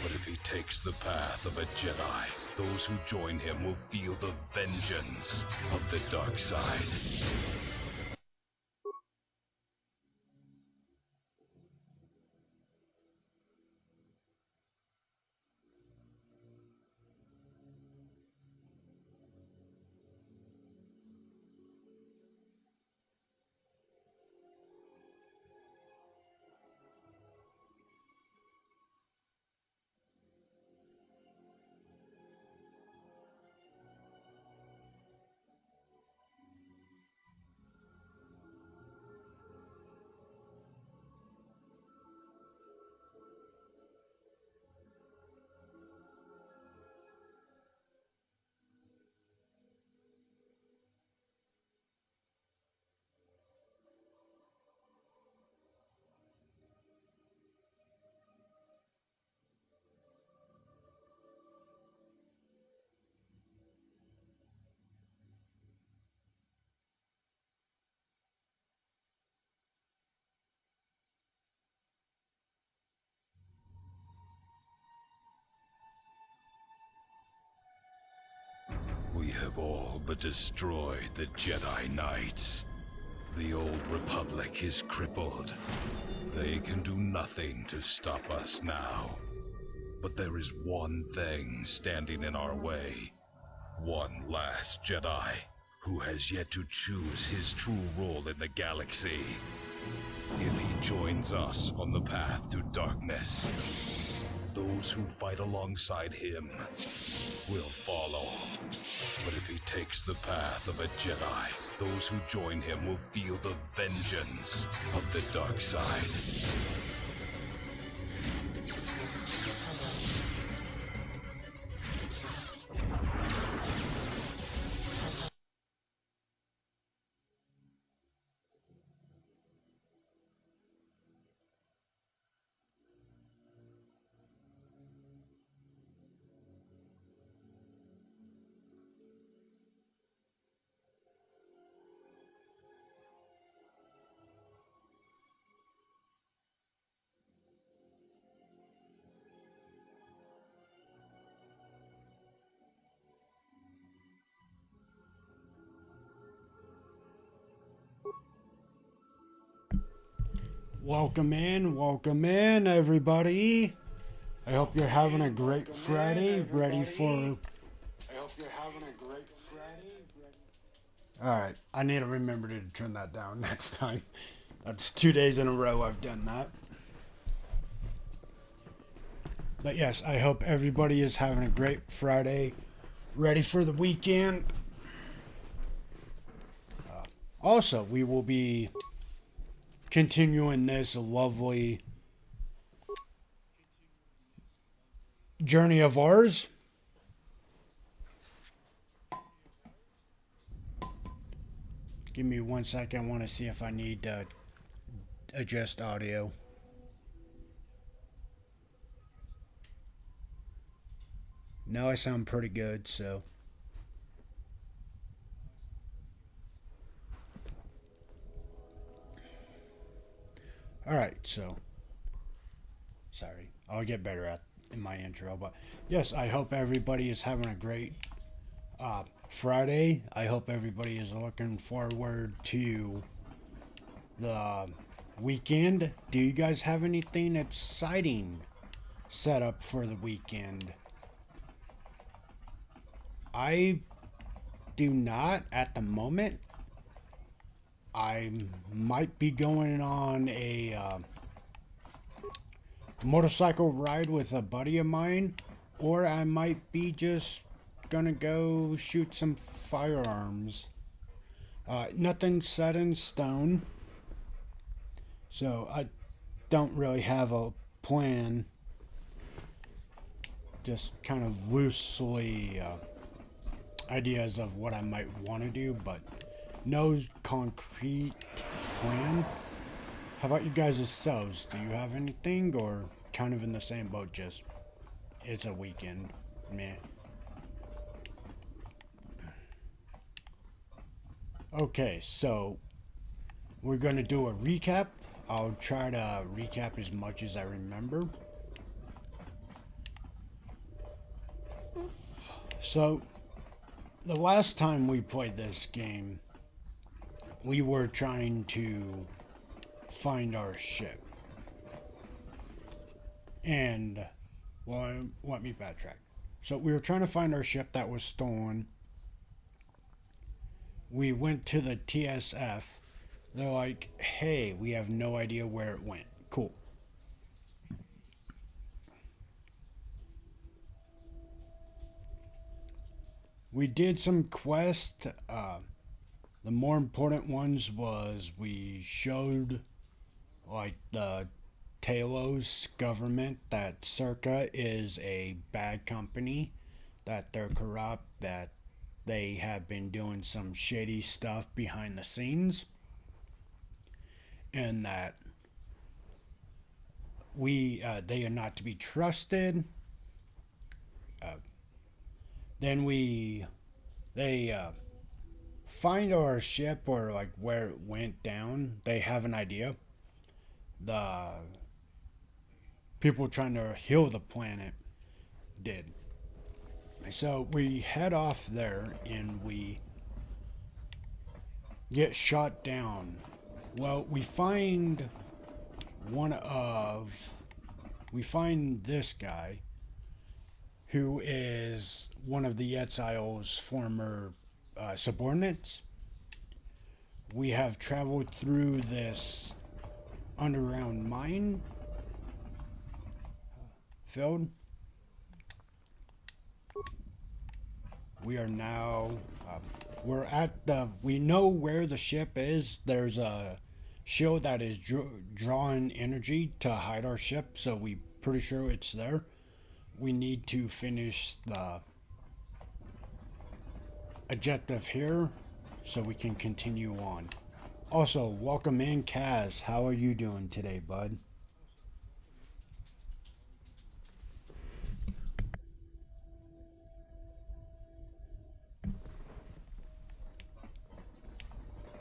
But if he takes the path of a Jedi, those who join him will feel the vengeance of the dark side. We have all but destroyed the Jedi Knights. The old Republic is crippled. They can do nothing to stop us now. But there is one thing standing in our way. One last Jedi who has yet to choose his true role in the galaxy. If he joins us on the path to darkness, those who fight alongside him will follow. But if he takes the path of a Jedi, those who join him will feel the vengeance of the dark side. Welcome in, everybody. I hope you're having a great Friday. Ready for. Alright, I need to remember to turn that down next time. That's 2 days in a row I've done that. But yes, I hope everybody is having a great Friday. Ready for the weekend. Also, we will be continuing this lovely journey of ours. Give me 1 second. I want to see if I need to adjust audio. No, I sound pretty good, so. Alright, so. Sorry. I'll get better at in my intro, but yes, I hope everybody is having a great Friday. I hope everybody is looking forward to the weekend. Do you guys have anything exciting set up for the weekend? I do not at the moment. I might be going on a motorcycle ride with a buddy of mine, or I might be just gonna go shoot some firearms. Nothing set in stone, so I don't really have a plan. Just kind of loosely ideas of what I might want to do, but no concrete plan. How about you guys yourselves? Do you have anything, or kind of in the same boat, just it's a weekend? Meh. Okay, so we're gonna do a recap. I'll try to recap as much as I remember. So, the last time we played this game, we were trying to find our ship. And, well, let me backtrack. So, we were trying to find our ship that was stolen. We went to the TSF. They're like, hey, we have no idea where it went. Cool. We did some quests. The more important ones was we showed like the Talos government that Circa is a bad company, that they're corrupt, that they have been doing some shady stuff behind the scenes, and that they are not to be trusted. Then they find our ship or like where it went down. They have an idea. The people trying to heal the planet did. So we head off there and we get shot down. Well, we find this guy who is one of the Yetzil's former subordinates. We have traveled through this underground mine field. We are now we're at the we know where the ship is. There's a shield that is drawing energy to hide our ship, so we pretty sure it's there. We need to finish the objective here so we can continue on. Also, welcome in, Kaz. How are you doing today, bud?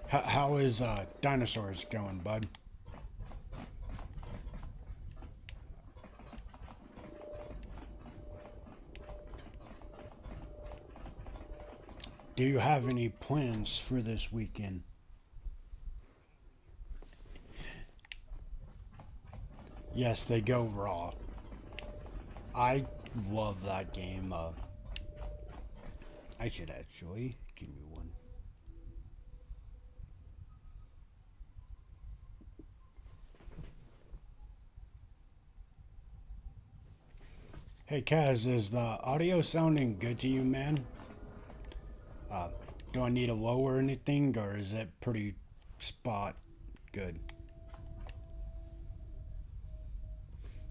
How is dinosaurs going, bud? Do you have any plans for this weekend? Yes, they go raw. I love that game. I should actually give me one. Hey Kaz, is the audio sounding good to you, man? Do I need to lower anything, or is it pretty spot good?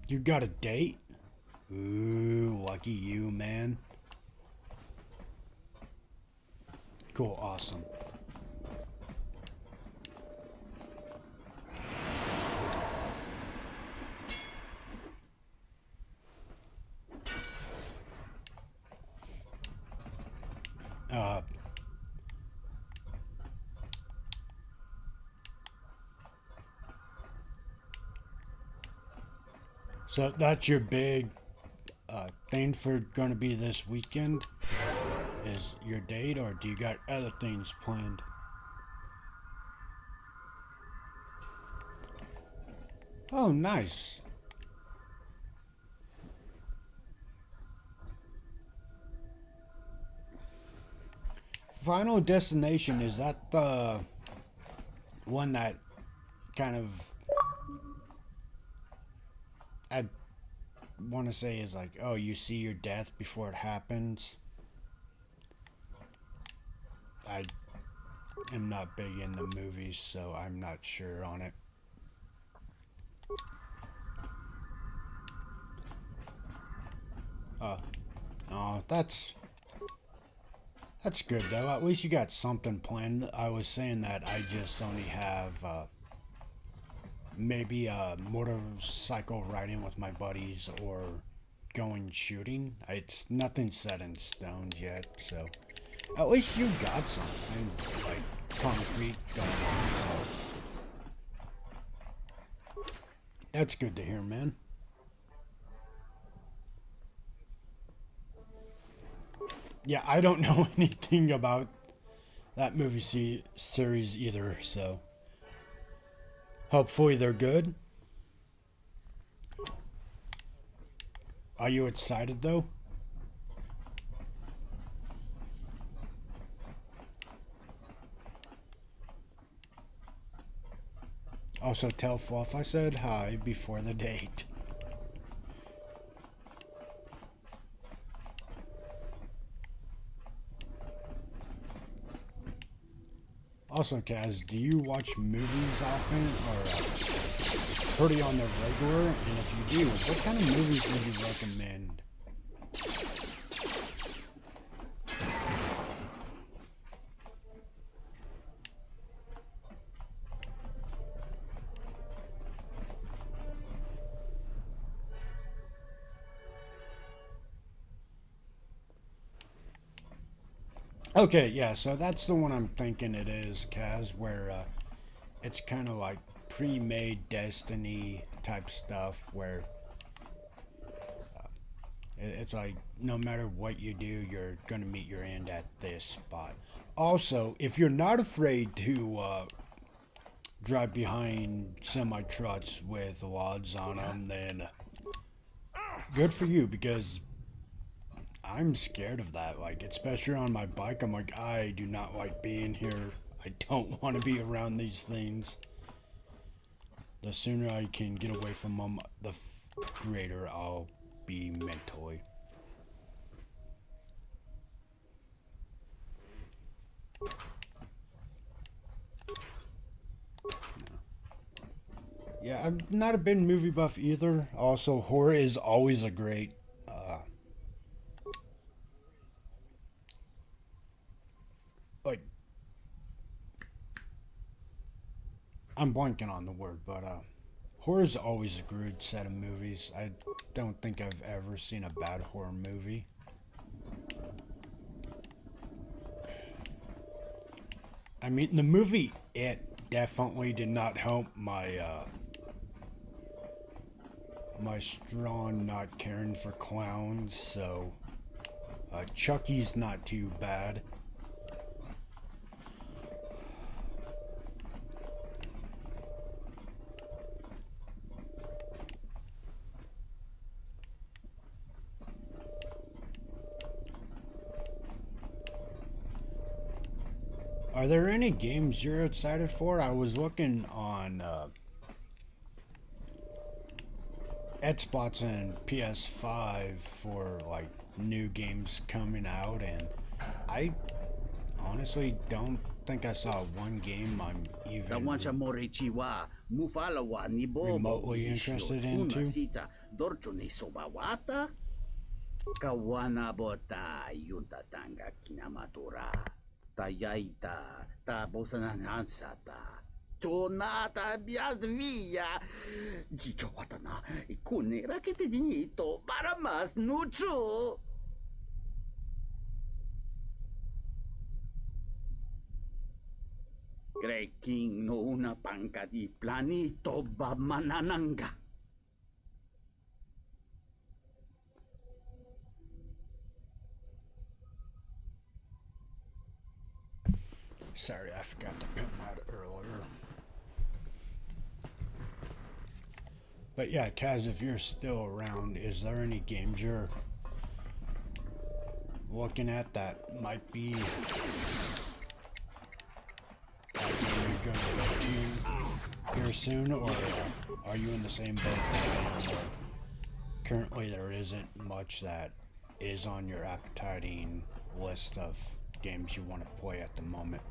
You got a date? Ooh, lucky you, man. Cool, awesome. Uh, so that's your big thing for going to be this weekend? Is your date, or do you got other things planned? Oh, nice. Final Destination, is that the one that kind of I want to say is like, oh, you see your death before it happens? I am not big into movies, so I'm not sure on it. Uh, oh, that's good though. At least you got something planned. I was saying that I just only have maybe a motorcycle riding with my buddies or going shooting. It's nothing set in stone yet, so at least you got something like concrete going on. So that's good to hear, man. Yeah, I don't know anything about that movie series either, so hopefully they're good. Are you excited though? Also, tell Fluff I said hi before the date. Also, Kaz, do you watch movies often or pretty on the regular? And if you do, what kind of movies would you recommend? Okay, yeah, so that's the one I'm thinking it is, Kaz, where it's kind of like pre-made Destiny type stuff where it's like no matter what you do, you're going to meet your end at this spot. Also, if you're not afraid to drive behind semi trucks with logs on them, then good for you because I'm scared of that. Like, especially on my bike, I'm like, I do not like being here. I don't want to be around these things. The sooner I can get away from them, the greater I'll be mentally. Yeah, I'm not a big movie buff either. Also, horror is always a great. Like, I'm blanking on the word, but horror is always a good set of movies. I don't think I've ever seen a bad horror movie. I mean, the movie It definitely did not help my strong not caring for clowns. So Chucky's not too bad. Are there any games you're excited for? I was looking on Xbox and PS5 for like new games coming out, and I honestly don't think I saw one game I'm even Tawancha morichiwa, mufalawa ni bobo, remotely interested una into. sita, dorcho ni sobawata, kawana bota yunta tanga kinamatura, tayaita, ta bosananansata, tonata biasvia, jicho watana, kunera que te dinito, para más nucho. Creking no una panca di planito ba manananga. Sorry, I forgot to pin that earlier. But yeah, Kaz, if you're still around, is there any games you're looking at that might be a game you're gonna go to here soon, or are you in the same boat that I am? Where currently, there isn't much that is on your appetizing list of games you want to play at the moment.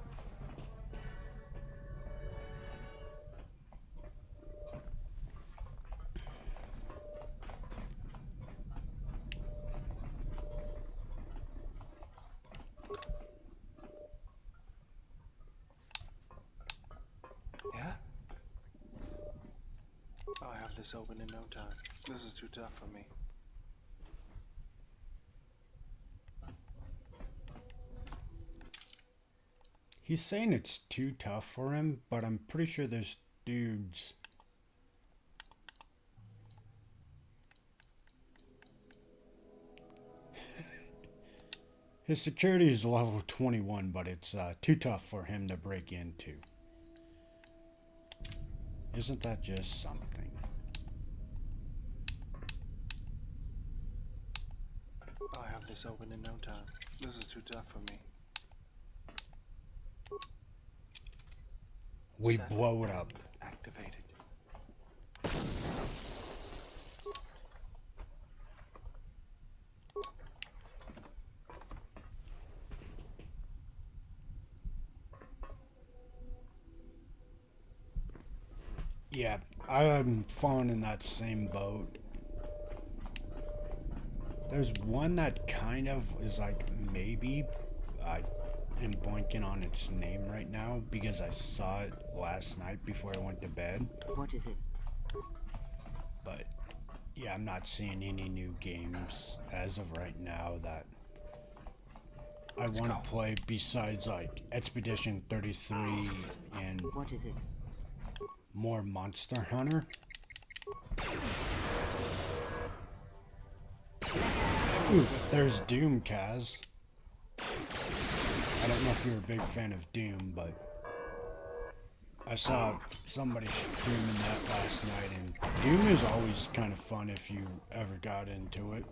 Yeah? I'll have this open in no time. This is too tough for me. He's saying it's too tough for him, but I'm pretty sure there's dudes. His security is level 21, but it's too tough for him to break into. Isn't that just something? I'll have this open in no time. This is too tough for me. We Set blow it up. Activated. Yeah, I'm falling in that same boat. There's one that kind of is like maybe. I am blanking on its name right now because I saw it last night before I went to bed. What is it? But yeah, I'm not seeing any new games as of right now that I want to play besides like Expedition 33 and What is it? more Monster Hunter. Ooh, there's Doom, Kaz. I don't know if you're a big fan of Doom, but I saw somebody streaming that last night, and Doom is always kind of fun if you ever got into it.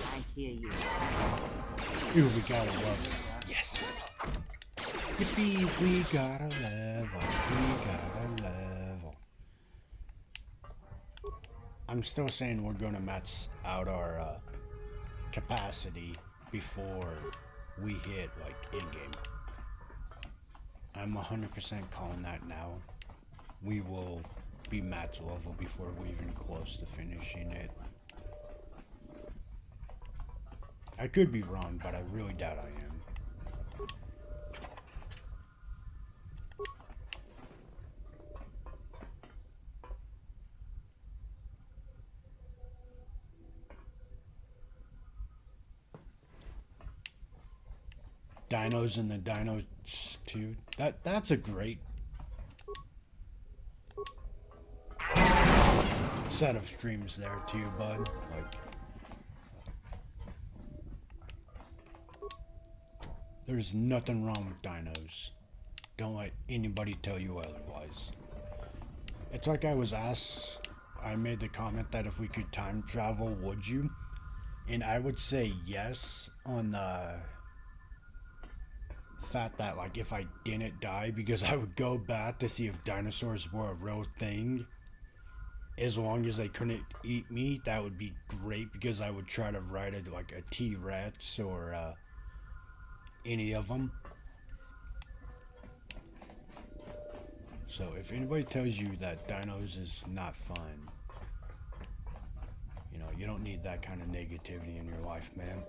I hear you. Ooh, we got a level. Yes. Yippee, we got a level. We got a level. I'm still saying we're going to max out our capacity before we hit, like, in-game. I'm 100% calling that now. We will be max level before we're even close to finishing it. I could be wrong, but I really doubt I am. Dinos and the Dinos 2. That's a great set of streams there too, bud. Like, there's nothing wrong with dinos. Don't let anybody tell you otherwise. It's like I was asked, I made the comment that if we could time travel, would you? And I would say yes on the fact that, like, if I didn't die, because I would go back to see if dinosaurs were a real thing. As long as they couldn't eat me, that would be great, because I would try to ride it like a T-Rex or any of them. So if anybody tells you that dinos is not fun, you know, you don't need that kind of negativity in your life, man.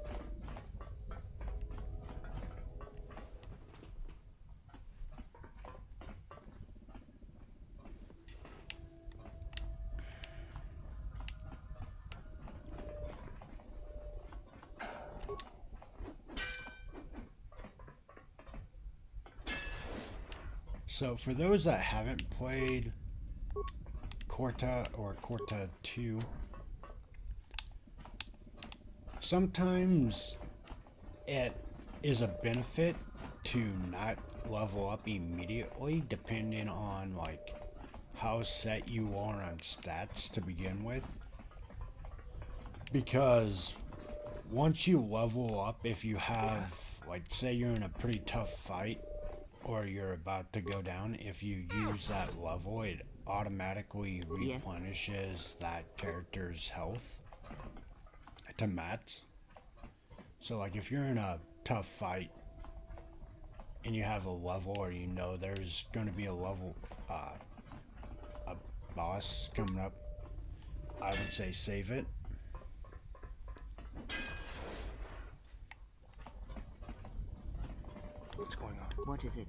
So for those that haven't played Korta or Korta 2, sometimes it is a benefit to not level up immediately, depending on like how set you are on stats to begin with. Because once you level up, if you have, like, say you're in a pretty tough fight or you're about to go down, if you use that level, it automatically replenishes that character's health to max. So like if you're in a tough fight and you have a level, or you know there's going to be a level, a boss coming up, I would say save it. What's going on? What is it?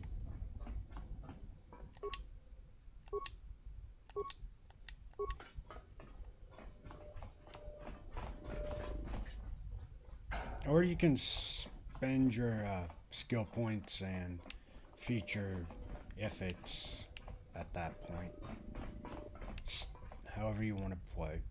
Or you can spend your skill points and feature if it's at that point. However you want to play.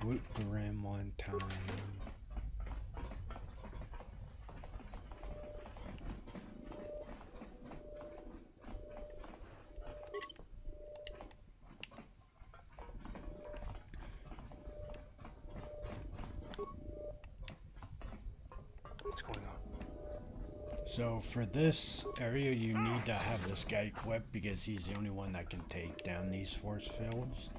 Loot the ram one time. What's going on? So for this area, you need to have this guy equipped because he's the only one that can take down these force fields.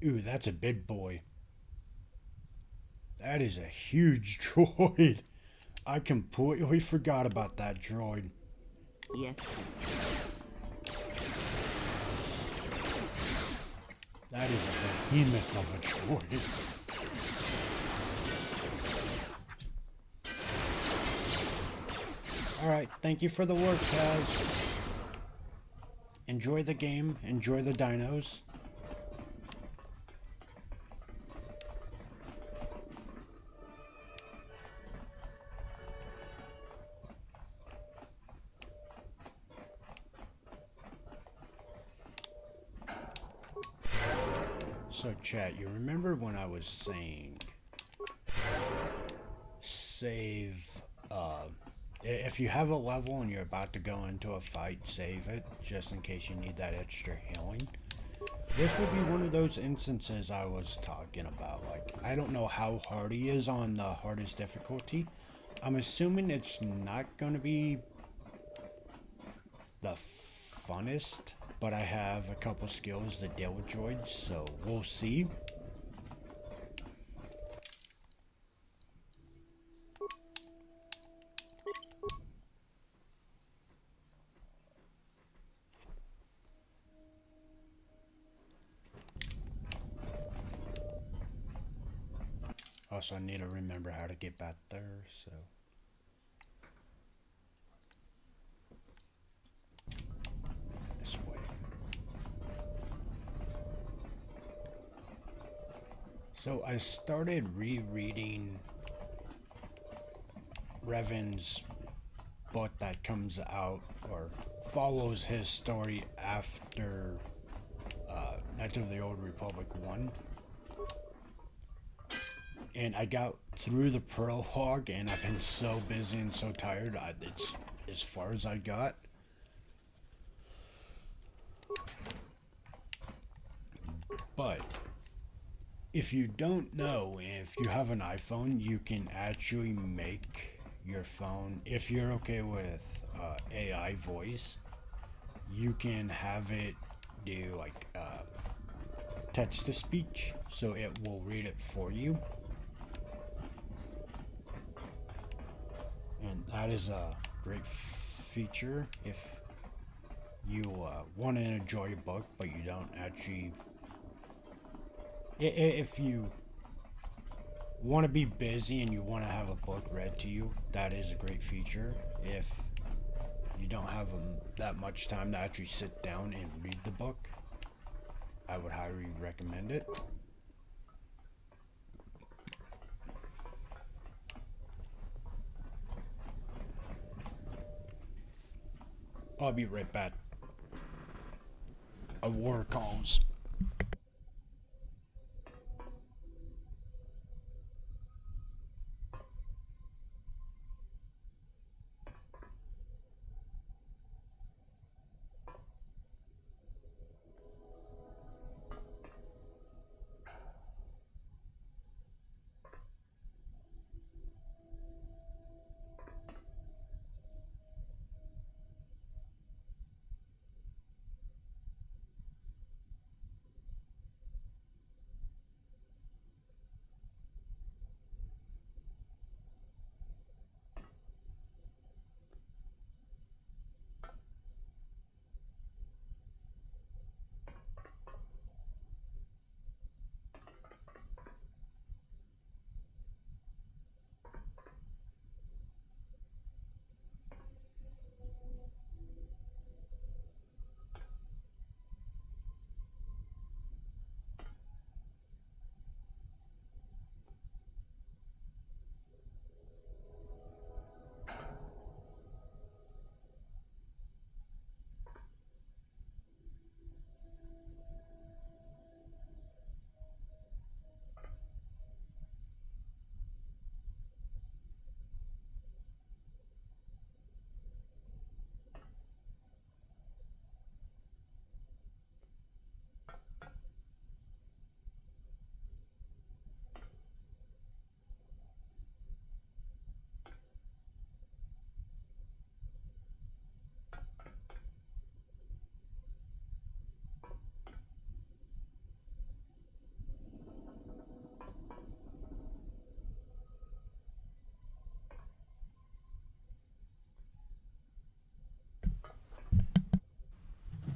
Ooh, that's a big boy. That is a huge droid. I completely forgot about that droid. Yes. That is a behemoth of a droid. Alright, thank you for the work, Kaz. Enjoy the game, enjoy the dinos. So chat, you remember when I was saying save, if you have a level and you're about to go into a fight, save it, just in case you need that extra healing. This would be one of those instances I was talking about. Like, I don't know how hard he is on the hardest difficulty. I'm assuming it's not going to be the funnest, but I have a couple skills that deal with droids, so we'll see. Also, I need to remember how to get back there, so... this way. So I started rereading Revan's book that comes out, or follows his story after Knights of the Old Republic 1. And I got through the prologue, and I've been so busy and so tired, it's as far as I got. But if you don't know, if you have an iPhone, you can actually make your phone, if you're okay with AI voice, you can have it do like text to speech, so it will read it for you. And that is a great feature if you want to enjoy a book, but you don't actually... If you want to be busy and you want to have a book read to you, that is a great feature. If you don't have that much time to actually sit down and read the book, I would highly recommend it. I'll be right back. A war calls.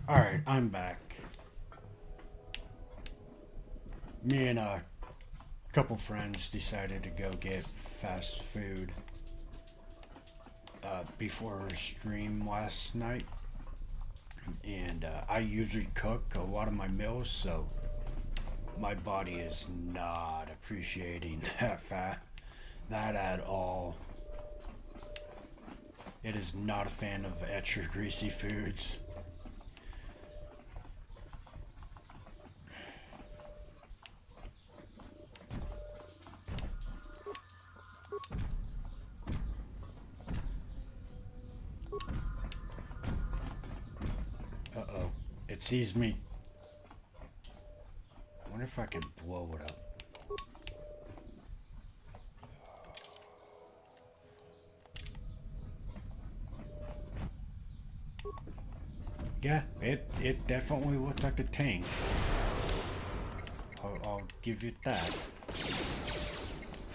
Alright, I'm back. Me and a couple friends decided to go get fast food before our stream last night. And I usually cook a lot of my meals, so my body is not appreciating that at all. It is not a fan of extra greasy foods. Uh-oh. It sees me. I wonder if I can blow it up. Yeah, it definitely looked like a tank. I'll give you that.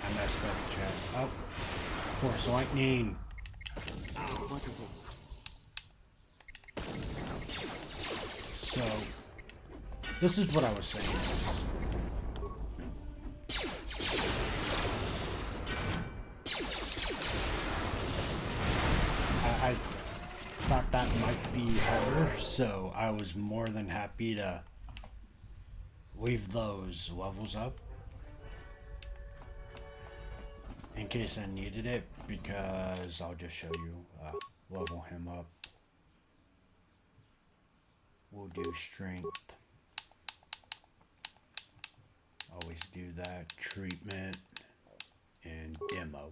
I messed up, chat. Oh, force lightning. So, this is what I was saying. I thought that might be harder, so I was more than happy to leave those levels up in case I needed it, because I'll just show you, level him up. We'll do strength. Always do that. Treatment and demo.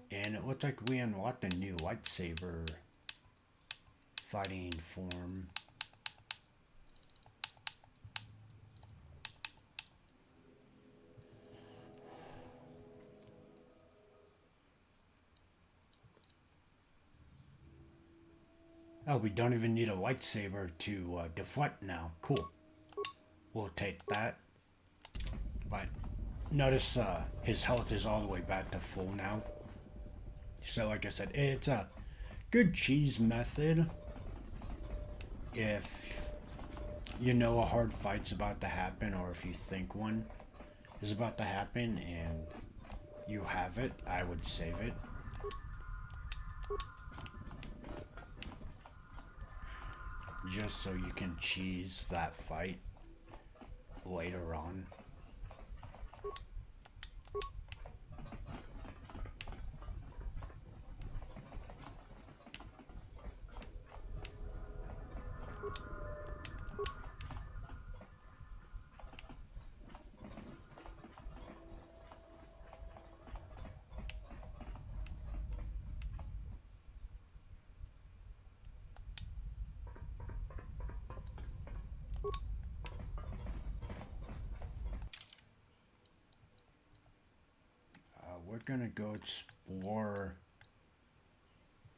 And it looks like we unlocked a new lightsaber fighting form. Oh, we don't even need a lightsaber to deflect now. Cool. We'll take that. But notice his health is all the way back to full now. So like I said, it's a good cheese method if you know a hard fight's about to happen, or if you think one is about to happen and you have it, I would save it. Just so you can cheese that fight later on. We're gonna go explore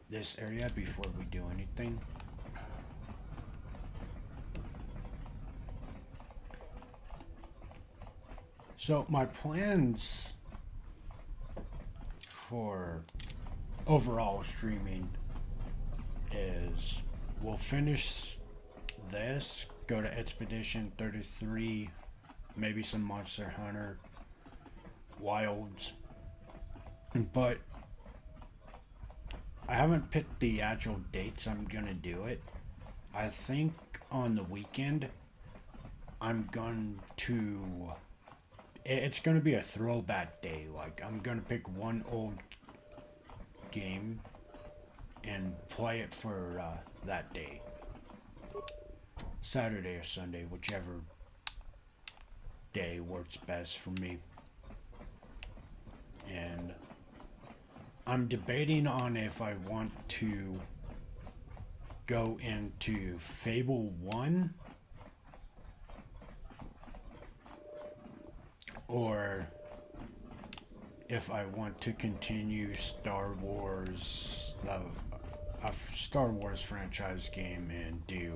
this area before we do anything. So my plans for overall streaming is we'll finish this, go to Expedition 33, maybe some Monster Hunter Wilds, but I haven't picked the actual dates I'm gonna do it. I think on the weekend I'm going to, it's gonna be a throwback day. Like, I'm gonna pick one old game and play it for that day, Saturday or Sunday, whichever day works best for me. And I'm debating on if I want to go into Fable 1 or if I want to continue Star Wars, a Star Wars franchise game, and do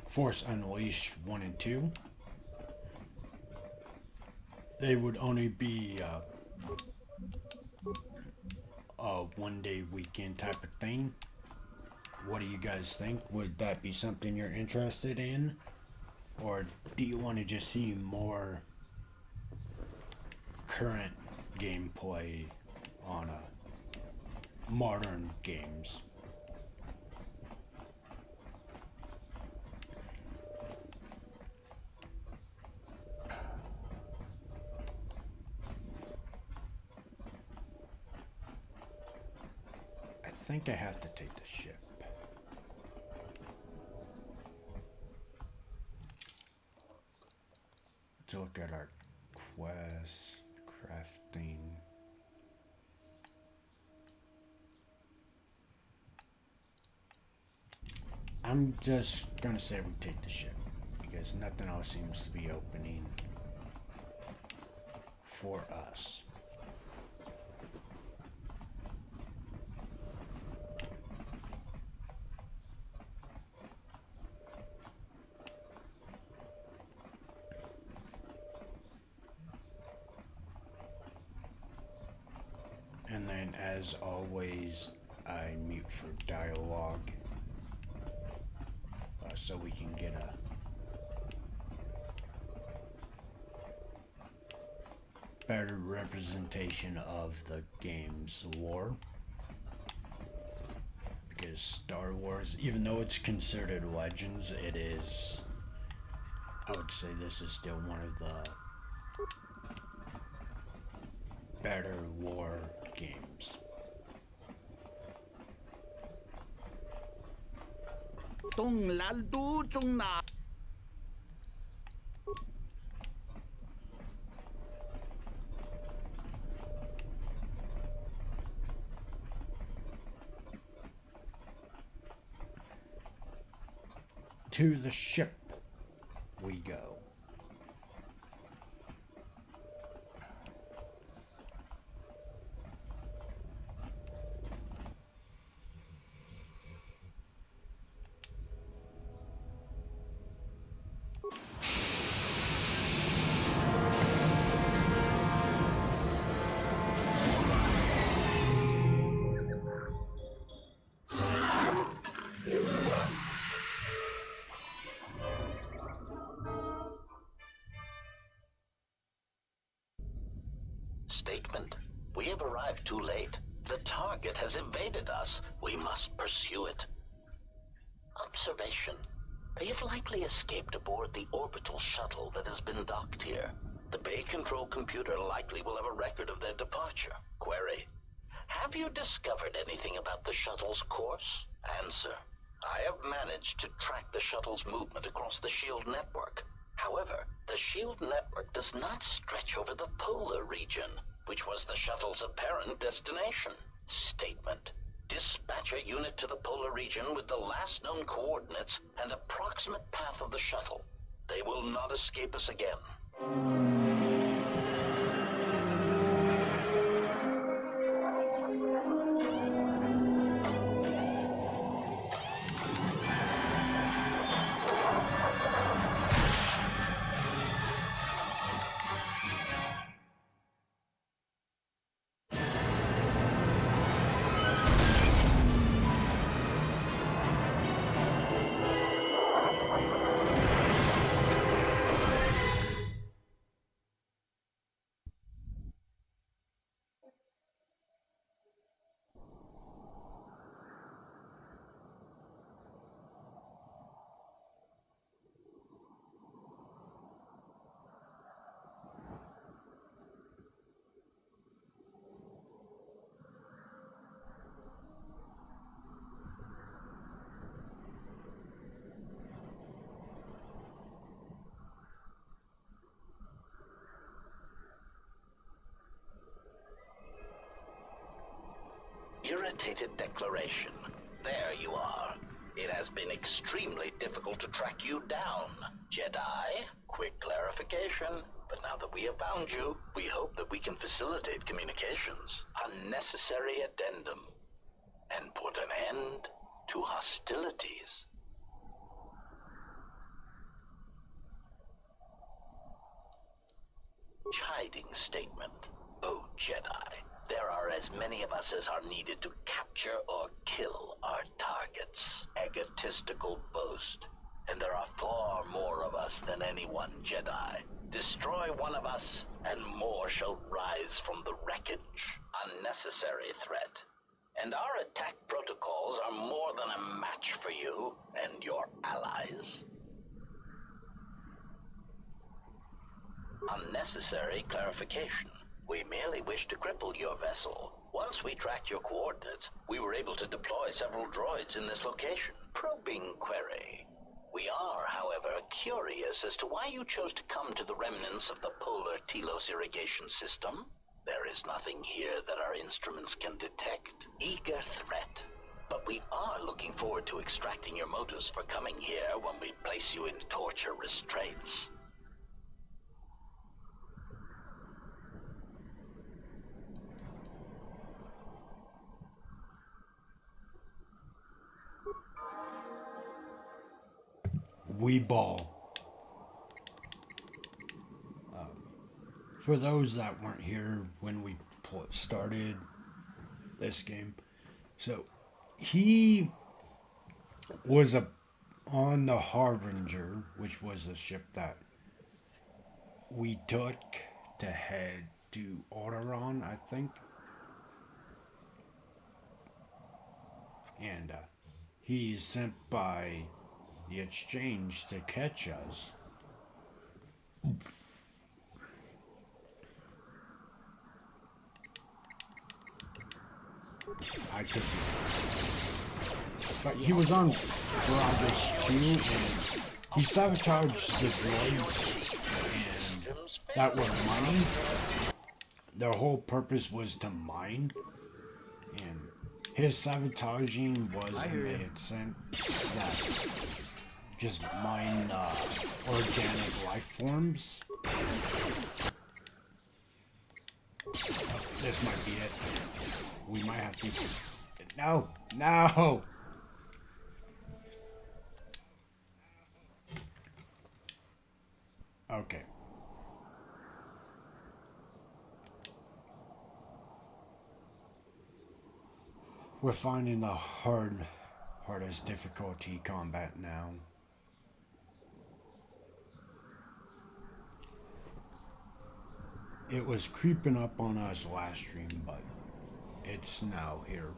Force Unleashed 1 and 2. They would only be a one-day weekend type of thing. What do you guys think? Would that be something you're interested in? Or do you want to just see more current gameplay on modern games? I think I have to take the ship. Let's look at our quest, crafting. I'm just gonna say we take the ship because nothing else seems to be opening for us. And then, as always, I mute for dialogue so we can get a better representation of the game's lore. Because Star Wars, even though it's considered Legends, it is, I would say this is still one of the better lore games. To the ship we go. Statement. We have arrived too late. The target has evaded us. We must pursue it. Observation. They have likely escaped aboard the orbital shuttle that has been docked here. The bay control computer likely will have a record of their departure. Query. Have you discovered anything about the shuttle's course? Answer. I have managed to track the shuttle's movement across the SHIELD network. However, the SHIELD network does not stretch over the polar region, which was the shuttle's apparent destination. Statement. Dispatch a unit to the polar region with the last known coordinates and approximate path of the shuttle. They will not escape us again. Irritated declaration. There you are. It has been extremely difficult to track you down, Jedi. Quick clarification. But now that we have found you, we hope that we can facilitate communications. Unnecessary addendum. And put an end to hostilities. Chiding statement. Oh, Jedi. There are as many of us as are needed to capture or kill our targets. Egotistical boast. And there are far more of us than any one Jedi. Destroy one of us, and more shall rise from the wreckage. Unnecessary threat. And our attack protocols are more than a match for you and your allies. Unnecessary clarification. We merely wish to cripple your vessel. Once we tracked your coordinates, we were able to deploy several droids in this location. Probing query. We are, however, curious as to why you chose to come to the remnants of the polar Telos irrigation system. There is nothing here that our instruments can detect. Eager threat. But we are looking forward to extracting your motives for coming here when we place you in torture restraints. We ball. For those that weren't here when we started this game, so he was on the Harbinger, which was the ship that we took to head to Alderaan, I think. And he's sent by the exchange to catch us. I could be. But he was on Gragas too, and he sabotaged the droids, and that were mining. Their whole purpose was to mine, and his sabotaging was in the extent that just mine organic life forms. This might be it. We might have to... No! No! Okay. We're finding the hardest difficulty combat now. It was creeping up on us last stream, but it's now here.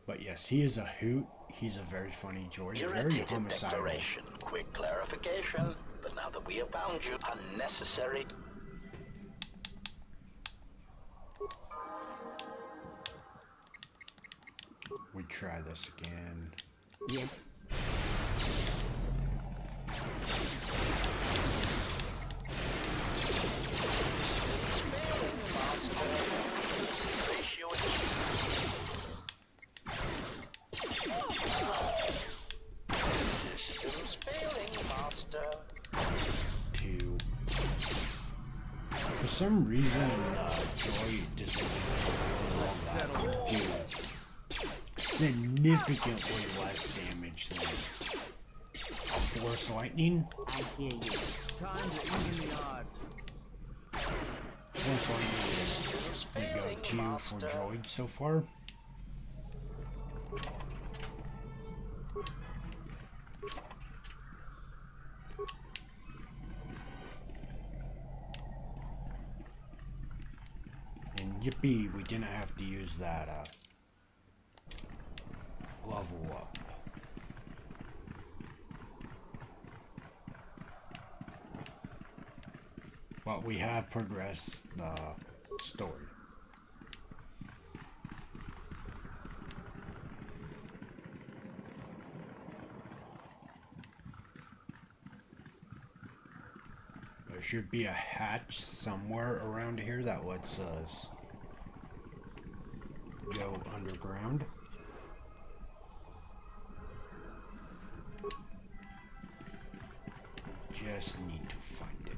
But yes, he is a hoot. He's a very funny droid, very Irritated homicidal. declaration. Quick clarification. But now that we have found you, unnecessary. We try this again. Yes. Two. For some reason, droid disabled do significantly less damage than Force Lightning. I hear you. Time to even the odds. Force Lightning is the go-to for droids so far. And yippee, we didn't have to use that level up. But we have progressed the story. There should be a hatch somewhere around here that lets us go underground. Just need to find it.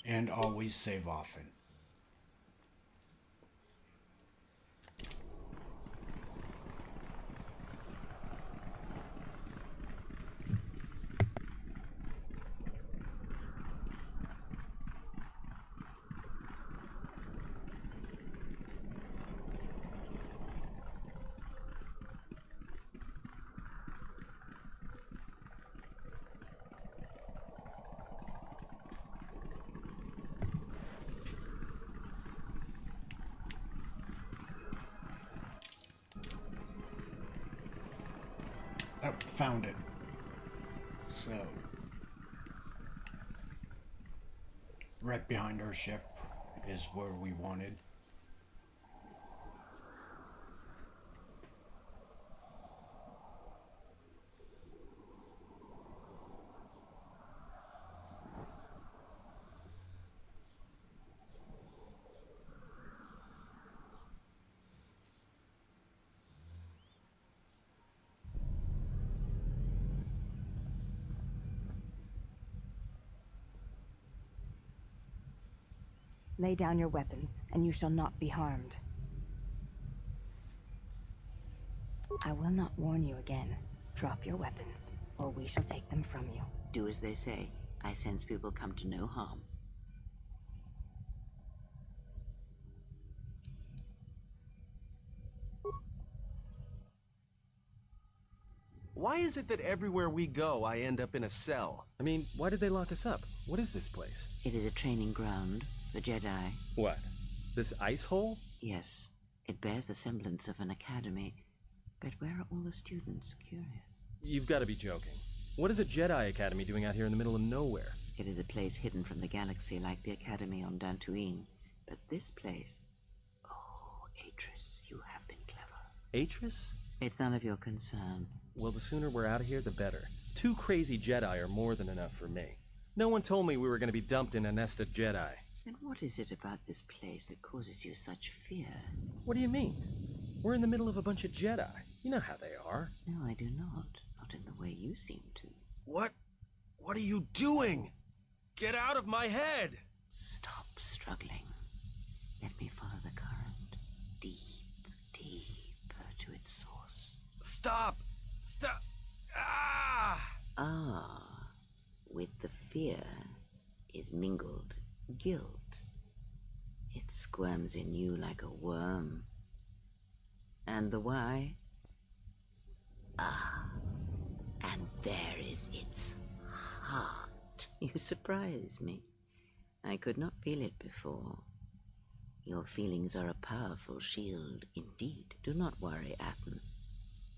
And always save often. Oh, found it. So, right behind our ship is where we wanted. Lay down your weapons, and you shall not be harmed. I will not warn you again. Drop your weapons, or we shall take them from you. Do as they say. I sense we will come to no harm. Why is it that everywhere we go, I end up in a cell? I mean, why did they lock us up? What is this place? It is a training ground for Jedi. What? This ice hole? Yes, it bears the semblance of an academy. But where are all the students? Curious. You've got to be joking. What is a Jedi Academy doing out here in the middle of nowhere? It is a place hidden from the galaxy like the academy on Dantooine. But this place... Oh, Atris, you have been clever. Atris? It's none of your concern. Well, the sooner we're out of here, the better. 2 crazy Jedi are more than enough for me. No one told me we were going to be dumped in a nest of Jedi. And what is it about this place that causes you such fear? What do you mean? We're in the middle of a bunch of Jedi. You know how they are. No, I do not. Not in the way you seem to. What? What are you doing? Get out of my head! Stop struggling. Let me follow the current. Deep, deeper to its source. Stop! Stop! Ah! Ah, with the fear is mingled guilt. It squirms in you like a worm. And the why? Ah, and there is its heart. You surprise me. I could not feel it before. Your feelings are a powerful shield indeed. Do not worry, Atten.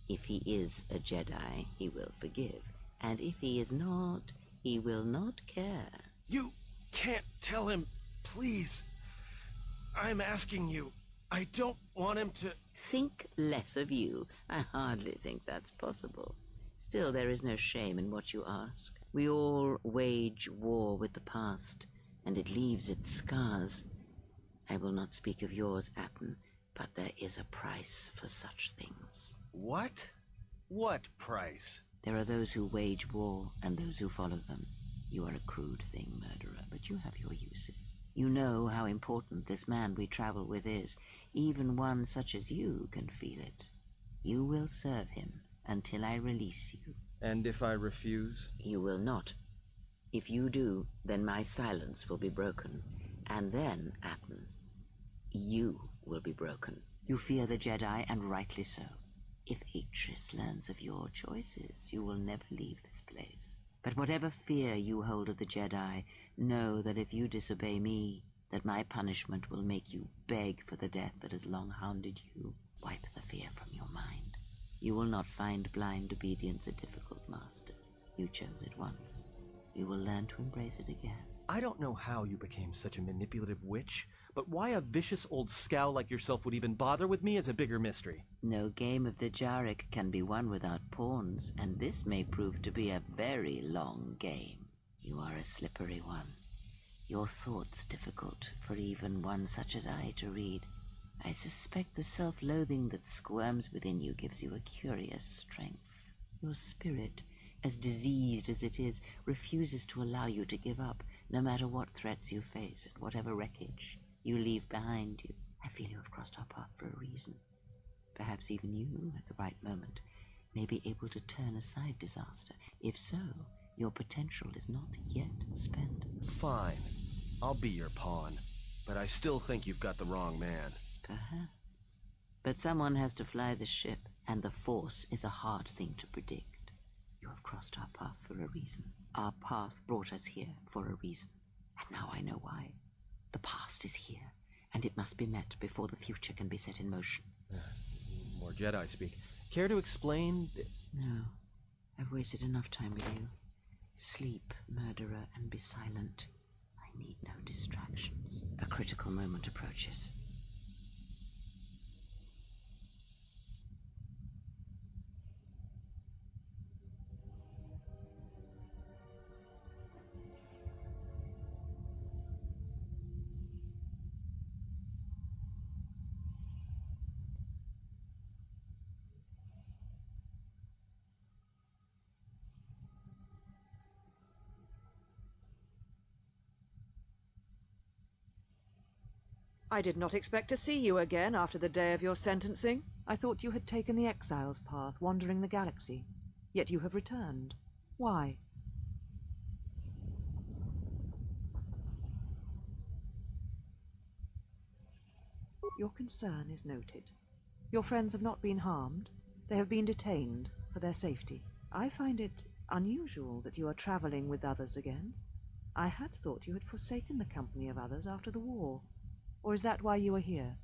If he is a Jedi, he will forgive. And if he is not, he will not care. You can't tell him, please. I'm asking you. I don't want him to... Think less of you. I hardly think that's possible. Still, there is no shame in what you ask. We all wage war with the past, and it leaves its scars. I will not speak of yours, Atten, but there is a price for such things. What? What price? There are those who wage war and those who follow them. You are a crude thing, murderer, but you have your uses. You know how important this man we travel with is. Even one such as you can feel it. You will serve him until I release you. And if I refuse? You will not. If you do, then my silence will be broken. And then, Atten, you will be broken. You fear the Jedi, and rightly so. If Atris learns of your choices, you will never leave this place. But whatever fear you hold of the Jedi, know that if you disobey me, that my punishment will make you beg for the death that has long hounded you. Wipe the fear from your mind. You will not find blind obedience a difficult master. You chose it once. You will learn to embrace it again. I don't know how you became such a manipulative witch, but why a vicious old scowl like yourself would even bother with me is a bigger mystery. No game of Dejaric can be won without pawns, and this may prove to be a very long game. You are a slippery one. Your thoughts difficult for even one such as I to read. I suspect the self-loathing that squirms within you gives you a curious strength. Your spirit, as diseased as it is, refuses to allow you to give up, no matter what threats you face and whatever wreckage you leave behind you. I feel you have crossed our path for a reason. Perhaps even you, at the right moment, may be able to turn aside disaster. If so, your potential is not yet spent. Fine. I'll be your pawn. But I still think you've got the wrong man. Perhaps. But someone has to fly the ship, and the Force is a hard thing to predict. You have crossed our path for a reason. Our path brought us here for a reason. And now I know why. The past is here, and it must be met before the future can be set in motion. More Jedi speak. Care to explain? No. I've wasted enough time with you. Sleep, murderer, and be silent. I need no distractions. A critical moment approaches. I did not expect to see you again after the day of your sentencing. I thought you had taken the exile's path, wandering the galaxy. Yet you have returned. Why? Your concern is noted. Your friends have not been harmed. They have been detained for their safety. I find it unusual that you are traveling with others again. I had thought you had forsaken the company of others after the war. Or is that why you are here?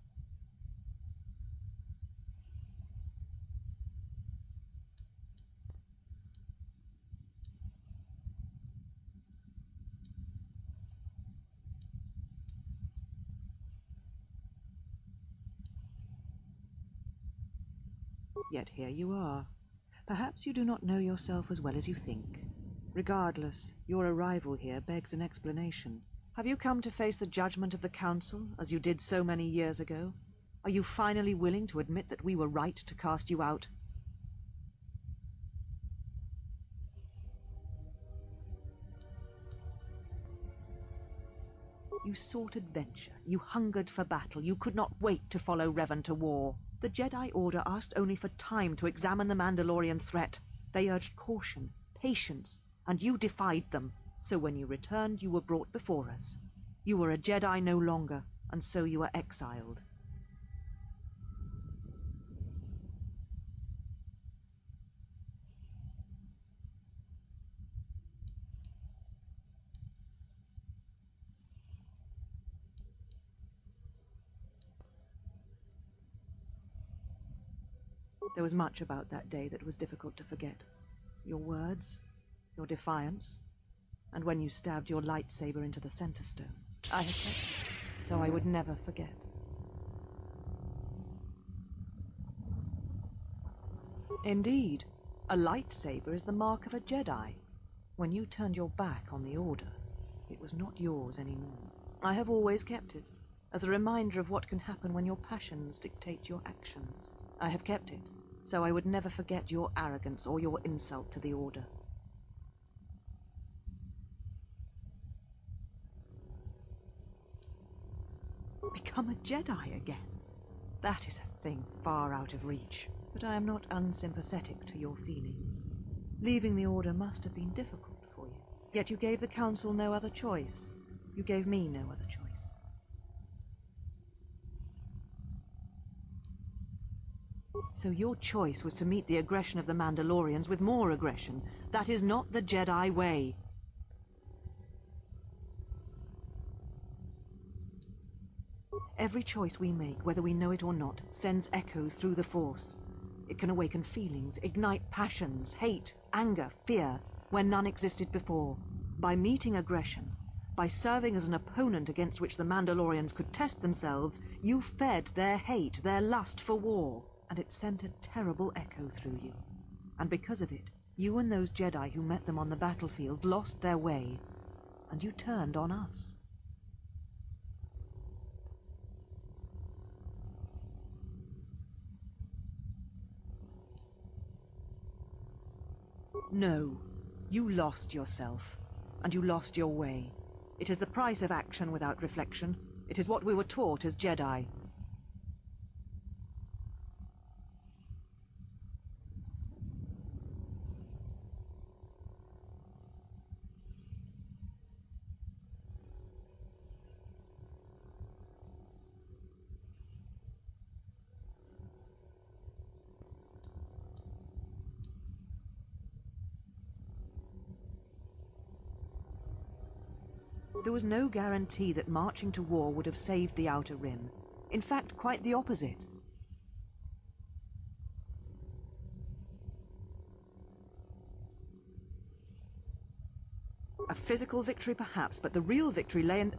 Yet here you are. Perhaps you do not know yourself as well as you think. Regardless, your arrival here begs an explanation. Have you come to face the judgment of the Council, as you did so many years ago? Are you finally willing to admit that we were right to cast you out? You sought adventure. You hungered for battle. You could not wait to follow Revan to war. The Jedi Order asked only for time to examine the Mandalorian threat. They urged caution, patience, and you defied them. So when you returned, you were brought before us. You were a Jedi no longer, and so you were exiled. There was much about that day that was difficult to forget. Your words, your defiance, and when you stabbed your lightsaber into the center stone. I have kept it, so I would never forget. Indeed, a lightsaber is the mark of a Jedi. When you turned your back on the Order, it was not yours anymore. I have always kept it, as a reminder of what can happen when your passions dictate your actions. I have kept it, so I would never forget your arrogance or your insult to the Order. Become a Jedi again? That is a thing far out of reach, but I am not unsympathetic to your feelings. Leaving the Order must have been difficult for you. Yet you gave the Council no other choice. You gave me no other choice. So your choice was to meet the aggression of the Mandalorians with more aggression. That is not the Jedi way. Every choice we make, whether we know it or not, sends echoes through the Force. It can awaken feelings, ignite passions, hate, anger, fear, where none existed before. By meeting aggression, by serving as an opponent against which the Mandalorians could test themselves, you fed their hate, their lust for war, and it sent a terrible echo through you. And because of it, you and those Jedi who met them on the battlefield lost their way, and you turned on us. No, you lost yourself, and you lost your way. It is the price of action without reflection. It is what we were taught as Jedi. There was no guarantee that marching to war would have saved the Outer Rim. In fact, quite the opposite. A physical victory, perhaps, but the real victory lay in...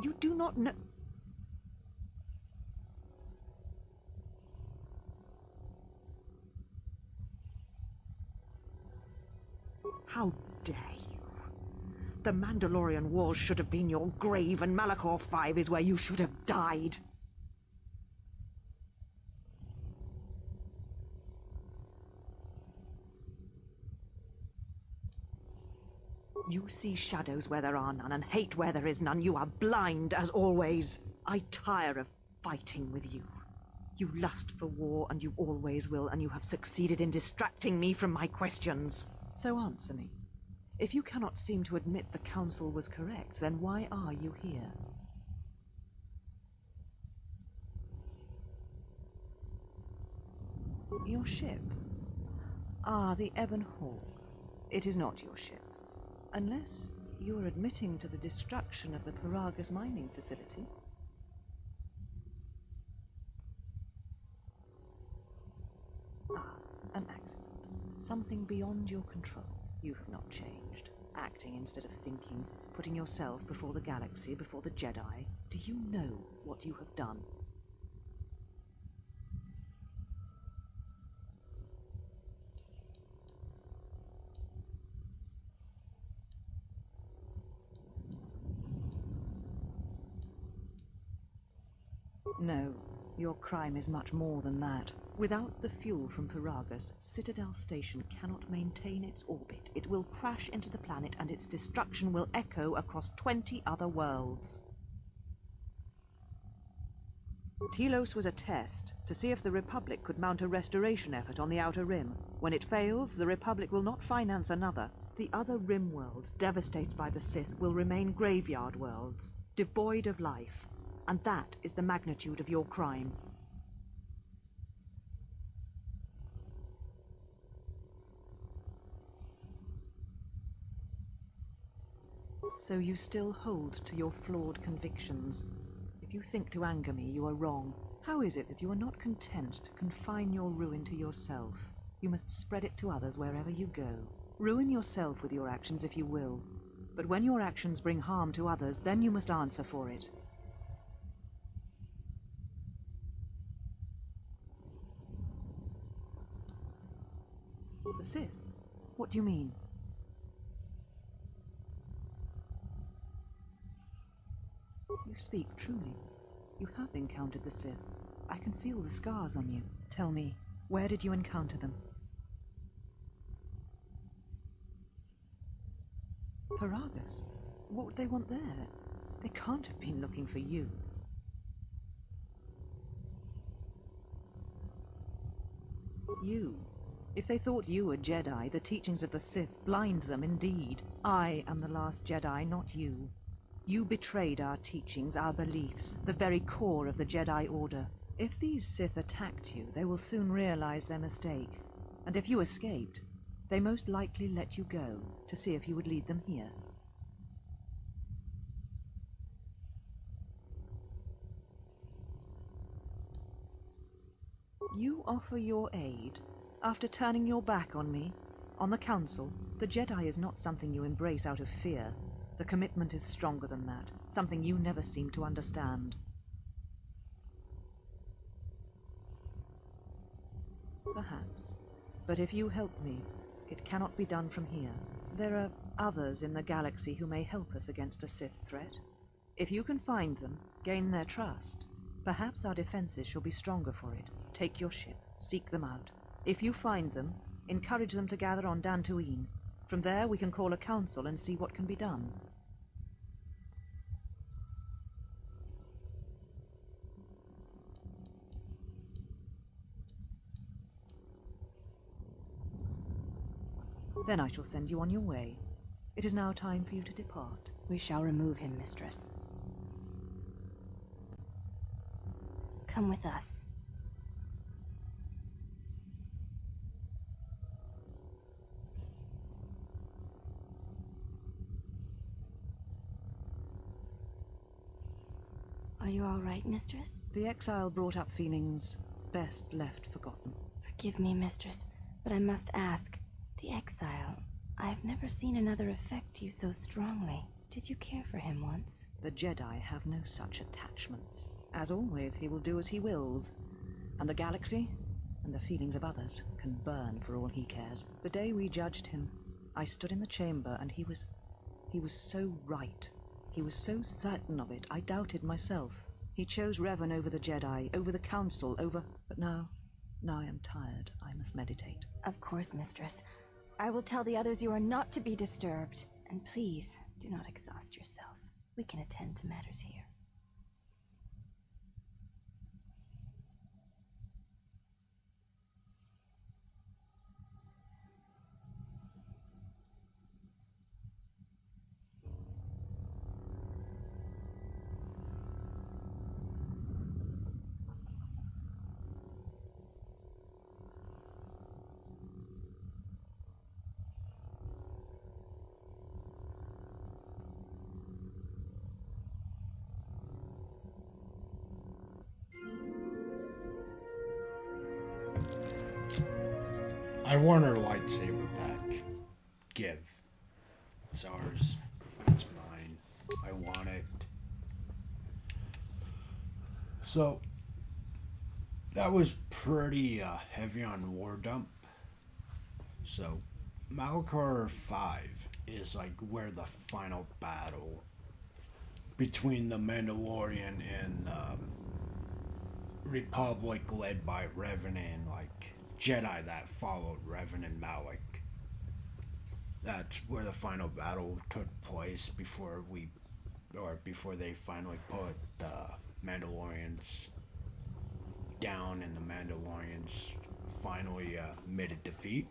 You do not know... How dare you? The Mandalorian Wars should have been your grave, and Malachor 5 is where you should have died. You see shadows where there are none, and hate where there is none. You are blind, as always. I tire of fighting with you. You lust for war, and you always will, and you have succeeded in distracting me from my questions. So answer me. If you cannot seem to admit the Council was correct, then why are you here? Your ship? Ah, the Ebon Hawk. It is not your ship. Unless you are admitting to the destruction of the Paragas mining facility. Ah, an accident. Something beyond your control. You have not changed. Acting instead of thinking, putting yourself before the galaxy, before the Jedi. Do you know what you have done? No, Your crime is much more than that. Without the fuel from Peragus, Citadel Station cannot maintain its orbit. It will crash into the planet and its destruction will echo across 20 other worlds. Telos was a test to see if the Republic could mount a restoration effort on the Outer Rim. When it fails, the Republic will not finance another. The other Rim worlds, devastated by the Sith, will remain graveyard worlds, devoid of life. And that is the magnitude of your crime. So you still hold to your flawed convictions. If you think to anger me, you are wrong. How is it that you are not content to confine your ruin to yourself? You must spread it to others wherever you go. Ruin yourself with your actions if you will. But when your actions bring harm to others, then you must answer for it. The Sith? What do you mean? You speak truly. You have encountered the Sith. I can feel the scars on you. Tell me, where did you encounter them? Peragus? What would they want there? They can't have been looking for you. You. If they thought you were Jedi, the teachings of the Sith blind them indeed. I am the last Jedi, not you. You betrayed our teachings, our beliefs, the very core of the Jedi Order. If these Sith attacked you, they will soon realize their mistake. And if you escaped, they most likely let you go to see if you would lead them here. You offer your aid after turning your back on me, on the Council. The Jedi is not something you embrace out of fear. The commitment is stronger than that, something you never seem to understand. Perhaps. But if you help me, it cannot be done from here. There are others in the galaxy who may help us against a Sith threat. If you can find them, gain their trust, perhaps our defenses shall be stronger for it. Take your ship, seek them out. If you find them, encourage them to gather on Dantooine. From there we can call a council and see what can be done. Then I shall send you on your way. It is now time for you to depart. We shall remove him, mistress. Come with us. Are you all right, mistress? The exile brought up feelings best left forgotten. Forgive me, mistress, but I must ask. The exile. I have never seen another affect you so strongly. Did you care for him once? The Jedi have no such attachment. As always, he will do as he wills. And the galaxy, and the feelings of others, can burn for all he cares. The day we judged him, I stood in the chamber and he was so right. He was so certain of it, I doubted myself. He chose Revan over the Jedi, over the Council, over... But now I am tired. I must meditate. Of course, mistress. I will tell the others you are not to be disturbed. And please, do not exhaust yourself. We can attend to matters here. I want her lightsaber back. Give. It's ours. It's mine. I want it. So, that was pretty heavy on War Dump. So, Malachor 5 is like where the final battle between the Mandalorian and Republic led by Revan and like Jedi that followed Revan and Malik. That's where the final battle took place before they finally put the Mandalorians down and the Mandalorians finally admitted defeat.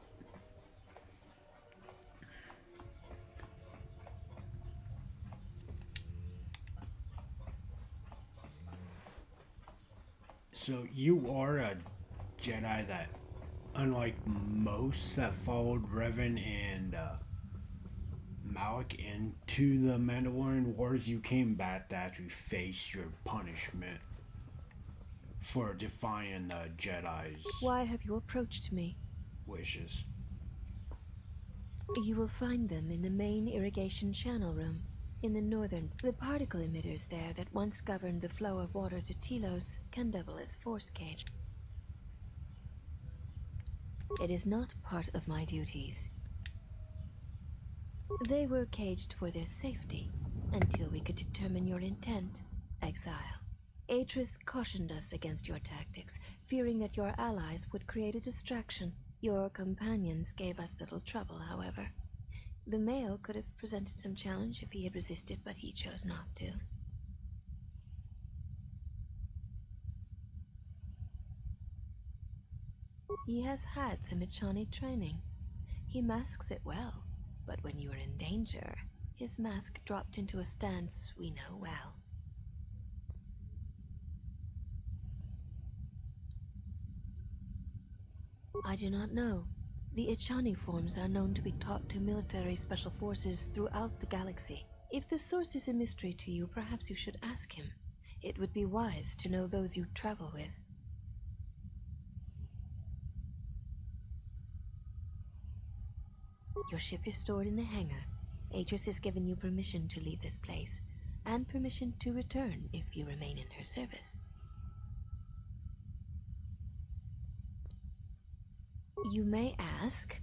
So you are a Jedi that, unlike most that followed Revan and Malik into the Mandalorian Wars, you came back to actually face your punishment for defying the Jedi's Why have you approached me? wishes. You will find them in the main irrigation channel room. In the northern, the particle emitters there that once governed the flow of water to Telos can double as force cage. It is not part of my duties. They were caged for their safety until we could determine your intent, exile. Atris cautioned us against your tactics, fearing that your allies would create a distraction. Your companions gave us little trouble, however. The male could have presented some challenge if he had resisted, but he chose not to. He has had some Ichani training. He masks it well, but when you are in danger, his mask dropped into a stance we know well. I do not know. The Ichani forms are known to be taught to military special forces throughout the galaxy. If the source is a mystery to you, perhaps you should ask him. It would be wise to know those you travel with. Your ship is stored in the hangar. Atris has given you permission to leave this place, and permission to return if you remain in her service. You may ask,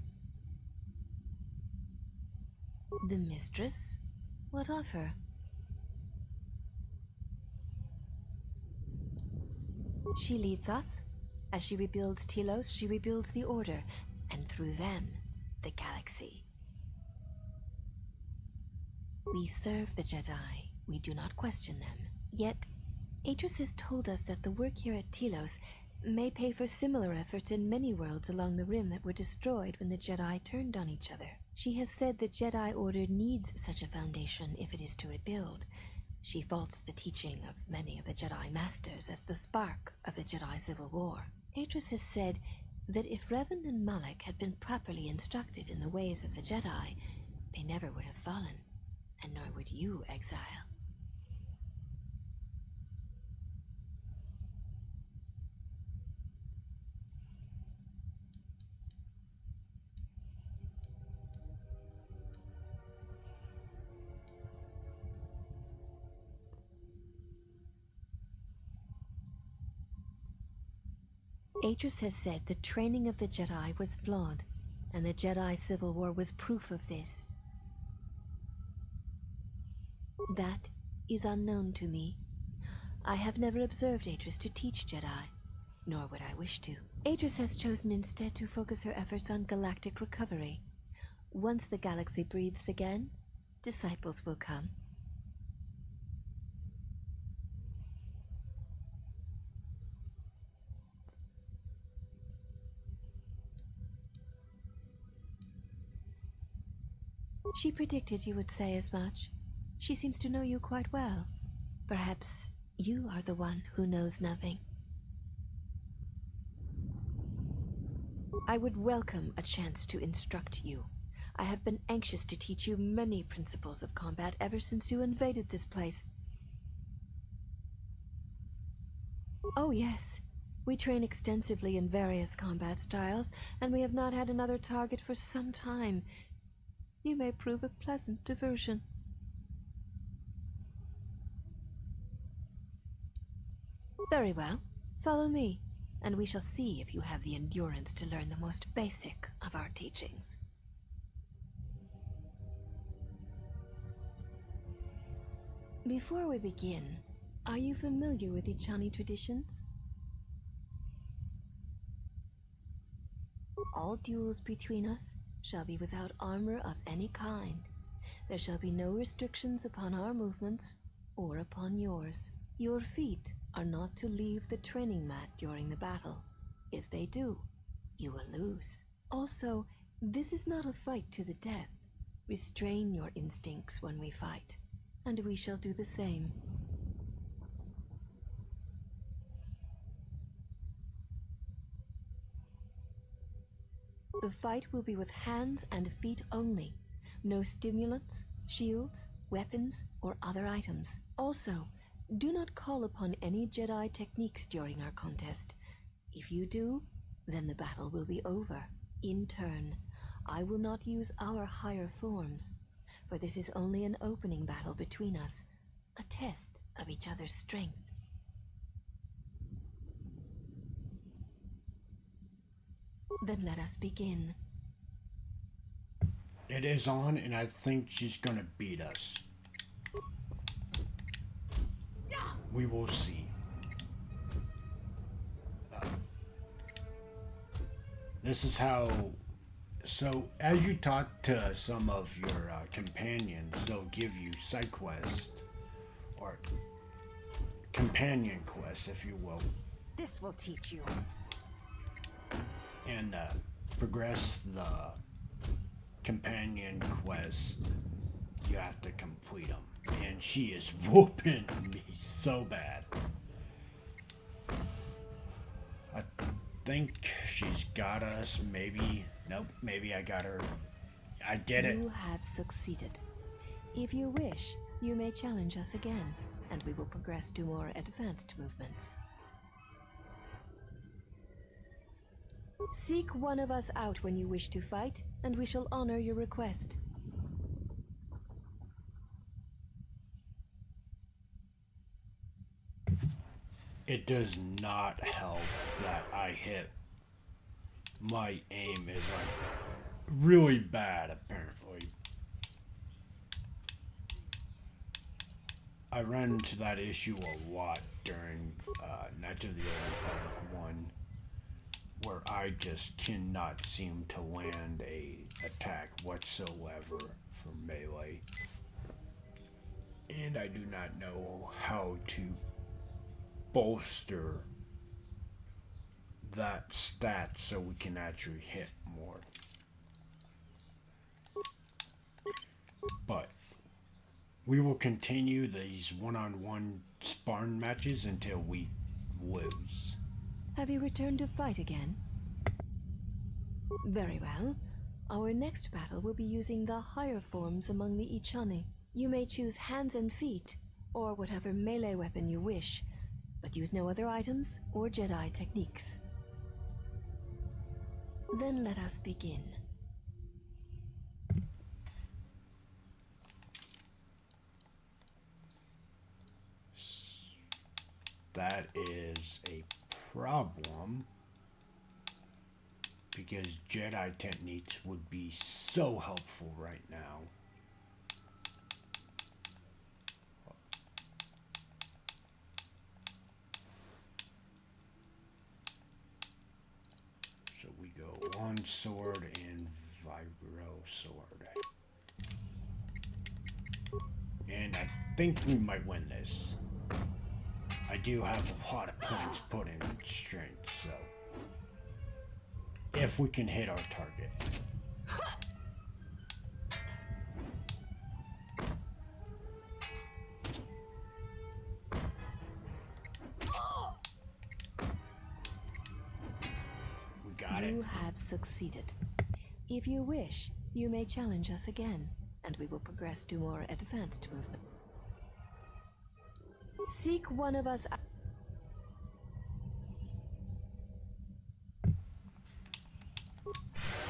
the mistress? What of her? She leads us. As she rebuilds Telos, she rebuilds the Order, and through them, the galaxy. We serve the Jedi. We do not question them. Yet, Atris has told us that the work here at Telos may pay for similar efforts in many worlds along the Rim that were destroyed when the Jedi turned on each other. She has said the Jedi Order needs such a foundation if it is to rebuild. She faults the teaching of many of the Jedi Masters as the spark of the Jedi Civil War. Atris has said that if Revan and Malak had been properly instructed in the ways of the Jedi, they never would have fallen, and nor would you, exile. Atris has said the training of the Jedi was flawed, and the Jedi Civil War was proof of this. That is unknown to me. I have never observed Atris to teach Jedi, nor would I wish to. Atris has chosen instead to focus her efforts on galactic recovery. Once the galaxy breathes again, disciples will come. She predicted you would say as much. She seems to know you quite well. Perhaps you are the one who knows nothing. I would welcome a chance to instruct you. I have been anxious to teach you many principles of combat ever since you invaded this place. Oh yes, we train extensively in various combat styles, and we have not had another target for some time. You may prove a pleasant diversion. Very well. Follow me, and we shall see if you have the endurance to learn the most basic of our teachings. Before we begin, are you familiar with Ichani traditions? All duels between us shall be without armor of any kind. There shall be no restrictions upon our movements or upon yours. Your feet are not to leave the training mat during the battle. If they do, you will lose. Also, this is not a fight to the death. Restrain your instincts when we fight, and we shall do the same. The fight will be with hands and feet only. No stimulants, shields, weapons, or other items. Also, do not call upon any Jedi techniques during our contest. If you do, then the battle will be over. In turn, I will not use our higher forms, for this is only an opening battle between us, a test of each other's strength. Then let us begin. It is on, and I think she's gonna beat us. We will see. This is how. So, as you talk to some of your companions, they'll give you side quests, or companion quests, if you will. This will teach you. And progress the companion quest, you have to complete them. And she is whooping me so bad. I think she's got us, maybe. Nope, maybe I got her. I did it. You have succeeded. If you wish, you may challenge us again, and we will progress to more advanced movements. Seek one of us out when you wish to fight, and we shall honor your request. It does not help that I hit. My aim is like really bad, apparently. I ran into that issue a lot during Knights of the Old Republic 1, where I just cannot seem to land a attack whatsoever for melee. And I do not know how to bolster that stat so we can actually hit more. But we will continue these one-on-one sparring matches until we lose. Have you returned to fight again? Very well. Our next battle will be using the higher forms among the Ichani. You may choose hands and feet, or whatever melee weapon you wish, but use no other items or Jedi techniques. Then let us begin. That is a problem, because Jedi techniques would be so helpful right now. So we go on sword and vibro sword. And I think we might win this. I do have a lot of points put in strength, so if we can hit our target. We got it. You have succeeded. If you wish, you may challenge us again, and we will progress to more advanced movement. Seek one of us out.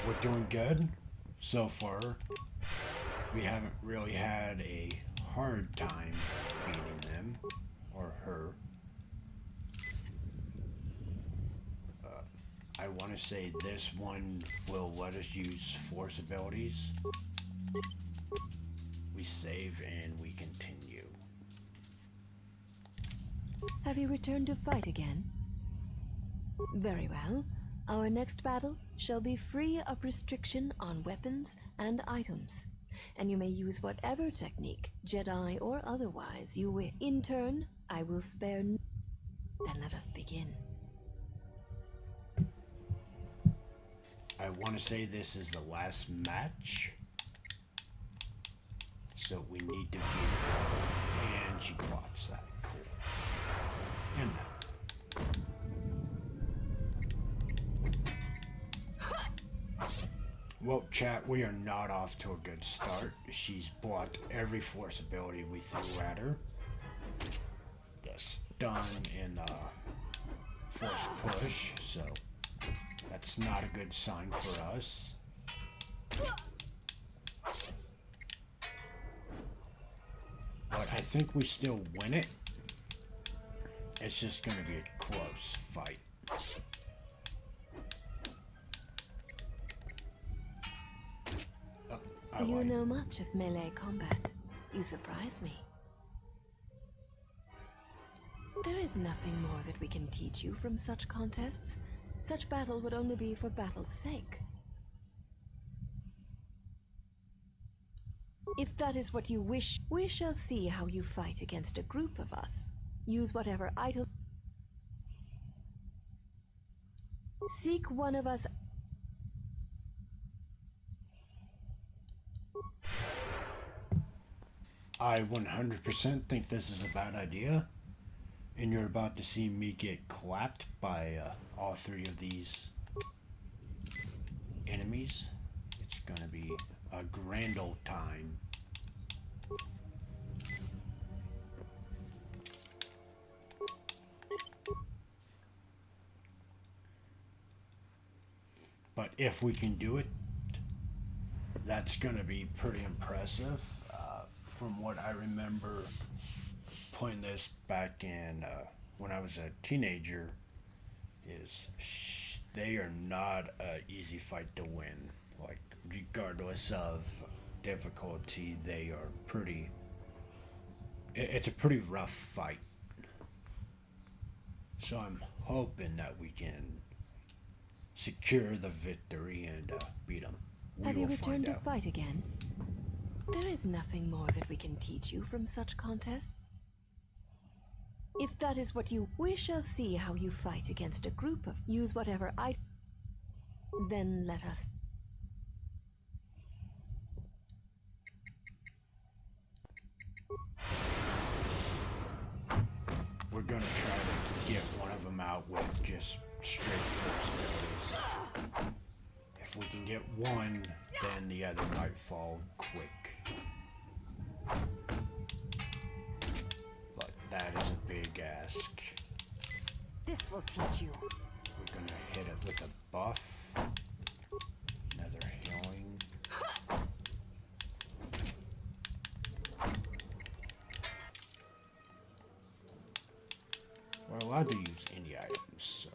We're doing good so far. We haven't really had a hard time beating them or her. I want to say this one will let us use force abilities. We save and we continue. Have you returned to fight again? Very well. Our next battle shall be free of restriction on weapons and items, and you may use whatever technique, Jedi or otherwise, you wish. In turn, I will spare Then let us begin. I want to say this is the last match. So we need to be... And she blocks that. Cool. And that. Well, chat, we are not off to a good start. She's blocked every force ability we threw at her. The stun and force push, so that's not a good sign for us. But I think we still win it. It's just going to be a close fight. You know much of melee combat. You surprise me. There is nothing more that we can teach you from such contests. Such battle would only be for battle's sake. If that is what you wish, we shall see how you fight against a group of us. Use whatever item. Seek one of us. I 100% think this is a bad idea, and you're about to see me get clapped by all three of these enemies. It's gonna be a grand old time. But if we can do it, that's gonna be pretty impressive. From what I remember playing this back in when I was a teenager, is they are not an easy fight to win. Like, regardless of difficulty, they are pretty... It's a pretty rough fight. So I'm hoping that we can secure the victory and beat them. Have you returned to fight again? There is nothing more that we can teach you from such contests. If that is what you... We shall see how you fight against a group of... Use whatever item. Then let us... We're gonna try to get one of them out with just straight force abilities. If we can get one, then the other might fall quick. But that is a big ask. This will teach you. We're gonna hit it with a buff. Another healing. We're allowed to use any items, so.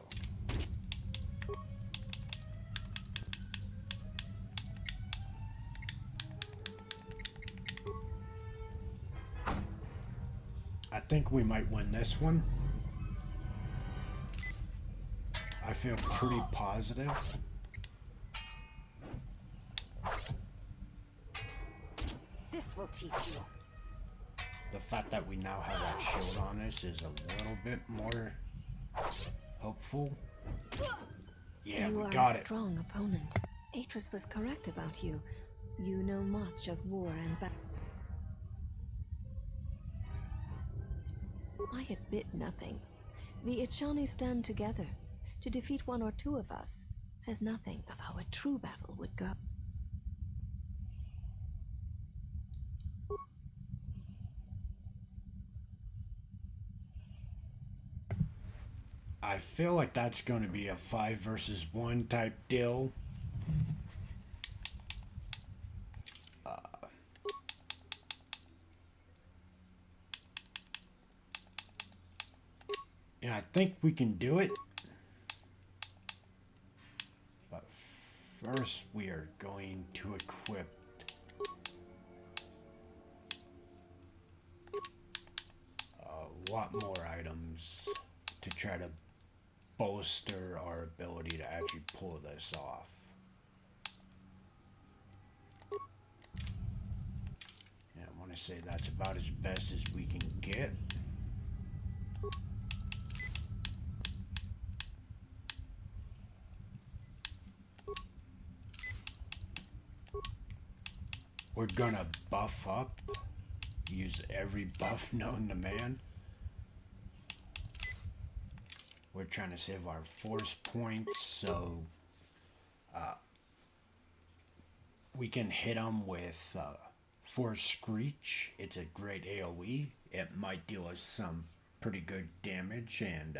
I think we might win this one. I feel pretty positive. This will teach you. The fact that we now have that shield on us is a little bit more hopeful. Yeah, we got it. You are a strong opponent. Atris was correct about you. You know much of war and battle. I admit nothing. The Ichani stand together. To defeat one or two of us says nothing of how a true battle would go. I feel like that's going to be a 5 versus 1 type deal. And I think we can do it. But first we are going to equip a lot more items to try to bolster our ability to actually pull this off. Yeah, I want to say that's about as best as we can get. We're gonna buff up, use every buff known to man. We're trying to save our force points so we can hit them with Force Screech. It's a great AoE. It might deal us some pretty good damage and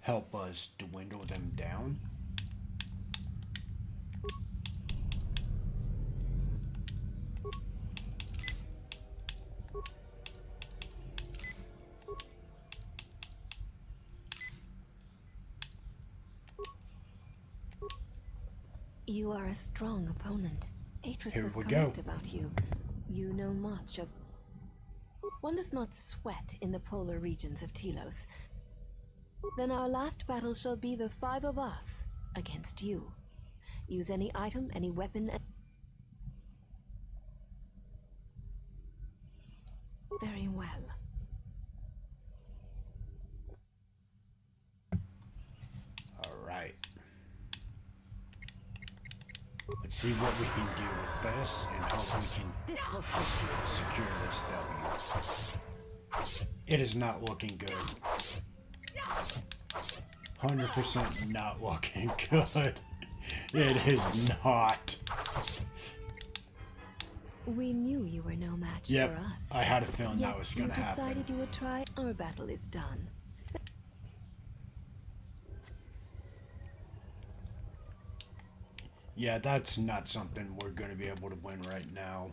help us dwindle them down. You are a strong opponent. Atris Here was we correct go. about you. You know much of... One does not sweat in the polar regions of Telos. Then our last battle shall be the 5 of us against you. Use any item, any weapon... Very well. Alright. Let's see what we can do with this and hope we can This will teach you. secure this W. It is not looking good. 100% not looking good. It is not. We knew you were no match Yep, for us. I had a feeling Yet that was going to you happen. decided you would try. Our battle is done. Yeah, that's not something we're going to be able to win right now.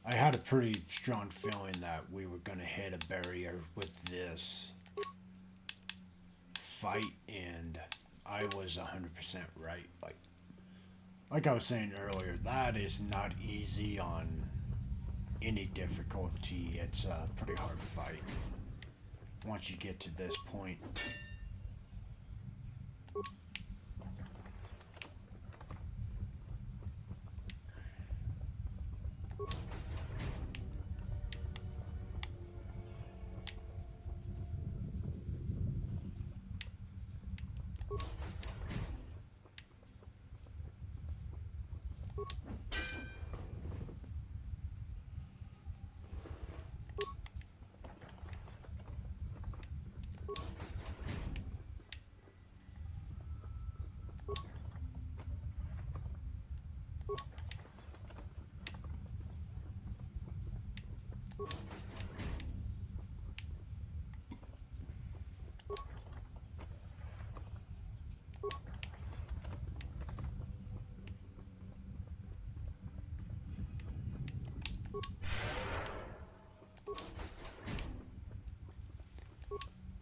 I had a pretty strong feeling that we were going to hit a barrier with this fight, and I was 100% right. Like I was saying earlier, that is not easy on any difficulty. It's a pretty hard fight once you get to this point.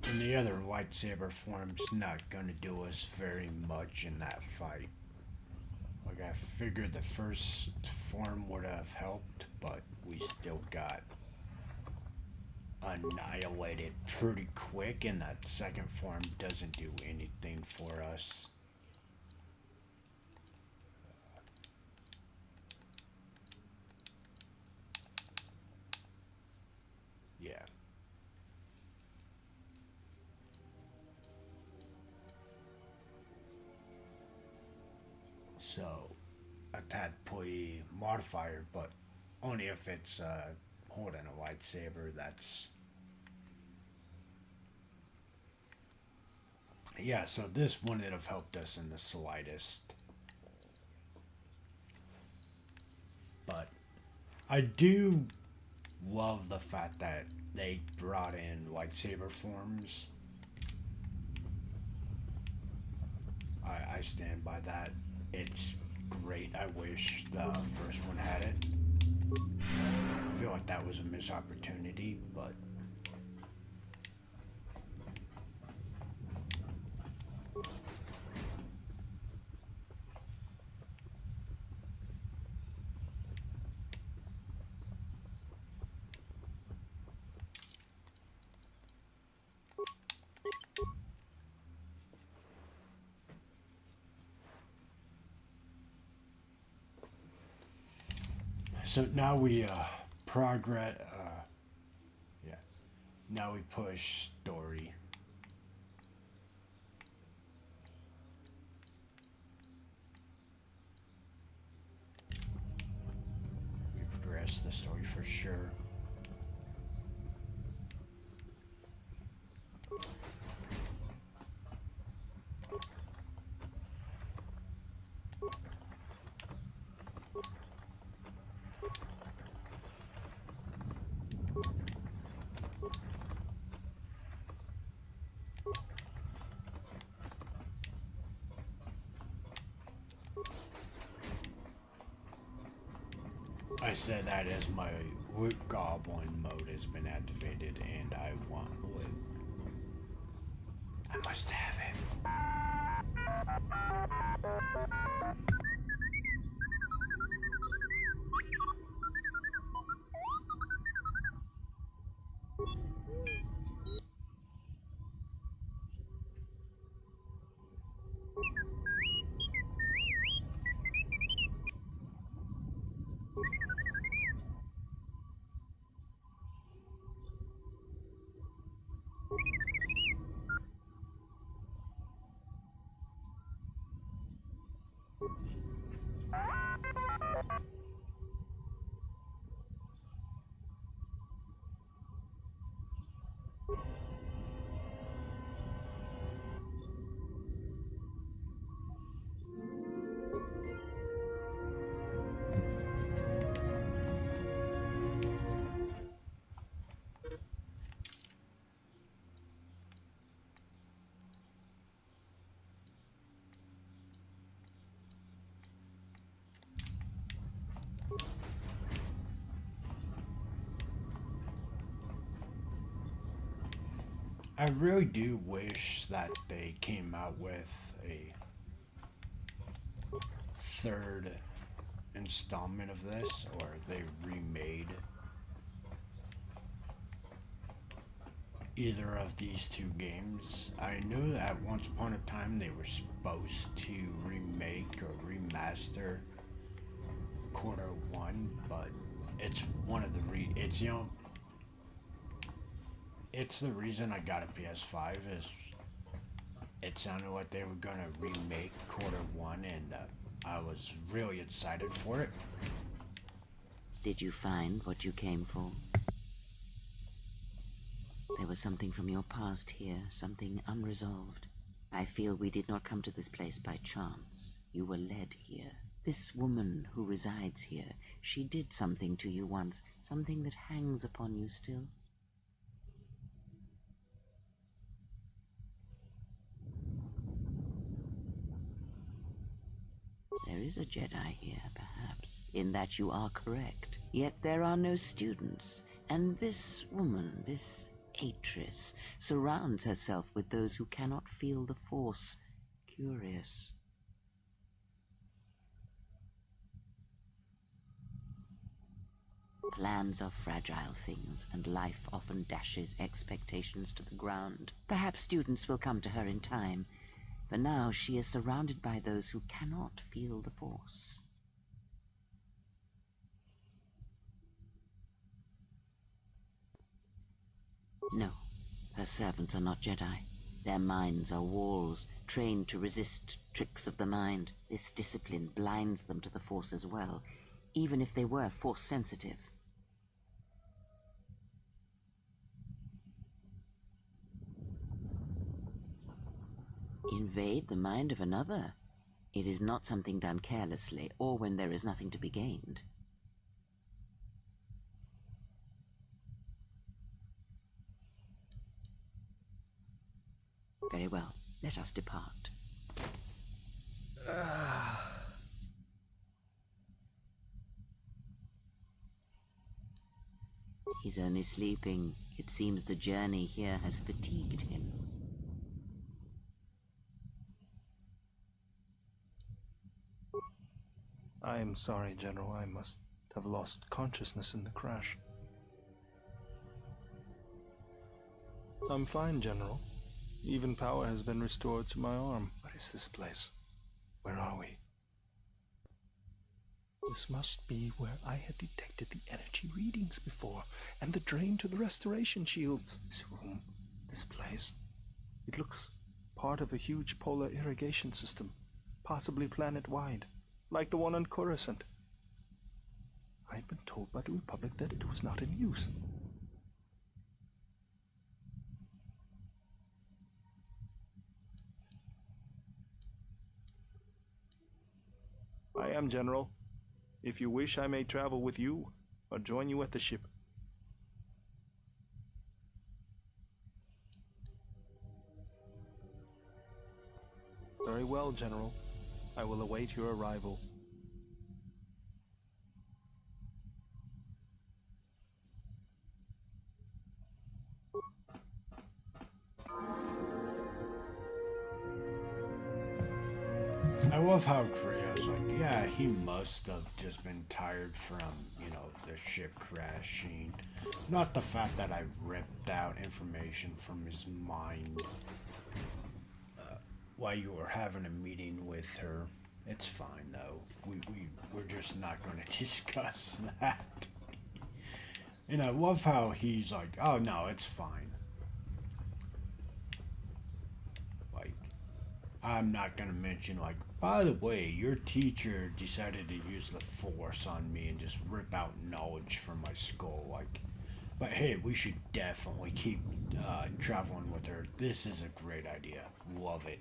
And the other lightsaber form's not gonna do us very much in that fight. Like, I figured the first form would have helped, but we still got annihilated pretty quick, and that second form doesn't do anything for us. Yeah. So, attack play modifier, but only if it's holding a lightsaber. That's... Yeah, so this wouldn't have helped us in the slightest. But I do love the fact that they brought in lightsaber forms. I stand by that. It's great. I wish the first one had it. I feel like that was a missed opportunity, but... So now we progress. Yeah. Now we push story. We progress the story for sure. I said that as my root goblin mode has been activated and I want loot. I must have it. I really do wish that they came out with a third installment of this, or they remade either of these two games. I knew that at once upon a time they were supposed to remake or remaster Quarter 1, but it's one of the it's the reason I got a PS5 is it sounded like they were gonna remake Quarter 1 and I was really excited for it. Did you find what you came for? There was something from your past here, something unresolved. I feel we did not come to this place by chance. You were led here. This woman who resides here, she did something to you once, something that hangs upon you still. There is a Jedi here, perhaps, in that you are correct. Yet there are no students, and this woman, this Atris, surrounds herself with those who cannot feel the Force. Curious. Plans are fragile things, and life often dashes expectations to the ground. Perhaps students will come to her in time. For now, she is surrounded by those who cannot feel the Force. No, her servants are not Jedi. Their minds are walls, trained to resist tricks of the mind. This discipline blinds them to the Force as well, even if they were Force-sensitive. Invade the mind of another. It is not something done carelessly, or when there is nothing to be gained. Very well, let us depart. He's only sleeping. It seems the journey here has fatigued him. I am sorry, General. I must have lost consciousness in the crash. I'm fine, General. Even power has been restored to my arm. What is this place? Where are we? This must be where I had detected the energy readings before, and the drain to the restoration shields. This room, this place, it looks part of a huge polar irrigation system, possibly planet-wide, like the one on Coruscant. I'd been told by the Republic that it was not in use. I am, General. If you wish, I may travel with you, or join you at the ship. Very well, General. I will await your arrival. I love how Krea's like, yeah, he must have just been tired from, you know, the ship crashing. Not the fact that I ripped out information from his mind while you were having a meeting with her. It's fine, though. We're just not going to discuss that. And I love how he's like, oh, no, it's fine. Like, I'm not going to mention, like, by the way, your teacher decided to use the Force on me and just rip out knowledge from my skull. Like, but hey, we should definitely keep traveling with her. This is a great idea. Love it.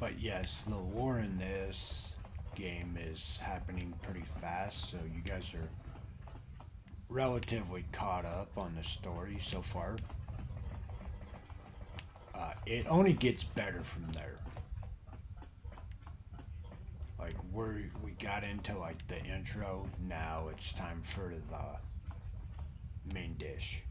But yes, the lore in this game is happening pretty fast, so you guys are relatively caught up on the story so far. It only gets better from there. Like we got into like the intro, now it's time for the main dish.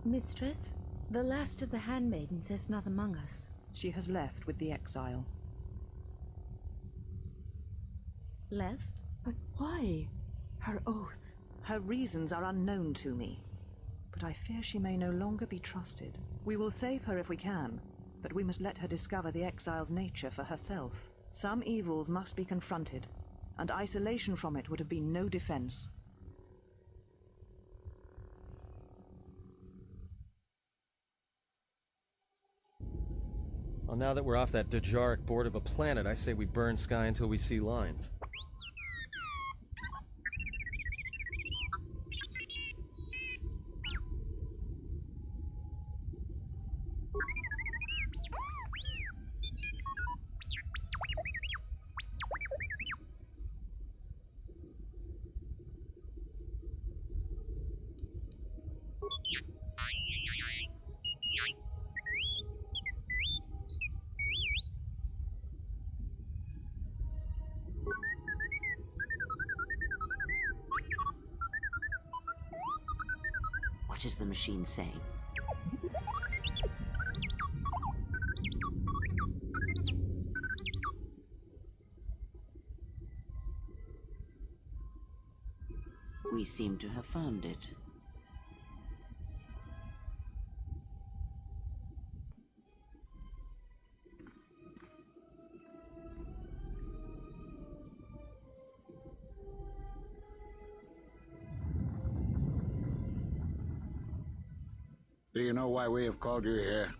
Mistress, the last of the handmaidens is not among us. She has left with the exile. Left? But why? Her oath. Her reasons are unknown to me, but I fear she may no longer be trusted. We will save her if we can, but we must let her discover the exile's nature for herself. Some evils must be confronted, and isolation from it would have been no defense. Well, now that we're off that Dejaric board of a planet, I say we burn sky until we see lines. What is the machine saying? We seem to have found it. Do you know why we have called you here?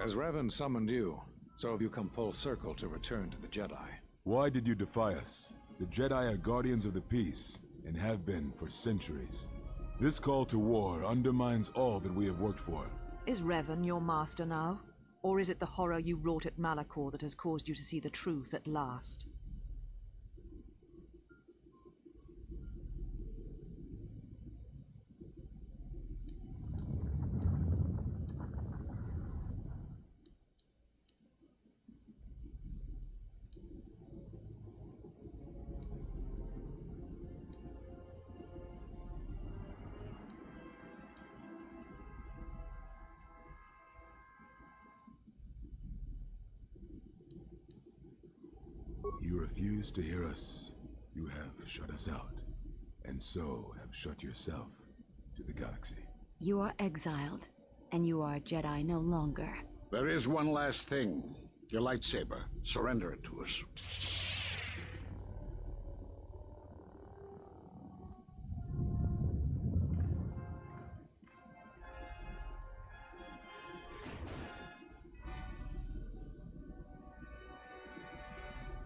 As Revan summoned you, so have you come full circle to return to the Jedi. Why did you defy us? The Jedi are guardians of the peace, and have been for centuries. This call to war undermines all that we have worked for. Is Revan your master now? Or is it the horror you wrought at Malachor that has caused you to see the truth at last? You refuse to hear us. You have shut us out, and so have shut yourself to the galaxy. You are exiled, and you are a Jedi no longer. There is one last thing. Your lightsaber. Surrender it to us.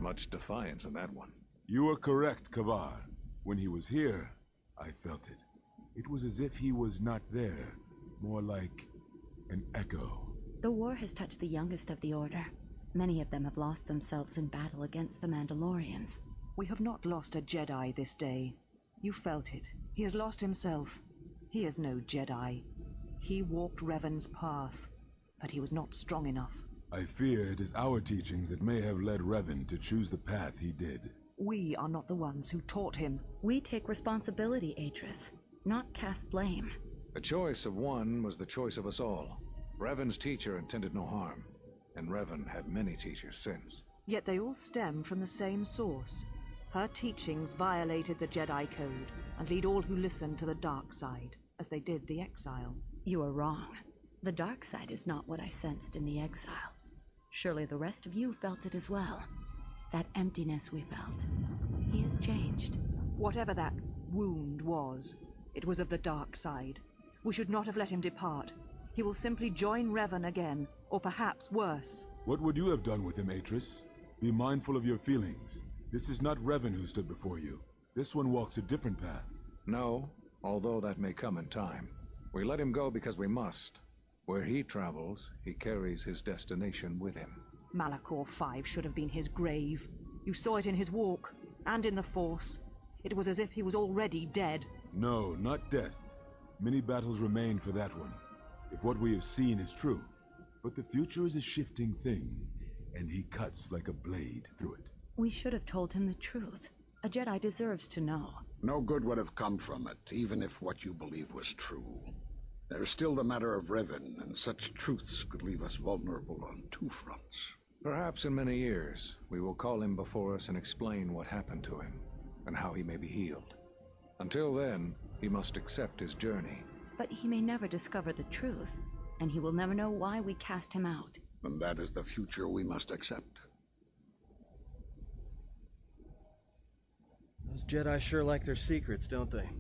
Much defiance in that one. You are correct, Kavar. When he was here, I felt it. It was as if he was not there, more like an echo. The war has touched the youngest of the Order. Many of them have lost themselves in battle against the Mandalorians. We have not lost a Jedi this day. You felt it. He has lost himself. He is no Jedi. He walked Revan's path, but he was not strong enough. I fear it is our teachings that may have led Revan to choose the path he did. We are not the ones who taught him. We take responsibility, Atris, not cast blame. The choice of one was the choice of us all. Revan's teacher intended no harm, and Revan had many teachers since. Yet they all stem from the same source. Her teachings violated the Jedi Code and lead all who listen to the dark side, as they did the exile. You are wrong. The dark side is not what I sensed in the exile. Surely the rest of you felt it as well. That emptiness we felt. He has changed. Whatever that wound was, it was of the dark side. We should not have let him depart. He will simply join Revan again, or perhaps worse. What would you have done with him, Atris? Be mindful of your feelings. This is not Revan who stood before you. This one walks a different path. No, although that may come in time. We let him go because we must. Where he travels, he carries his destination with him. Malachor 5 should have been his grave. You saw it in his walk, and in the Force. It was as if he was already dead. No, not death. Many battles remain for that one, if what we have seen is true. But the future is a shifting thing, and he cuts like a blade through it. We should have told him the truth. A Jedi deserves to know. No good would have come from it, even if what you believed was true. There's still the matter of Revan, and such truths could leave us vulnerable on two fronts. Perhaps in many years, we will call him before us and explain what happened to him, and how he may be healed. Until then, he must accept his journey. But he may never discover the truth, and he will never know why we cast him out. And that is the future we must accept. Those Jedi sure like their secrets, don't they?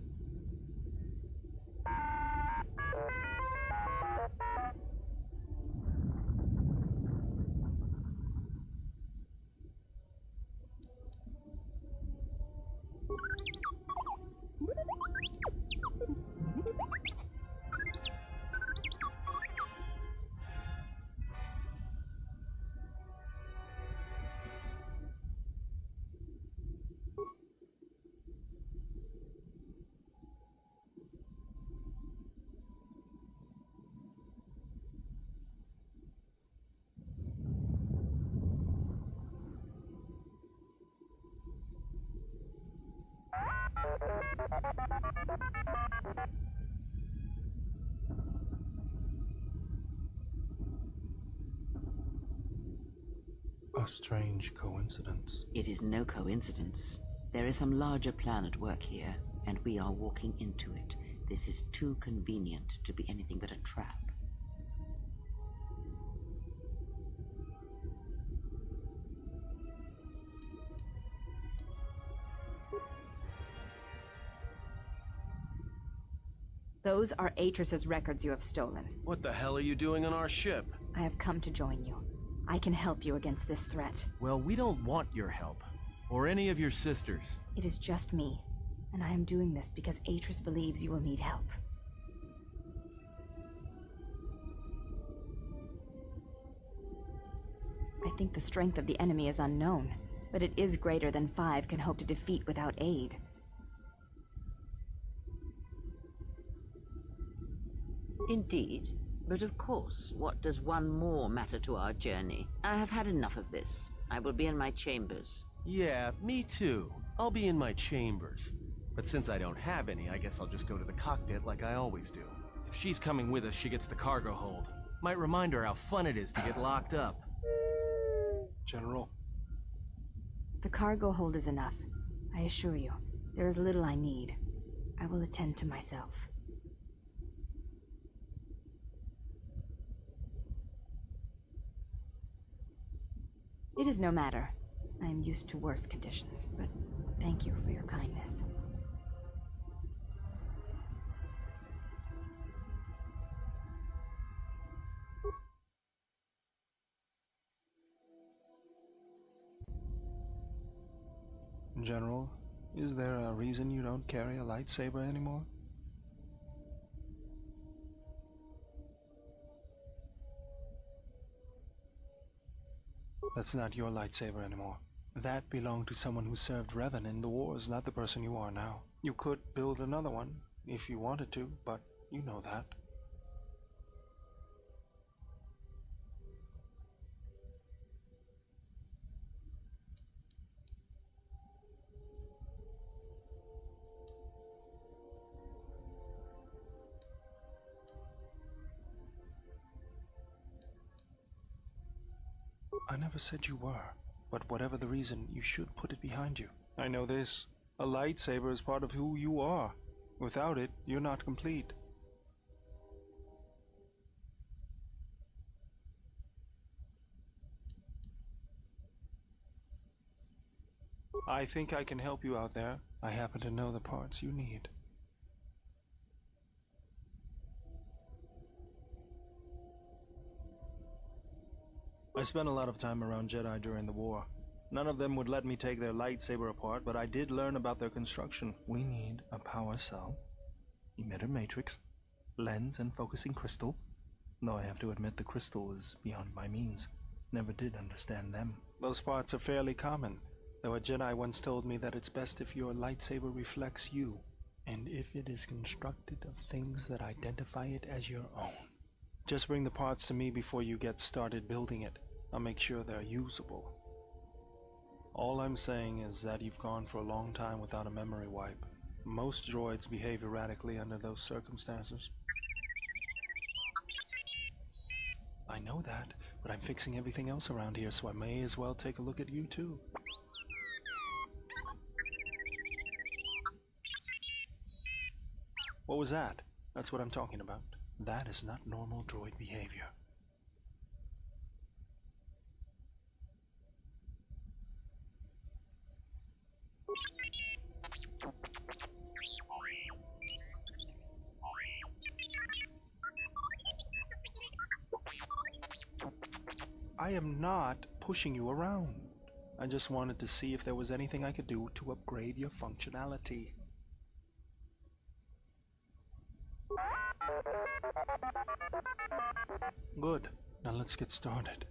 A strange coincidence. It is no coincidence. There is some larger plan at work here, and we are walking into it. This is too convenient to be anything but a trap. Those are Atris's records you have stolen. What the hell are you doing on our ship? I have come to join you. I can help you against this threat. Well, we don't want your help. Or any of your sisters. It is just me, and I am doing this because Atris believes you will need help. I think the strength of the enemy is unknown, but it is greater than 5 can hope to defeat without aid. Indeed. But of course, what does one more matter to our journey? I have had enough of this. I will be in my chambers. Yeah, me too. I'll be in my chambers. But since I don't have any, I guess I'll just go to the cockpit like I always do. If she's coming with us, she gets the cargo hold. Might remind her how fun it is to get locked up. General. The cargo hold is enough. I assure you, there is little I need. I will attend to myself. It is no matter. I am used to worse conditions, but thank you for your kindness. General, is there a reason you don't carry a lightsaber anymore? That's not your lightsaber anymore. That belonged to someone who served Revan in the wars, not the person you are now. You could build another one, if you wanted to, but you know that. I never said you were, but whatever the reason, you should put it behind you. I know this. A lightsaber is part of who you are. Without it, you're not complete. I think I can help you out there. I happen to know the parts you need. I spent a lot of time around Jedi during the war. None of them would let me take their lightsaber apart, but I did learn about their construction. We need a power cell, emitter matrix, lens and focusing crystal. Though I have to admit the crystal is beyond my means. Never did understand them. Those parts are fairly common, though a Jedi once told me that it's best if your lightsaber reflects you, and if it is constructed of things that identify it as your own. Just bring the parts to me before you get started building it. I'll make sure they're usable. All I'm saying is that you've gone for a long time without a memory wipe. Most droids behave erratically under those circumstances. I know that, but I'm fixing everything else around here, so I may as well take a look at you too. What was that? That's what I'm talking about. That is not normal droid behavior. I am not pushing you around. I just wanted to see if there was anything I could do to upgrade your functionality. Good. Now let's get started.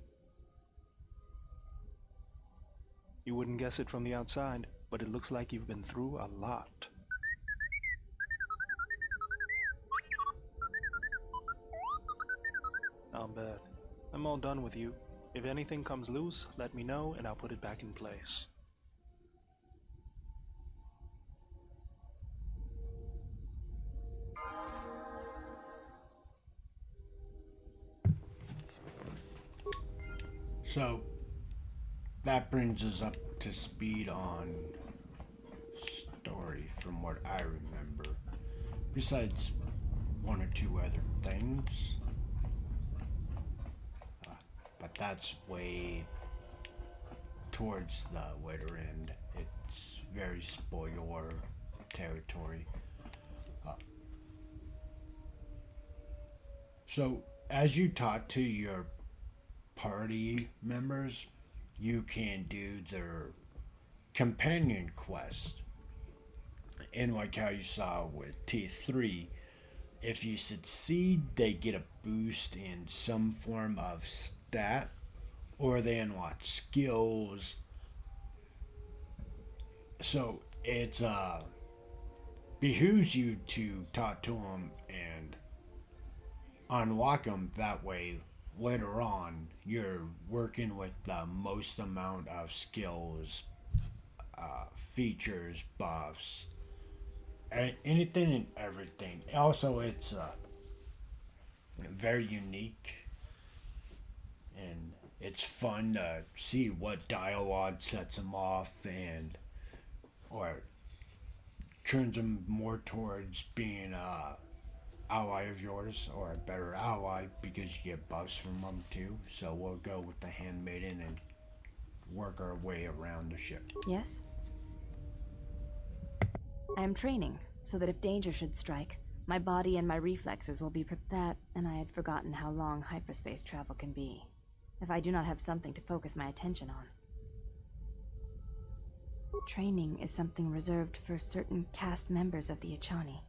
You wouldn't guess it from the outside, but it looks like you've been through a lot. I'll bet. I'm all done with you. If anything comes loose, let me know and I'll put it back in place. So, that brings us up to speed on story from what I remember. Besides one or two other things. But that's way towards the later end. It's very spoiler territory. So, as you talk to your party members, you can do their companion quest. And like how you saw with T3, if you succeed, they get a boost in some form of stat, or they unlock skills. So it's behooves you to talk to them and unlock them. That way, later on, you're working with the most amount of skills, features, buffs, anything and everything. Also, it's very unique, and it's fun to see what dialogue sets them off and or turns them more towards being a ally of yours, or a better ally, because you get buffs from them too. So we'll go with the handmaiden and work our way around the ship. Yes? I am training, so that if danger should strike, my body and my reflexes will be that, and I had forgotten how long hyperspace travel can be, if I do not have something to focus my attention on. Training is something reserved for certain cast members of the Echani,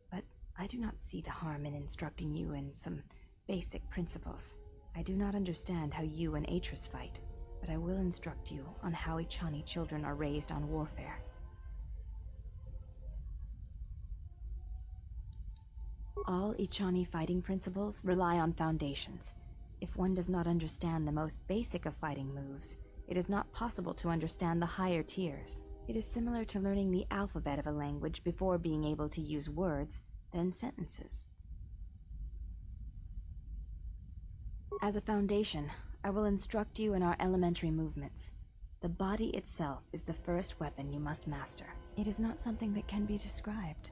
but I do not see the harm in instructing you in some basic principles. I do not understand how you and Atris fight, but I will instruct you on how Echani children are raised on warfare. All Echani fighting principles rely on foundations. If one does not understand the most basic of fighting moves, it is not possible to understand the higher tiers. It is similar to learning the alphabet of a language before being able to use words, then sentences. As a foundation, I will instruct you in our elementary movements. The body itself is the first weapon you must master. It is not something that can be described.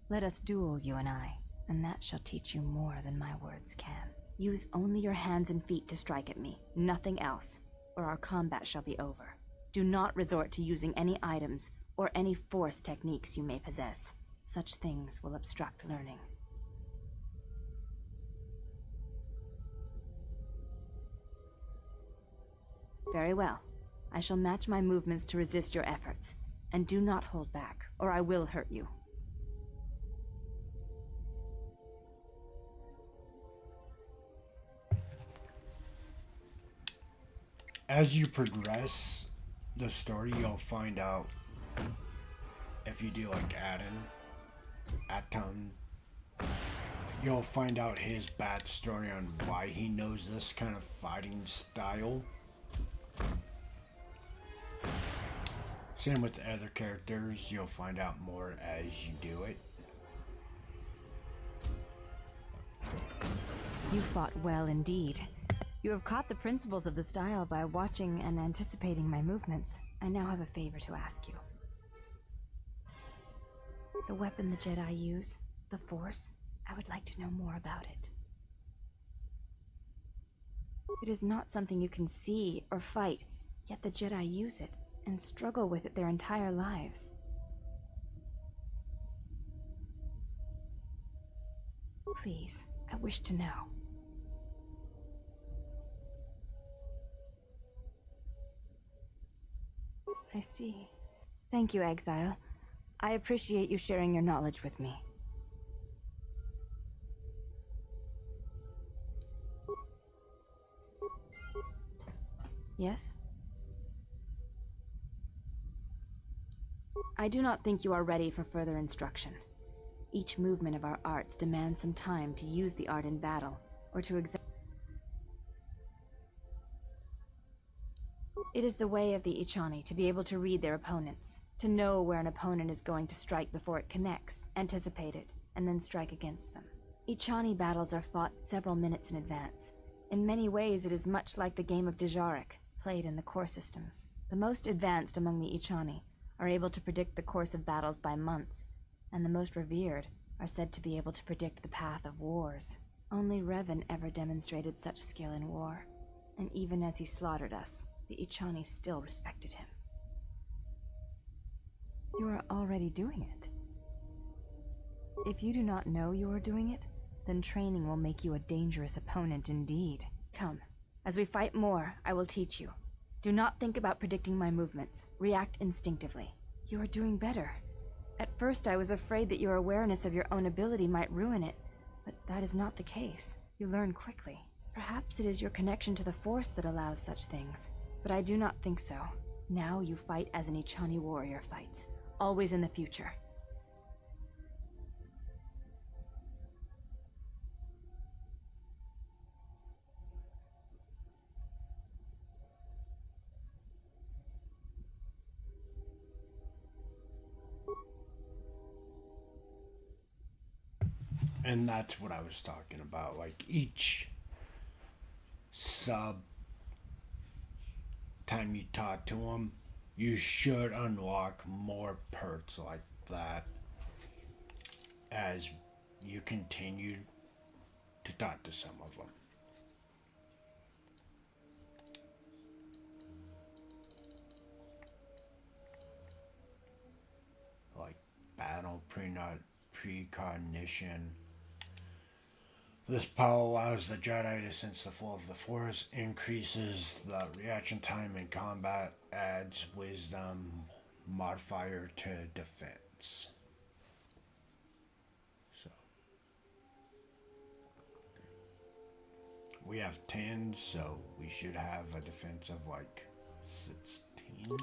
Let us duel, you and I, and that shall teach you more than my words can. Use only your hands and feet to strike at me, nothing else, or our combat shall be over. Do not resort to using any items or any force techniques you may possess. Such things will obstruct learning. Very well. I shall match my movements to resist your efforts, and do not hold back, or I will hurt you. As you progress the story, you'll find out, if you do like Aton, you'll find out his backstory on why he knows this kind of fighting style. Same with the other characters, you'll find out more as you do it. You fought well indeed. You have caught the principles of the style by watching and anticipating my movements. I now have a favor to ask you. The weapon the Jedi use, the Force, I would like to know more about it. It is not something you can see or fight, yet the Jedi use it and struggle with it their entire lives. Please, I wish to know. I see. Thank you, Exile. I appreciate you sharing your knowledge with me. Yes? I do not think you are ready for further instruction. Each movement of our arts demands some time to use the art in battle, or to examine. It is the way of the Echani to be able to read their opponents, to know where an opponent is going to strike before it connects, anticipate it, and then strike against them. Echani battles are fought several minutes in advance. In many ways, it is much like the game of Dejarik, played in the core systems. The most advanced among the Echani are able to predict the course of battles by months, and the most revered are said to be able to predict the path of wars. Only Revan ever demonstrated such skill in war, and even as he slaughtered us, the Echani still respected him. You are already doing it. If you do not know you are doing it, then training will make you a dangerous opponent indeed. Come, as we fight more, I will teach you. Do not think about predicting my movements. React instinctively. You are doing better. At first I was afraid that your awareness of your own ability might ruin it, but that is not the case. You learn quickly. Perhaps it is your connection to the Force that allows such things, but I do not think so. Now you fight as an Ichani warrior fights, always in the future. And that's what I was talking about. Like, each sub time you talk to them, you should unlock more perks like that as you continue to talk to some of them. Like battle precognition. This power allows the Jedi to sense the flow of the Force, increases the reaction time in combat, adds wisdom modifier to defense. So we have 10, so we should have a defense of like 16.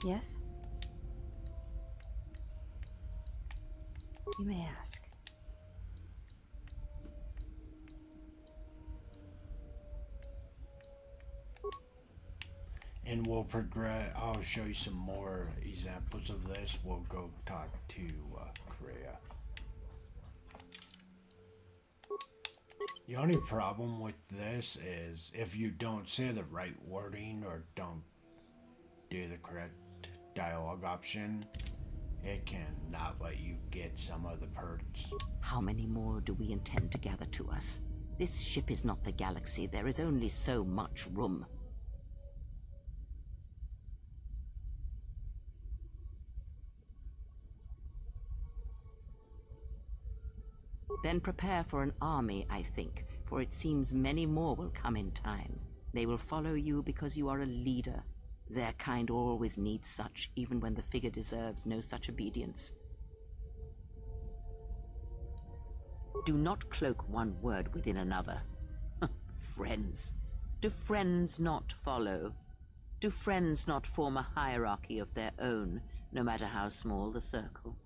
Yes? You may ask. And we'll progress. I'll show you some more examples of this. We'll go talk to Korea. The only problem with this is if you don't say the right wording or don't do the correct dialogue option, it can not let you get some of the perks. How many more do we intend to gather to us? This ship is not the galaxy. There is only so much room. Then prepare for an army, I think, for it seems many more will come in time. They will follow you because you are a leader. Their kind always needs such, even when the figure deserves no such obedience. Do not cloak one word within another. Friends. Do friends not follow? Do friends not form a hierarchy of their own, no matter how small the circle?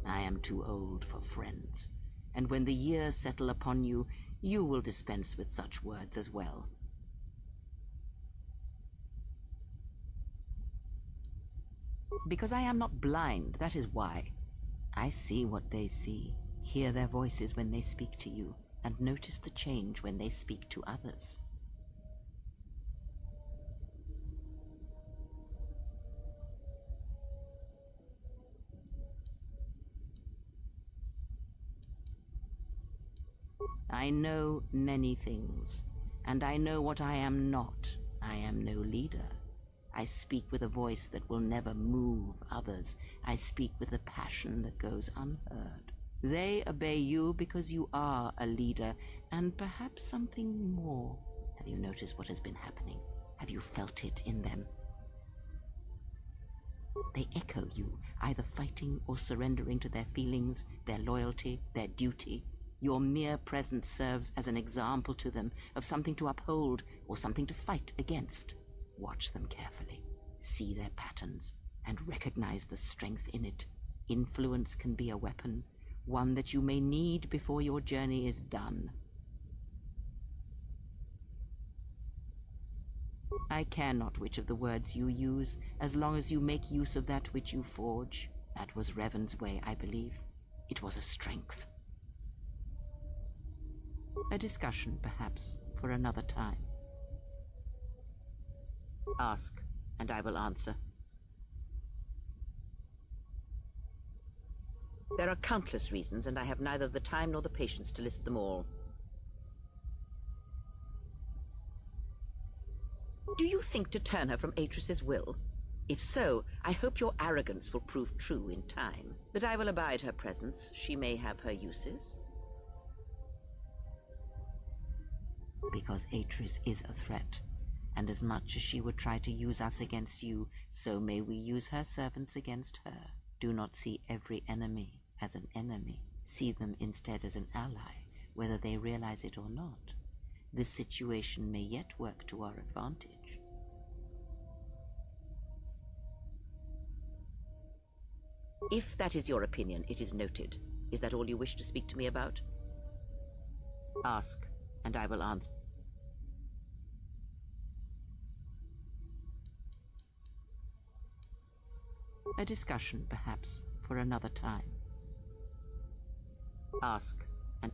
I am too old for friends, and when the years settle upon you, you will dispense with such words as well. Because I am not blind, that is why. I see what they see, hear their voices when they speak to you, and notice the change when they speak to others. I know many things, and I know what I am not. I am no leader. I speak with a voice that will never move others. I speak with a passion that goes unheard. They obey you because you are a leader, and perhaps something more. Have you noticed what has been happening? Have you felt it in them? They echo you, either fighting or surrendering to their feelings, their loyalty, their duty. Your mere presence serves as an example to them of something to uphold or something to fight against. Watch them carefully, see their patterns, and recognize the strength in it. Influence can be a weapon, one that you may need before your journey is done. I care not which of the words you use, as long as you make use of that which you forge. That was Revan's way, I believe. It was a strength. A discussion, perhaps, for another time. Ask, and I will answer. There are countless reasons, and I have neither the time nor the patience to list them all. Do you think to turn her from Atris's will? If so, I hope your arrogance will prove true in time. That I will abide her presence. She may have her uses. Because Atris is a threat, and as much as she would try to use us against you, so may we use her servants against her. Do not see every enemy as an enemy. See them instead as an ally, whether they realize it or not. This situation may yet work to our advantage. If that is your opinion, it is noted. Is that all you wish to speak to me about? Ask, and I will answer. A discussion, perhaps, for another time. Ask, and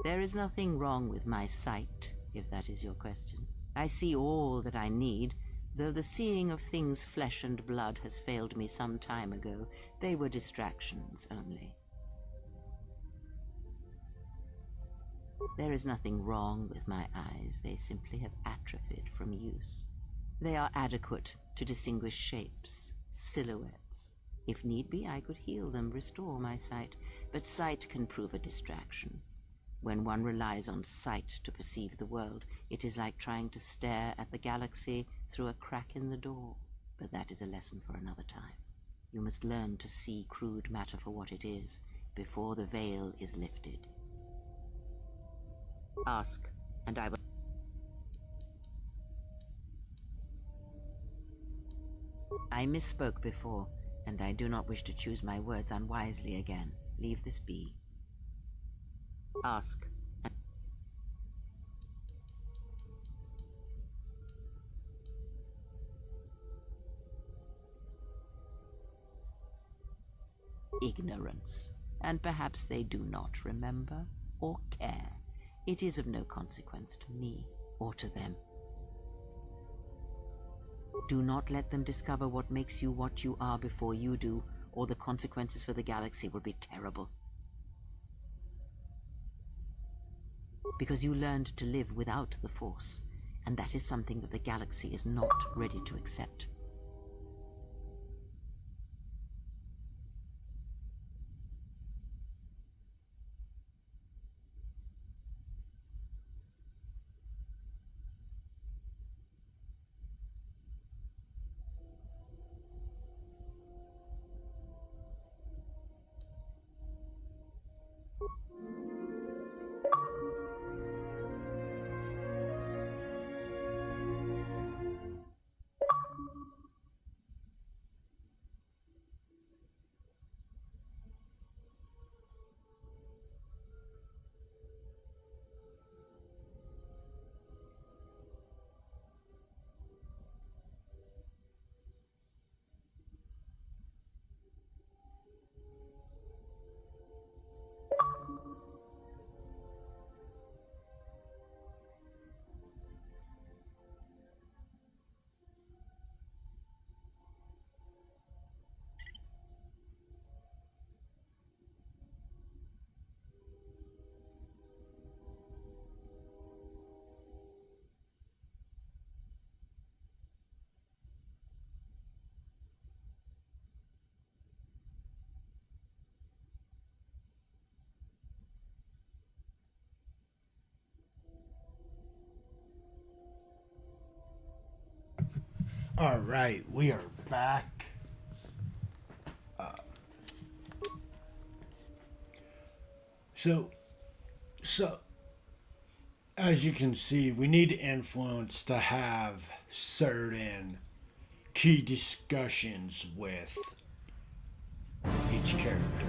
there is nothing wrong with my sight, if that is your question. I see all that I need, though the seeing of things flesh and blood has failed me some time ago. They were distractions only. There is nothing wrong with my eyes. They simply have atrophied from use. They are adequate to distinguish shapes, silhouettes. If need be, I could heal them, restore my sight, but sight can prove a distraction. When one relies on sight to perceive the world, it is like trying to stare at the galaxy through a crack in the door. But that is a lesson for another time. You must learn to see crude matter for what it is, before the veil is lifted. Ask, and I will... I misspoke before, and I do not wish to choose my words unwisely again. Leave this be. Ask. Ignorance, and perhaps they do not remember or care. It is of no consequence to me or to them. Do not let them discover what makes you what you are before you do, or the consequences for the galaxy will be terrible. Because you learned to live without the Force, and that is something that the galaxy is not ready to accept. All right, we are back. So, as you can see, we need influence to have certain key discussions with each character.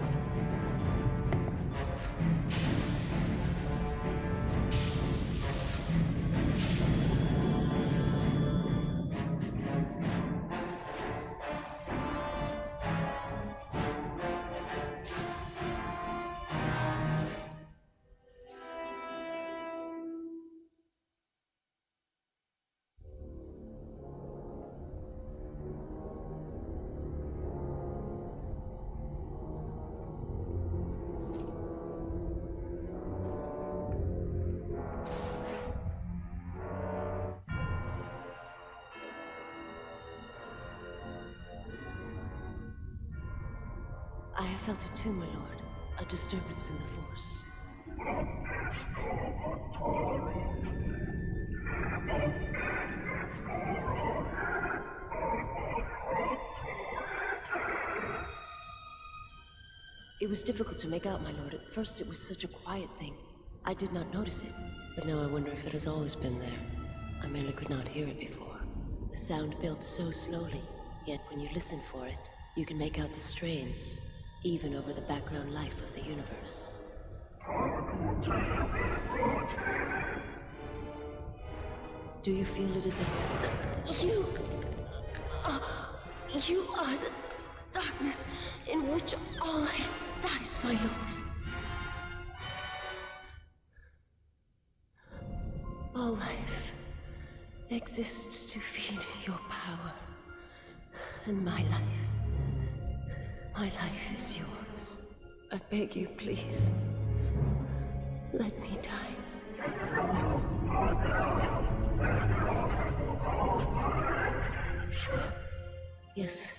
I have felt it too, my lord. A disturbance in the Force. It was difficult to make out, my lord. At first it was such a quiet thing. I did not notice it. But now I wonder if it has always been there. I merely could not hear it before. The sound built so slowly, yet when you listen for it, you can make out the strains, even over the background life of the universe. Do you feel it is a... You are the darkness in which all life dies, my lord. All life exists to feed your power. And my life is yours. I beg you, please. Let me die. Yes,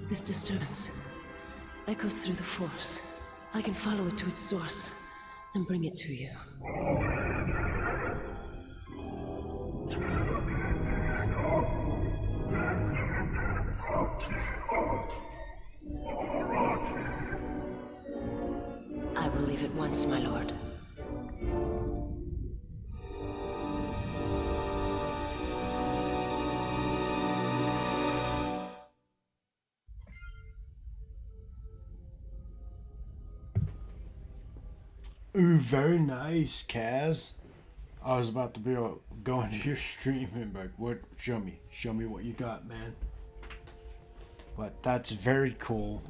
this disturbance echoes through the Force. I can follow it to its source and bring it to you. I will leave at once, my lord. Ooh, very nice, Kaz. I was about to be going to your stream and be like, what? Show me what you got, man. But that's very cool.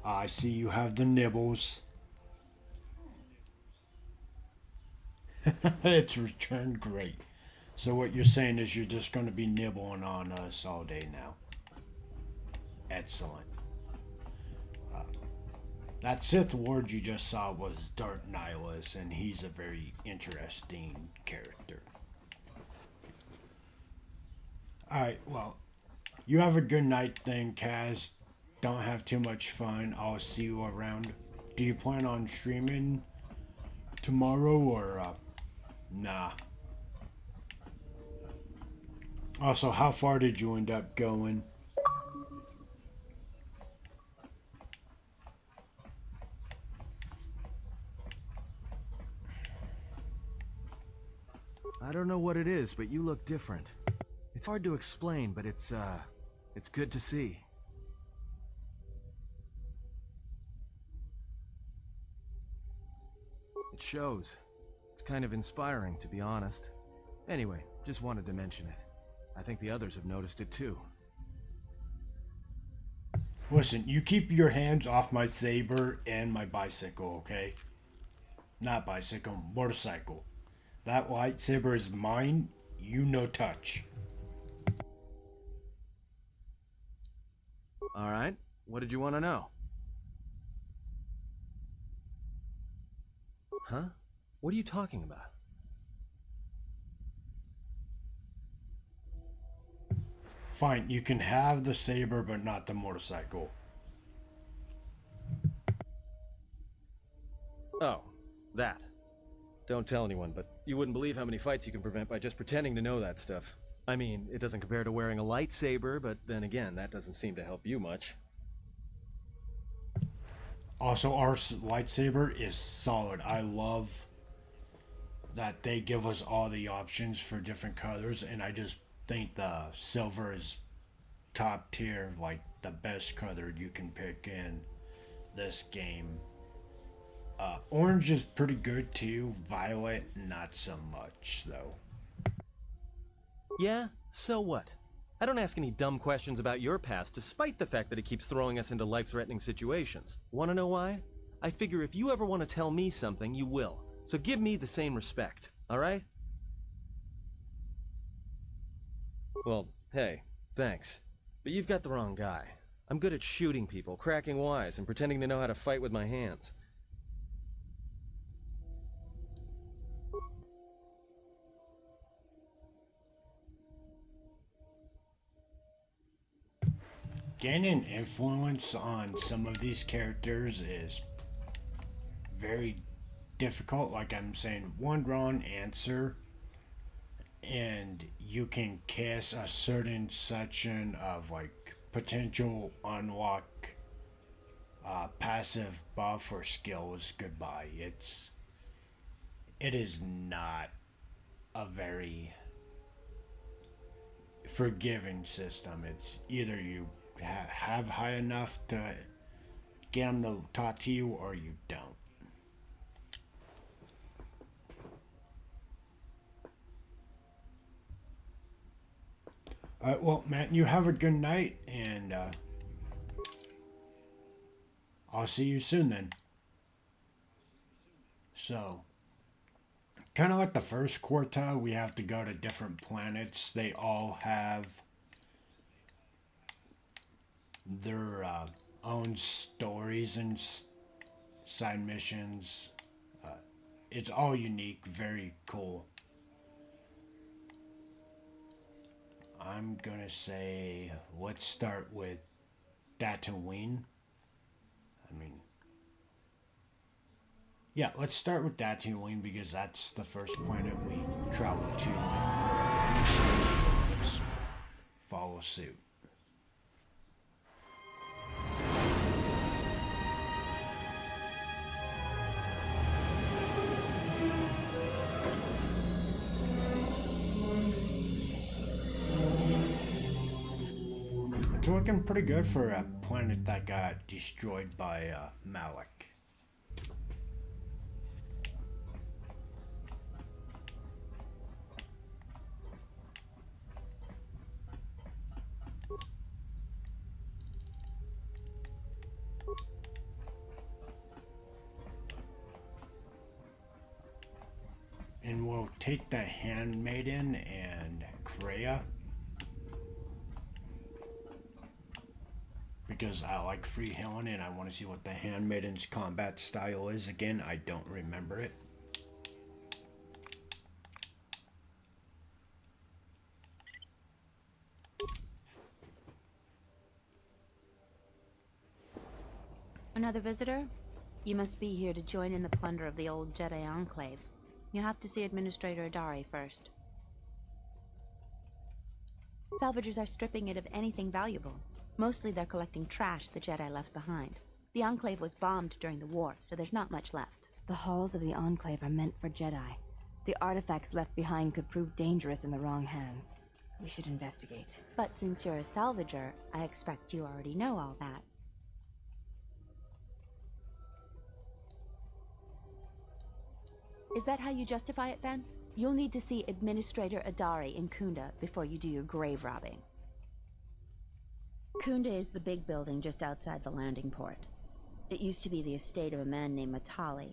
I see you have the nibbles. It's returned great. So what you're saying is you're just going to be nibbling on us all day now. Excellent. That Sith Lord you just saw was Darth Nihilus, and he's a very interesting character. Alright, well, you have a good night then, Kaz. Don't have too much fun. I'll see you around. Do you plan on streaming tomorrow or nah? Also, how far did you end up going? I don't know what it is, but you look different. It's hard to explain, but it's good to see. It shows. It's kind of inspiring, to be honest. Anyway, just wanted to mention it. I think the others have noticed it too. Listen, you keep your hands off my saber and my bicycle, okay? Not bicycle, motorcycle. That lightsaber is mine. You no touch. Alright, what did you want to know? Huh? What are you talking about? Fine, you can have the saber, but not the motorcycle. Oh, that. Don't tell anyone, but you wouldn't believe how many fights you can prevent by just pretending to know that stuff. I mean, it doesn't compare to wearing a lightsaber, but then again, that doesn't seem to help you much. Also, our lightsaber is solid. I love that they give us all the options for different colors, and I just think the silver is top tier, like the best color you can pick in this game. Orange is pretty good too. Violet, not so much though. Yeah? So what? I don't ask any dumb questions about your past, despite the fact that it keeps throwing us into life-threatening situations. Want to know why? I figure if you ever want to tell me something, you will. So give me the same respect, alright? Well, hey, thanks. But you've got the wrong guy. I'm good at shooting people, cracking wise, and pretending to know how to fight with my hands. gaining influence on some of these characters is very difficult. Like I'm saying, one wrong answer and you can cast a certain section of like potential unlock passive buff or skills goodbye. It is not a very forgiving system. It's either you have high enough to get them to talk to you or you don't. Alright, well, Matt, you have a good night, and I'll see you soon then. So, kind of like the first quarter, we have to go to different planets. They all have their own stories and side missions. It's all unique, very cool. I'm gonna say, let's start with Tatooine. Yeah, let's start with Tatooine because that's the first planet we travel to. Let's follow suit. It's looking pretty good for a planet that got destroyed by Malik. And we'll take the Handmaiden and Kreia. Because I like free healing and I want to see what the Handmaiden's combat style is again. I don't remember it. Another visitor? You must be here to join in the plunder of the old Jedi Enclave. You'll have to see Administrator Adari first. Salvagers are stripping it of anything valuable. Mostly they're collecting trash the Jedi left behind. The Enclave was bombed during the war, so there's not much left. The halls of the Enclave are meant for Jedi. The artifacts left behind could prove dangerous in the wrong hands. We should investigate. But since you're a salvager, I expect you already know all that. Is that how you justify it, then? You'll need to see Administrator Adari in Kunda before you do your grave robbing. Kunda is the big building just outside the landing port. It used to be the estate of a man named Matali,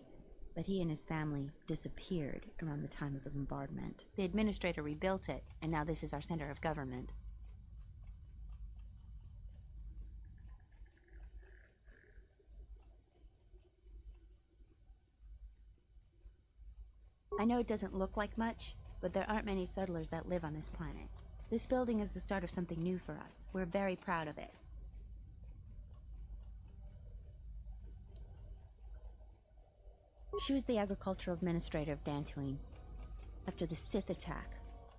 but he and his family disappeared around the time of the bombardment. The Administrator rebuilt it, and now this is our center of government. I know it doesn't look like much, but there aren't many settlers that live on this planet. This building is the start of something new for us. We're very proud of it. She was the agricultural administrator of Dantooine. After the Sith attack,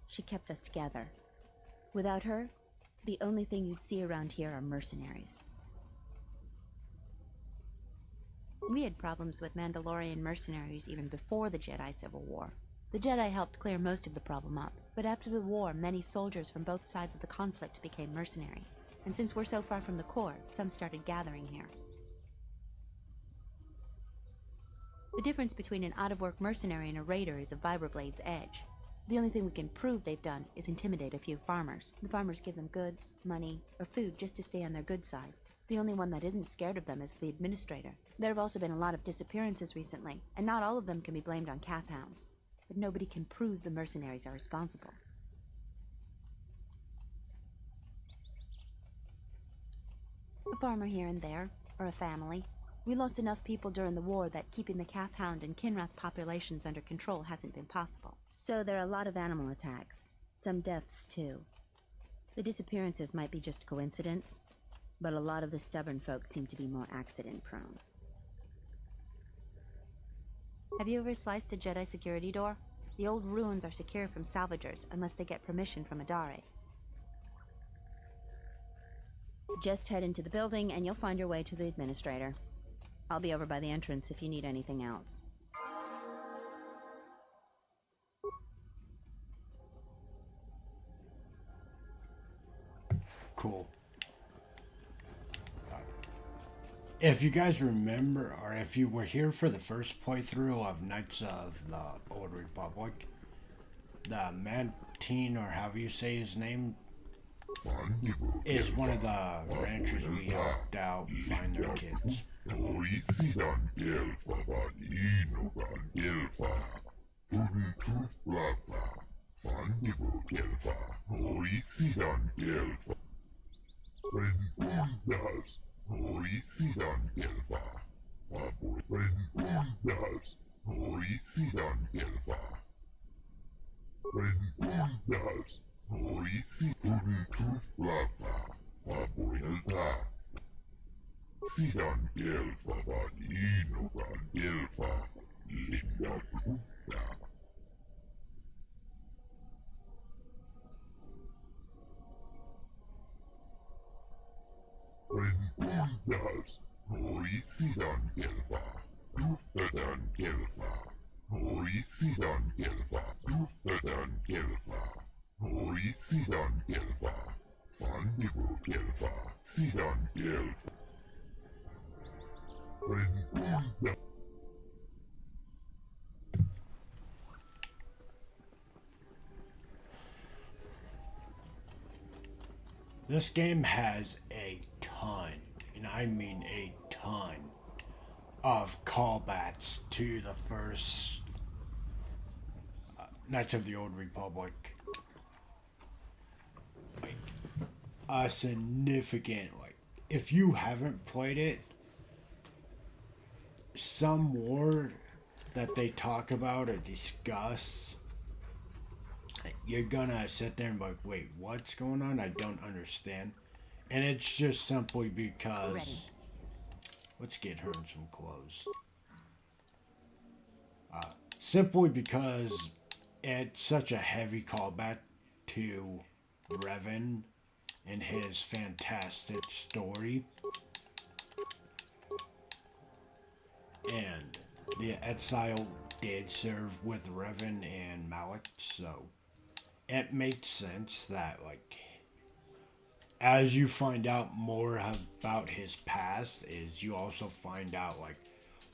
she kept us together. Without her, the only thing you'd see around here are mercenaries. We had problems with Mandalorian mercenaries even before the Jedi Civil War. The Jedi helped clear most of the problem up, but after the war, many soldiers from both sides of the conflict became mercenaries. And since we're so far from the core, some started gathering here. The difference between an out-of-work mercenary and a raider is a Vibrablade's edge. The only thing we can prove they've done is intimidate a few farmers. The farmers give them goods, money, or food just to stay on their good side. The only one that isn't scared of them is the administrator. There have also been a lot of disappearances recently, and not all of them can be blamed on calf hounds. But nobody can prove the mercenaries are responsible. A farmer here and there, or a family. We lost enough people during the war that keeping the calf hound and Kinrath populations under control hasn't been possible. So there are a lot of animal attacks. Some deaths, too. The disappearances might be just coincidence, but a lot of the stubborn folks seem to be more accident-prone. Have you ever sliced a Jedi security door? The old ruins are secure from salvagers unless they get permission from Adare. Just head into the building and you'll find your way to the administrator. I'll be over by the entrance if you need anything else. Cool. If you guys remember, or if you were here for the first playthrough of Knights of the Old Republic, the Mantine, or however you say his name, is one of the ranchers we helped out find their kids. This game has a ton, and I mean a ton, of callbacks to the first Knights of the Old Republic. Like, a significant, like, if you haven't played it, some war that they talk about or discuss, you're gonna sit there and be like, wait, what's going on? I don't understand. And it's just simply because... Ready. Let's get her in some clothes. Simply because it's such a heavy callback to Revan and his fantastic story. And the exile did serve with Revan and Malik, so it makes sense that, like, as you find out more about his past, is you also find out, like,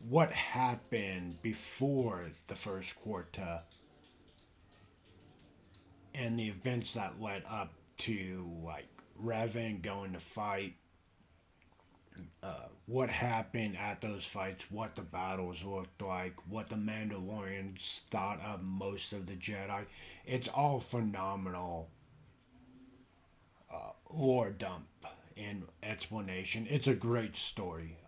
what happened before the first Quarta and the events that led up to, like, Revan going to fight, what happened at those fights, what the battles looked like, what the Mandalorians thought of most of the Jedi. It's all phenomenal lore dump and explanation. It's a great story.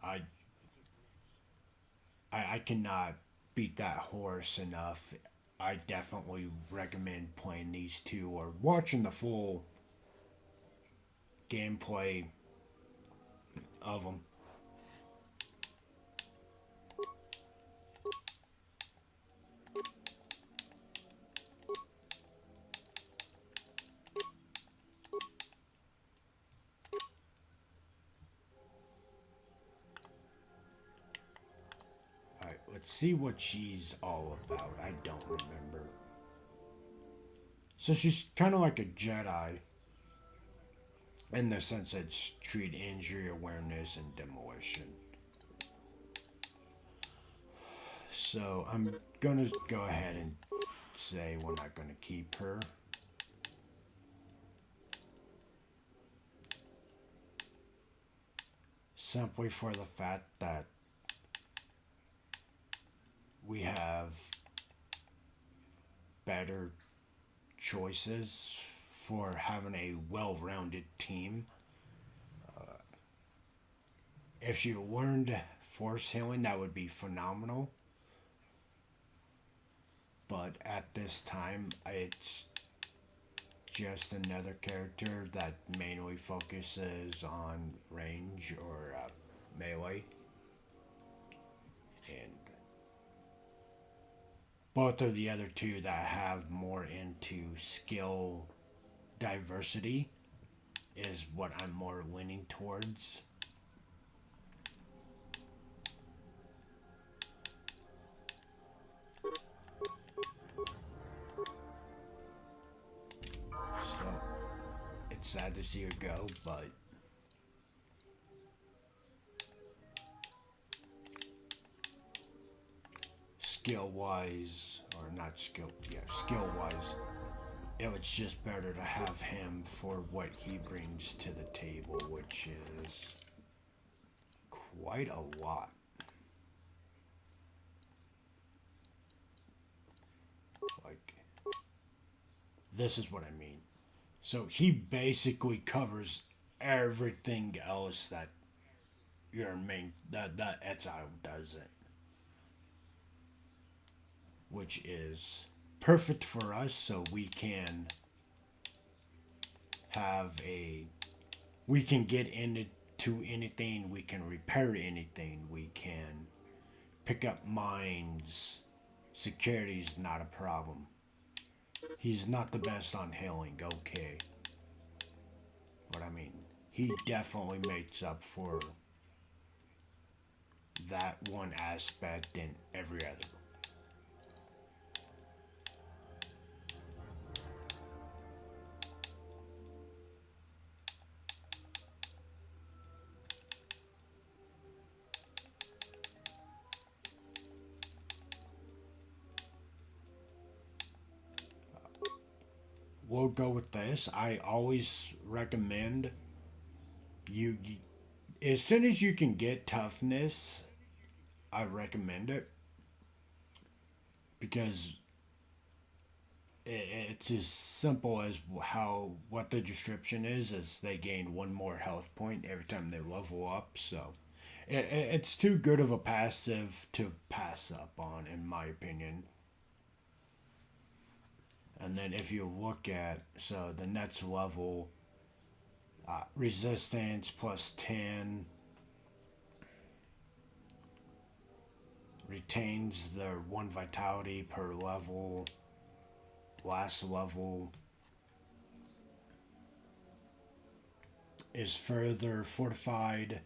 I cannot beat that horse enough. I definitely recommend playing these two or watching the full gameplay of them. Alright, let's see what she's all about. I don't remember. So she's kind of like a Jedi in the sense that it's treat injury, awareness, and demolition. So I'm gonna go ahead and say we're not gonna keep her. Simply for the fact that we have better choices for having a well-rounded team. If she learned force healing, that would be phenomenal. But at this time, it's just another character that mainly focuses on range or melee. And both of the other two that have more into skill diversity is what I'm more leaning towards. So, it's sad to see her go, but skill-wise, or not skill-wise, it was just better to have him for what he brings to the table, which is quite a lot. Like, this is what I mean. So he basically covers everything else that your main that exile doesn't, which is perfect for us, so we can get into anything, we can repair anything, we can pick up mines. Security's not a problem. He's not the best on healing, okay. But I mean, he definitely makes up for that one aspect in every other. We'll go with this. I always recommend you as soon as you can get toughness, I recommend it, because it's as simple as what the description is they gain one more health point every time they level up. So it's too good of a passive to pass up on, in my opinion. And then if you look at, so the next level, resistance plus 10, retains their 1 vitality per level. Last level is further fortified,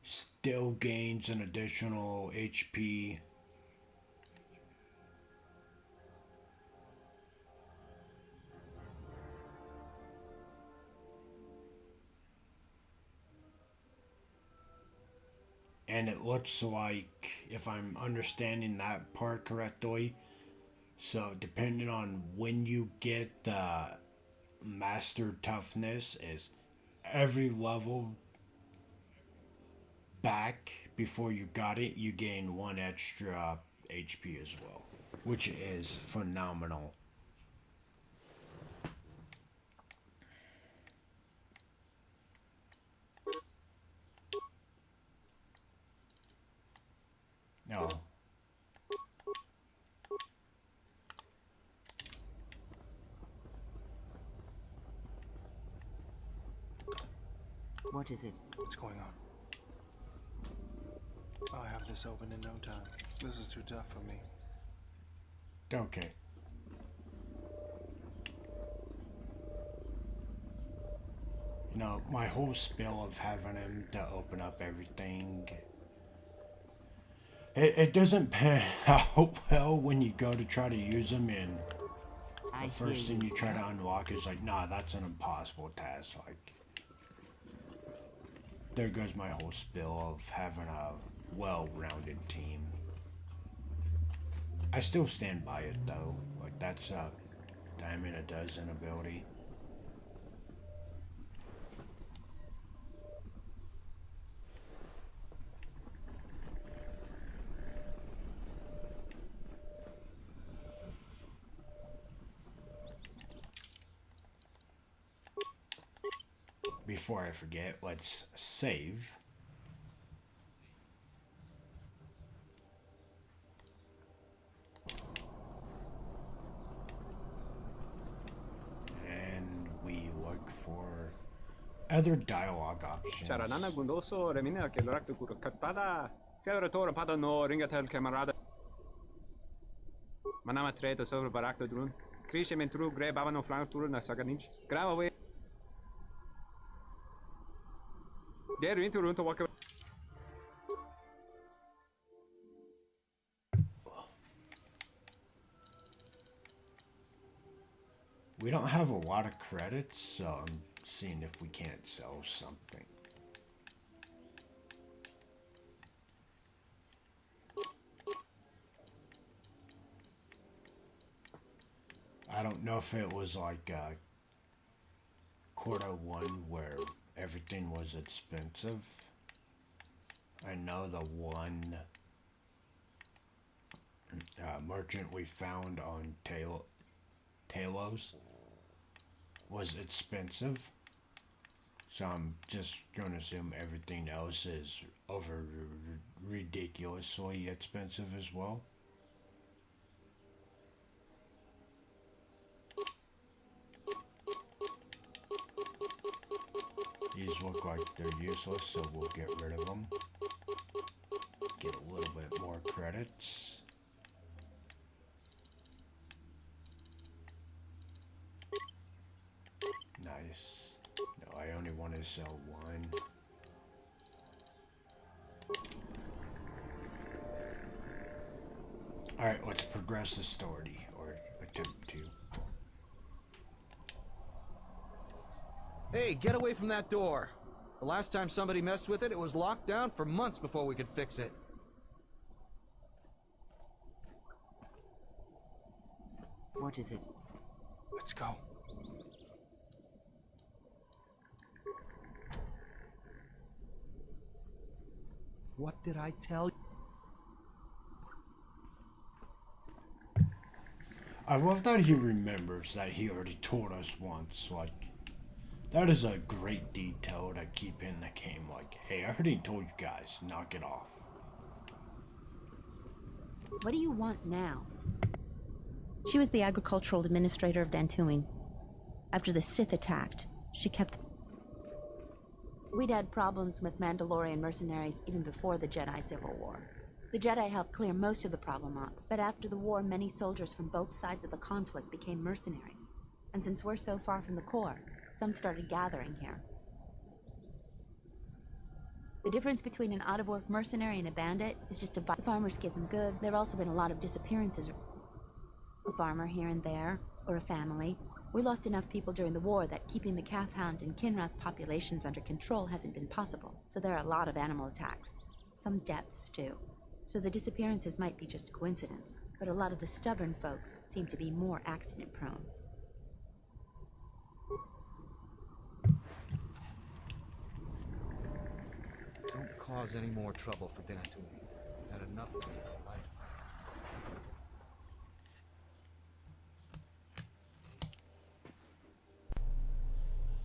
still gains an additional HP. And it looks like, if I'm understanding that part correctly, so depending on when you get the master toughness, is every level back before you got it, you gain 1 extra HP as well, which is phenomenal. Oh. What is it? What's going on? I'll have this open in no time. This is too tough for me. Okay. You know, my whole spiel of having him to open up everything, it doesn't pan out well when you go to try to use them, and the first thing you try to unlock is like, nah, that's an impossible task. Like, there goes my whole spiel of having a well-rounded team. I still stand by it though. Like, that's a dime in a dozen ability. Before I forget, let's save. other dialogue options. Charanana gundoso remina que lorak guru katpada. Fedra tora pada no ringatel camarada. Manama treto sobre barakto drun. Krishe mentru gre babano flank turu na saganich. Grava away. There into run to walk away. We don't have a lot of credits, so I'm seeing if we can't sell something. I don't know if it was like quarter one where everything was expensive. I know the one merchant we found on Talos was expensive, so I'm just going to assume everything else is over ridiculously expensive as well. These look like they're useless, so we'll get rid of them. Get a little bit more credits. Nice. No, I only want to sell one. Alright, let's progress the story, or attempt to. Hey, get away from that door! The last time somebody messed with it, it was locked down for months before we could fix it. What is it? Let's go. What did I tell you? I love that he remembers that he already told us once. Like, that is a great detail to keep in the game. Like, hey, I already told you guys, knock it off. What do you want now? She was the agricultural administrator of Dantooine. After the Sith attacked, she kept... We'd had problems with Mandalorian mercenaries even before the Jedi Civil War. The Jedi helped clear most of the problem up, but after the war, many soldiers from both sides of the conflict became mercenaries. And since we're so far from the core, some started gathering here. The difference between an out-of-work mercenary and a bandit is just farmers give them good. There have also been a lot of disappearances. A farmer here and there, or a family. We lost enough people during the war that keeping the Calfhound and Kinrath populations under control hasn't been possible. So there are a lot of animal attacks. Some deaths, too. So the disappearances might be just coincidence, but a lot of the stubborn folks seem to be more accident-prone. Don't cause any more trouble for Dantooine. Had enough of it in our life.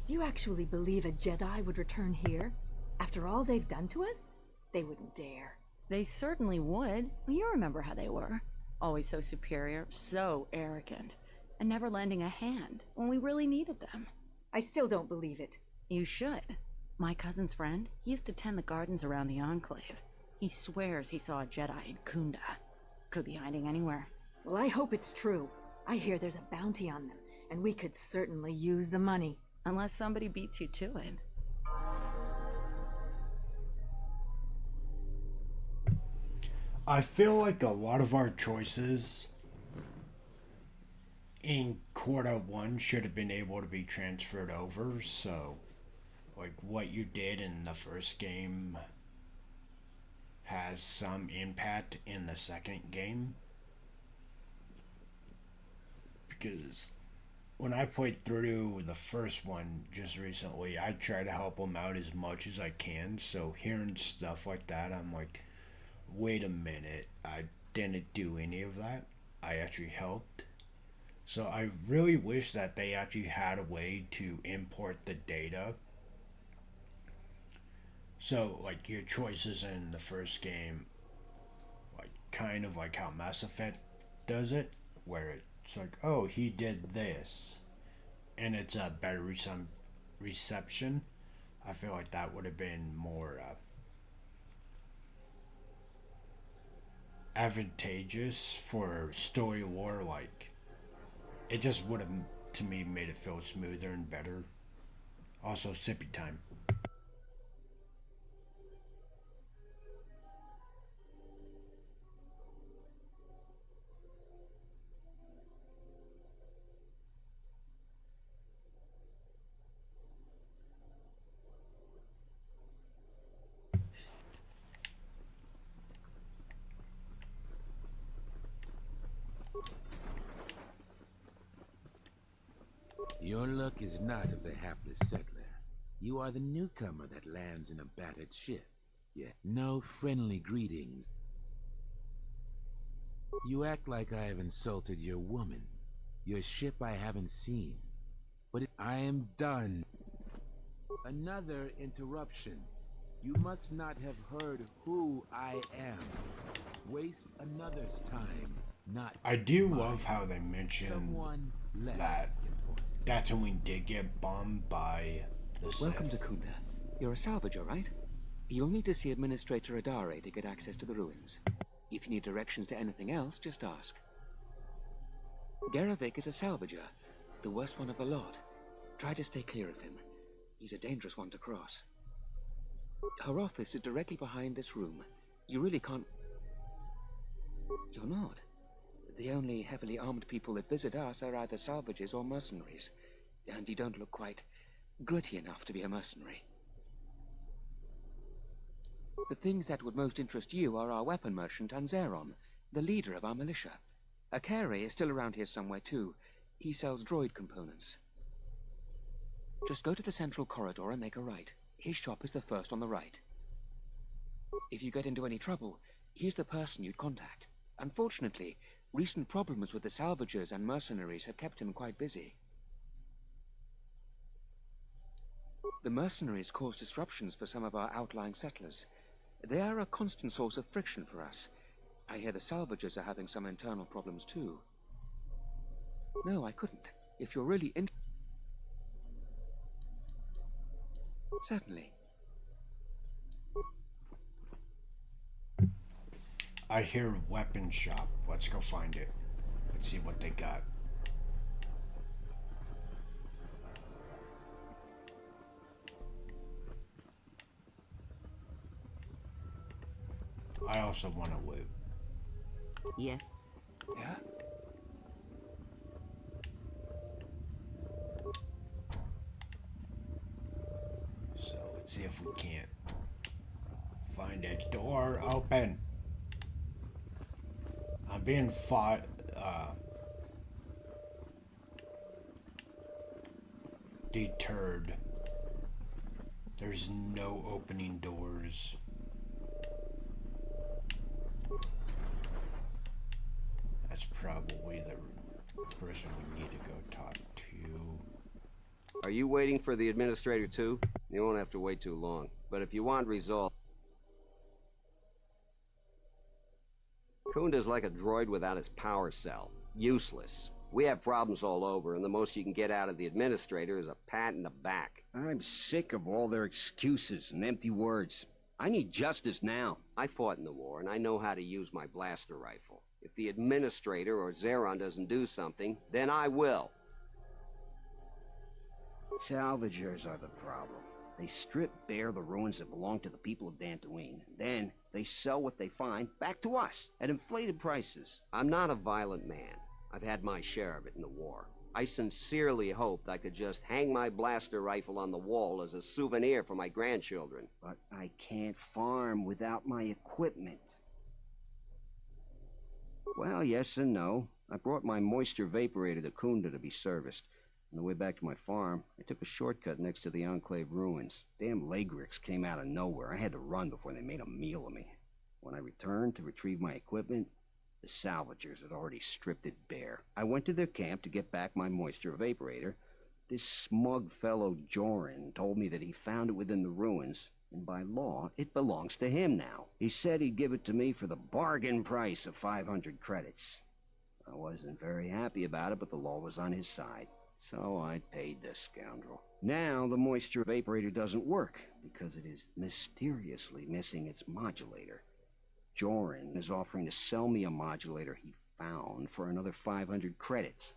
Do you actually believe a Jedi would return here? After all they've done to us? They wouldn't dare. They certainly would. You remember how they were. Always so superior, so arrogant, and never lending a hand when we really needed them. I still don't believe it. You should. My cousin's friend, he used to tend the gardens around the Enclave. He swears he saw a Jedi in Kunda. Could be hiding anywhere. Well, I hope it's true. I hear there's a bounty on them, and we could certainly use the money. Unless somebody beats you to it. I feel like a lot of our choices in Quarter 1 should have been able to be transferred over, so like what you did in the first game has some impact in the second game. Because when I played through the first one just recently, I try to help them out as much as I can, so hearing stuff like that, I'm like, wait a minute, I didn't do any of that. I actually helped. So I really wish that they actually had a way to import the data. So, like, your choices in the first game, like, kind of like how Mass Effect does it, where it's like, oh, he did this, and it's a better reception. I feel like that would have been more advantageous for story lore. Like, it just would have, to me, made it feel smoother and better. Also, sippy time. Your luck is not of the hapless settler. You are the newcomer that lands in a battered ship. Yet no friendly greetings. You act like I have insulted your woman. Your ship I haven't seen. But I am done. Another interruption. You must not have heard who I am. Waste another's time, not I do mine. love how they mention Someone less that important. Tatooine did get bombed by the Sith. Welcome to Kunda. You're a salvager, right? You'll need to see Administrator Adare to get access to the ruins. If you need directions to anything else, just ask. Garavik is a salvager, the worst one of the lot. Try to stay clear of him. He's a dangerous one to cross. Her office is directly behind this room. You really can't... You're not. The only heavily armed people that visit us are either salvagers or mercenaries. And you don't look quite gritty enough to be a mercenary. The things that would most interest you are our weapon merchant Anzeron, the leader of our militia. Akari is still around here somewhere too. He sells droid components. Just go to the central corridor and make a right. His shop is the first on the right. If you get into any trouble, he's the person you'd contact. Unfortunately, recent problems with the salvagers and mercenaries have kept him quite busy. The mercenaries cause disruptions for some of our outlying settlers. They are a constant source of friction for us. I hear the salvagers are having some internal problems too. No, I couldn't. If you're really Certainly. I hear weapon shop. Let's go find it. Let's see what they got. I also want to loot. Yes. Yeah? So let's see if we can't find a door open. I'm being fought. Deterred. There's no opening doors. That's probably the person we need to go talk to. Are you waiting for the administrator too? You won't have to wait too long. But if you want results... Kunda's like a droid without his power cell. Useless. We have problems all over, and the most you can get out of the administrator is a pat in the back. I'm sick of all their excuses and empty words. I need justice now. I fought in the war, and I know how to use my blaster rifle. If the administrator or Zeron doesn't do something, then I will. Salvagers are the problem. They strip bare the ruins that belong to the people of Dantooine. Then they sell what they find back to us at inflated prices. I'm not a violent man. I've had my share of it in the war. I sincerely hoped I could just hang my blaster rifle on the wall as a souvenir for my grandchildren. But I can't farm without my equipment. Well, yes and no. I brought my moisture vaporator to Kunda to be serviced. On the way back to my farm, I took a shortcut next to the Enclave ruins. Damn Lagrix came out of nowhere. I had to run before they made a meal of me. When I returned to retrieve my equipment, the salvagers had already stripped it bare. I went to their camp to get back my moisture vaporator. This smug fellow Joran told me that he found it within the ruins, and by law, it belongs to him now. He said he'd give it to me for the bargain price of 500 credits. I wasn't very happy about it, but the law was on his side. So I paid this scoundrel. Now the moisture evaporator doesn't work because it is mysteriously missing its modulator. Joran is offering to sell me a modulator he found for another 500 credits.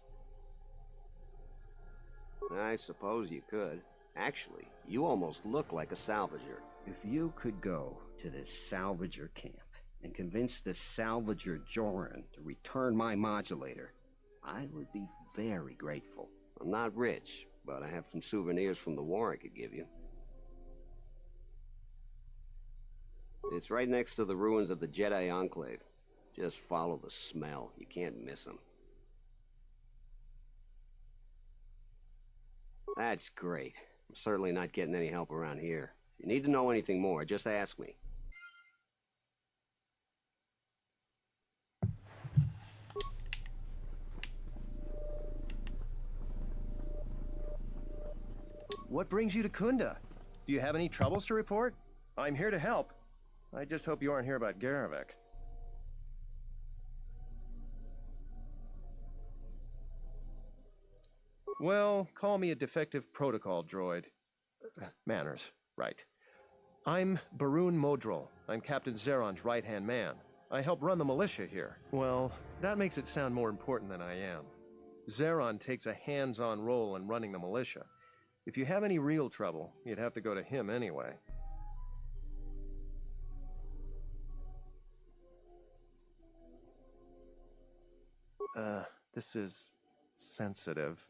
I suppose you could. Actually, you almost look like a salvager. If you could go to this salvager camp and convince the salvager Joran to return my modulator, I would be very grateful. I'm not rich, but I have some souvenirs from the war I could give you. It's right next to the ruins of the Jedi Enclave. Just follow the smell. You can't miss them. That's great. I'm certainly not getting any help around here. If you need to know anything more, just ask me. What brings you to Kunda? Do you have any troubles to report? I'm here to help. I just hope you aren't here about Garavek. Well, call me a defective protocol droid. Manners, right. I'm Barun Modrol. I'm Captain Zeron's right-hand man. I help run the militia here. Well, that makes it sound more important than I am. Zeron takes a hands-on role in running the militia. If you have any real trouble, you'd have to go to him anyway. This is sensitive.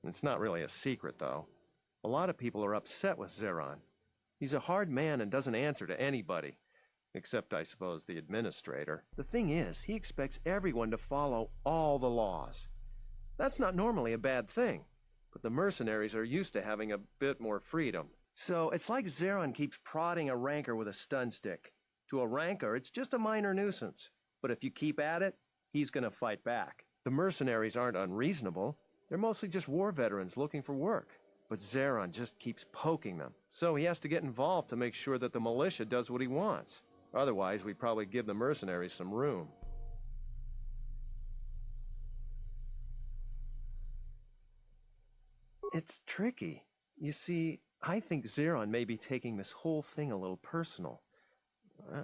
It's not really a secret, though. A lot of people are upset with Zeron. He's a hard man and doesn't answer to anybody. Except, I suppose, the administrator. The thing is, he expects everyone to follow all the laws. That's not normally a bad thing, but the mercenaries are used to having a bit more freedom. So it's like Zeron keeps prodding a rancor with a stun stick. To a rancor, it's just a minor nuisance. But if you keep at it, he's gonna fight back. The mercenaries aren't unreasonable. They're mostly just war veterans looking for work. But Zeron just keeps poking them. So he has to get involved to make sure that the militia does what he wants. Otherwise, we'd probably give the mercenaries some room. It's tricky. You see, I think Zeron may be taking this whole thing a little personal.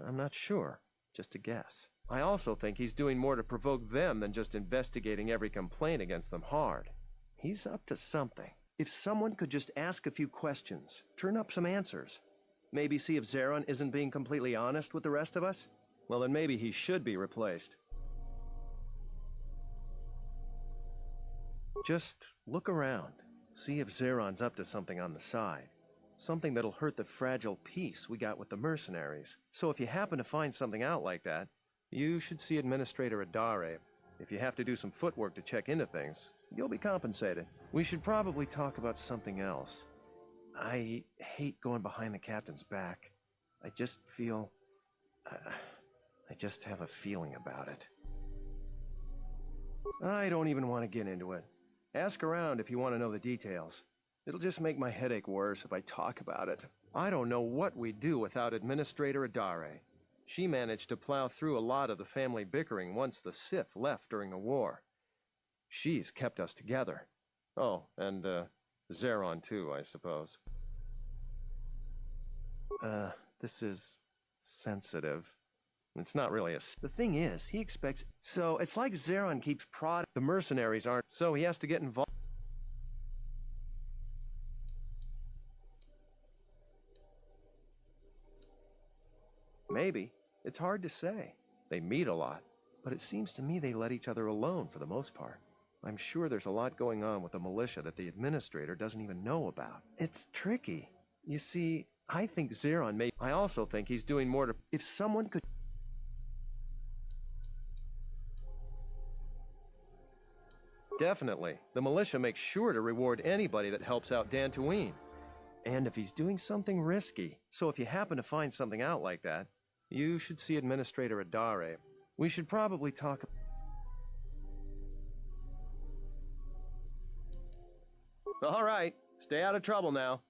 I'm not sure. Just a guess. I also think he's doing more to provoke them than just investigating every complaint against them hard. He's up to something. If someone could just ask a few questions, turn up some answers, maybe see if Zeron isn't being completely honest with the rest of us, well then maybe he should be replaced. Just look around. See if Zeron's up to something on the side. Something that'll hurt the fragile peace we got with the mercenaries. So if you happen to find something out like that, you should see Administrator Adare. If you have to do some footwork to check into things, you'll be compensated. We should probably talk about something else. I hate going behind the captain's back. I just feel... I just have a feeling about it. I don't even want to get into it. Ask around if you want to know the details. It'll just make my headache worse if I talk about it. I don't know what we'd do without Administrator Adare. She managed to plow through a lot of the family bickering once the Sith left during the war. She's kept us together. Oh, and, Zeron too, I suppose. This is sensitive. It's not really a... The thing is, he expects... So, it's like Zeron keeps prodding... The mercenaries aren't... So he has to get involved... Maybe. It's hard to say. They meet a lot. But it seems to me they let each other alone for the most part. I'm sure there's a lot going on with the militia that the administrator doesn't even know about. It's tricky. You see, I think Zeron may... I also think he's doing more to... If someone could... Definitely. The militia makes sure to reward anybody that helps out Dantooine. And if he's doing something risky. So if you happen to find something out like that, you should see Administrator Adare. We should probably talk... All right. Stay out of trouble now.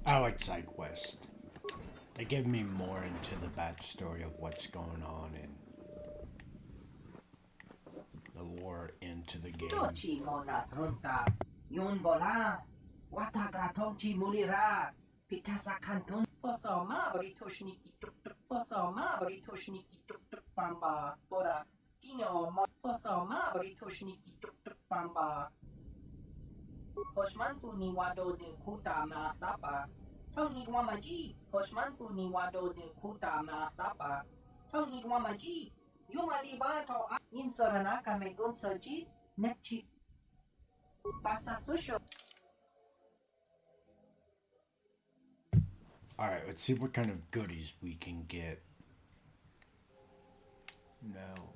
I like side quests. They give me more into the backstory of what's going on and the lore into the game. Tochi monas runta, yun bola, wata gratonchi mulira, pitasa kantun, posoma oritushniki tuk tuk, posoma oritushniki tuk tuk bamba, bora, dino mo, posoma oritushniki tuk tuk bamba. Hoshmanpu ni wado de kuta na sapa, Tony Wamaji, Hoshmanpu ni wado de kuta na sapa, Tony Wamaji, Yumalibato Insoranaka Megunsoji, Nepchi Pasa Susho. Alright, let's see what kind of goodies we can get. No.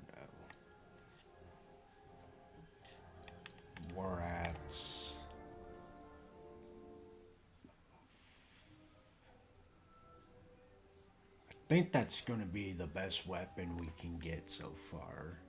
War rats. I think that's going to be the best weapon we can get so far.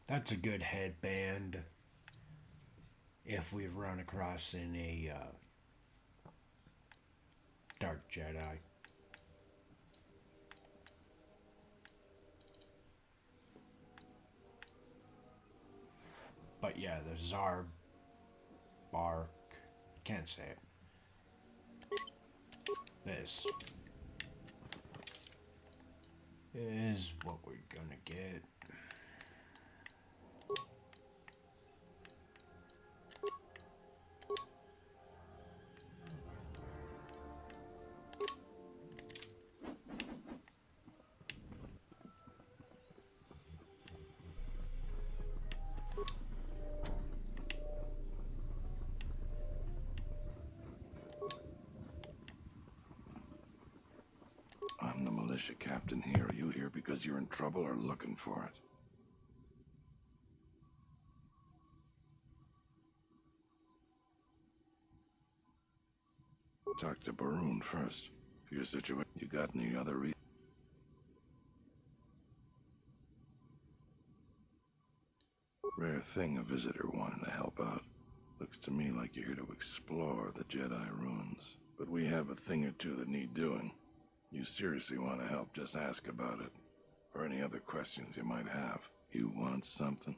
That's a good headband if we've run across in a Dark Jedi. But yeah, the Zarb Bark, can't say it. This is what we're gonna get. I'm the militia captain here. Are you here because you're in trouble or looking for it? Talk to Baroon first. For your situation, you got any other reason? Rare thing a visitor wanting to help out. Looks to me like you're here to explore the Jedi ruins. But we have a thing or two that need doing. You seriously want to help, just ask about it. Or any other questions you might have. You want something?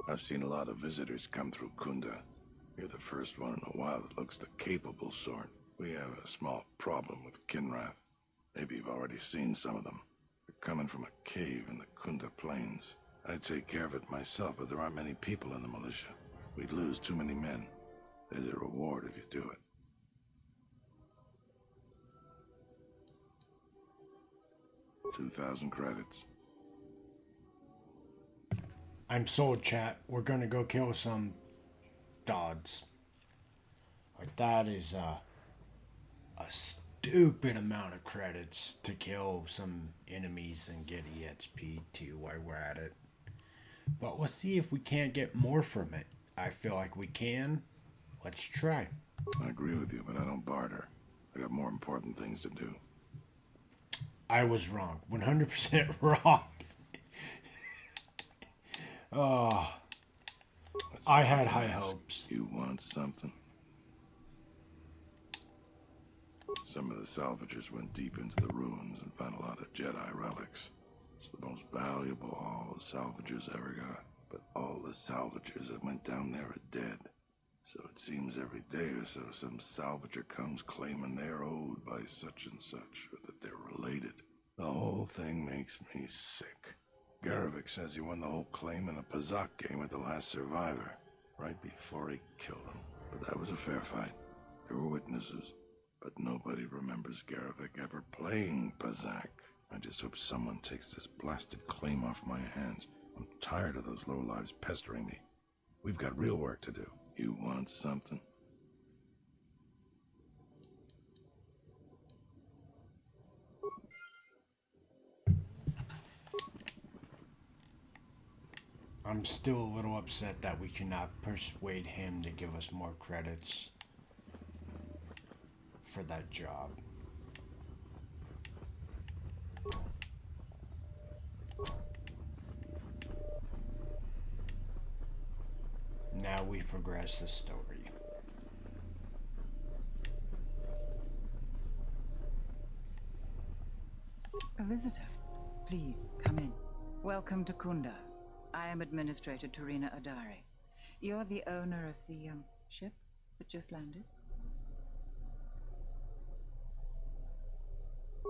I've seen a lot of visitors come through Kunda. You're the first one in a while that looks the capable sort. We have a small problem with Kinrath. Maybe you've already seen some of them. They're coming from a cave in the Kunda Plains. I'd take care of it myself, but there aren't many people in the militia. We'd lose too many men. There's a reward if you do it. $2,000 credits. I'm sold, chat. We're gonna go kill some dods. Like, that is a stupid amount of credits to kill some enemies and get EXP too while we're at it. But let's see if we can't get more from it. I feel like we can. Let's try. I agree with you, but I don't barter. I got more important things to do. I was wrong. 100% wrong. Oh, I had high hopes. You want something? Some of the salvagers went deep into the ruins and found a lot of Jedi relics. It's the most valuable all the salvagers ever got. But all the salvagers that went down there are dead. So it seems every day or so some salvager comes claiming they're owed by such and such, or that they're related. The whole thing makes me sick. Garavik says he won the whole claim in a Pazak game with the last survivor, right before he killed him. But that was a fair fight. There were witnesses. But nobody remembers Garavik ever playing Pazak. I just hope someone takes this blasted claim off my hands. I'm tired of those lowlives pestering me. We've got real work to do. You want something? I'm still a little upset that we cannot persuade him to give us more credits for that job. Now we progress the story. A visitor. Please, come in. Welcome to Kunda. I am Administrator Turina Adari. You're the owner of the, ship that just landed?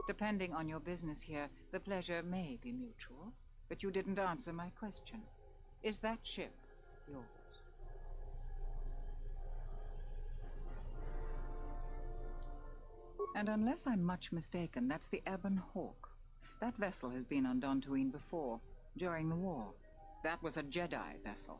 Depending on your business here, the pleasure may be mutual, but you didn't answer my question. Is that ship yours? And unless I'm much mistaken, that's the Ebon Hawk. That vessel has been on Dantooine before, during the war. That was a Jedi vessel.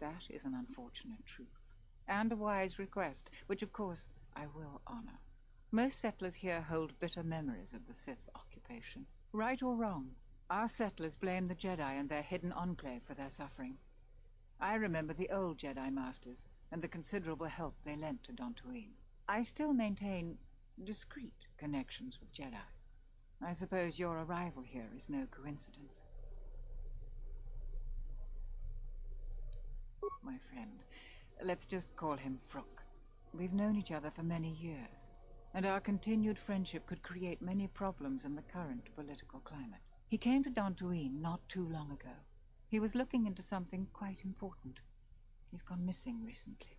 That is an unfortunate truth, and a wise request, which of course I will honor. Most settlers here hold bitter memories of the Sith occupation. Right or wrong, our settlers blame the Jedi and their hidden enclave for their suffering. I remember the old Jedi Masters and the considerable help they lent to Dantooine. I still maintain discreet connections with Jedi. I suppose your arrival here is no coincidence. My friend, let's just call him Vrook. We've known each other for many years, and our continued friendship could create many problems in the current political climate. He came to Dantooine not too long ago. He was looking into something quite important. He's gone missing recently.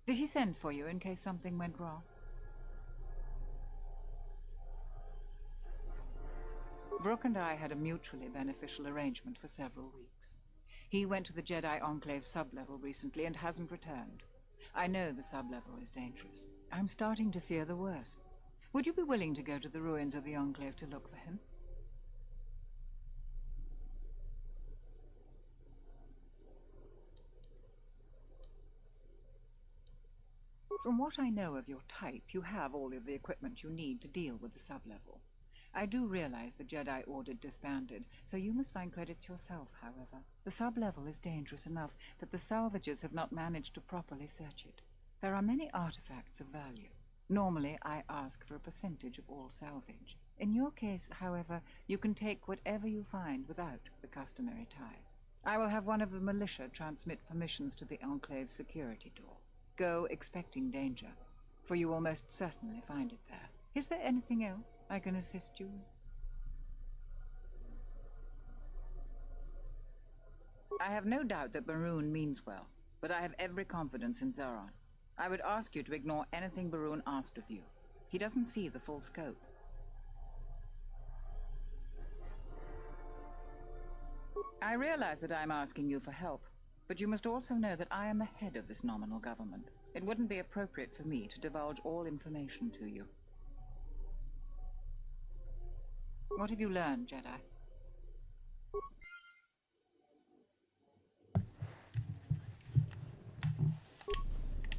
Did he send for you in case something went wrong? Vrook and I had a mutually beneficial arrangement for several weeks. He went to the Jedi Enclave sublevel recently and hasn't returned. I know the sublevel is dangerous. I'm starting to fear the worst. Would you be willing to go to the ruins of the Enclave to look for him? From what I know of your type, you have all of the equipment you need to deal with the sublevel. I do realize the Jedi Order disbanded, so you must find credits yourself, however. The sublevel is dangerous enough that the salvagers have not managed to properly search it. There are many artifacts of value. Normally, I ask for a percentage of all salvage. In your case, however, you can take whatever you find without the customary tithe. I will have one of the militia transmit permissions to the Enclave's security door. Go expecting danger, for you will most certainly find it there. Is there anything else I can assist you with? I have no doubt that Barun means well, but I have every confidence in Zaron. I would ask you to ignore anything Barun asked of you. He doesn't see the full scope. I realize that I'm asking you for help, but you must also know that I am the head of this nominal government. It wouldn't be appropriate for me to divulge all information to you. What have you learned, Jedi?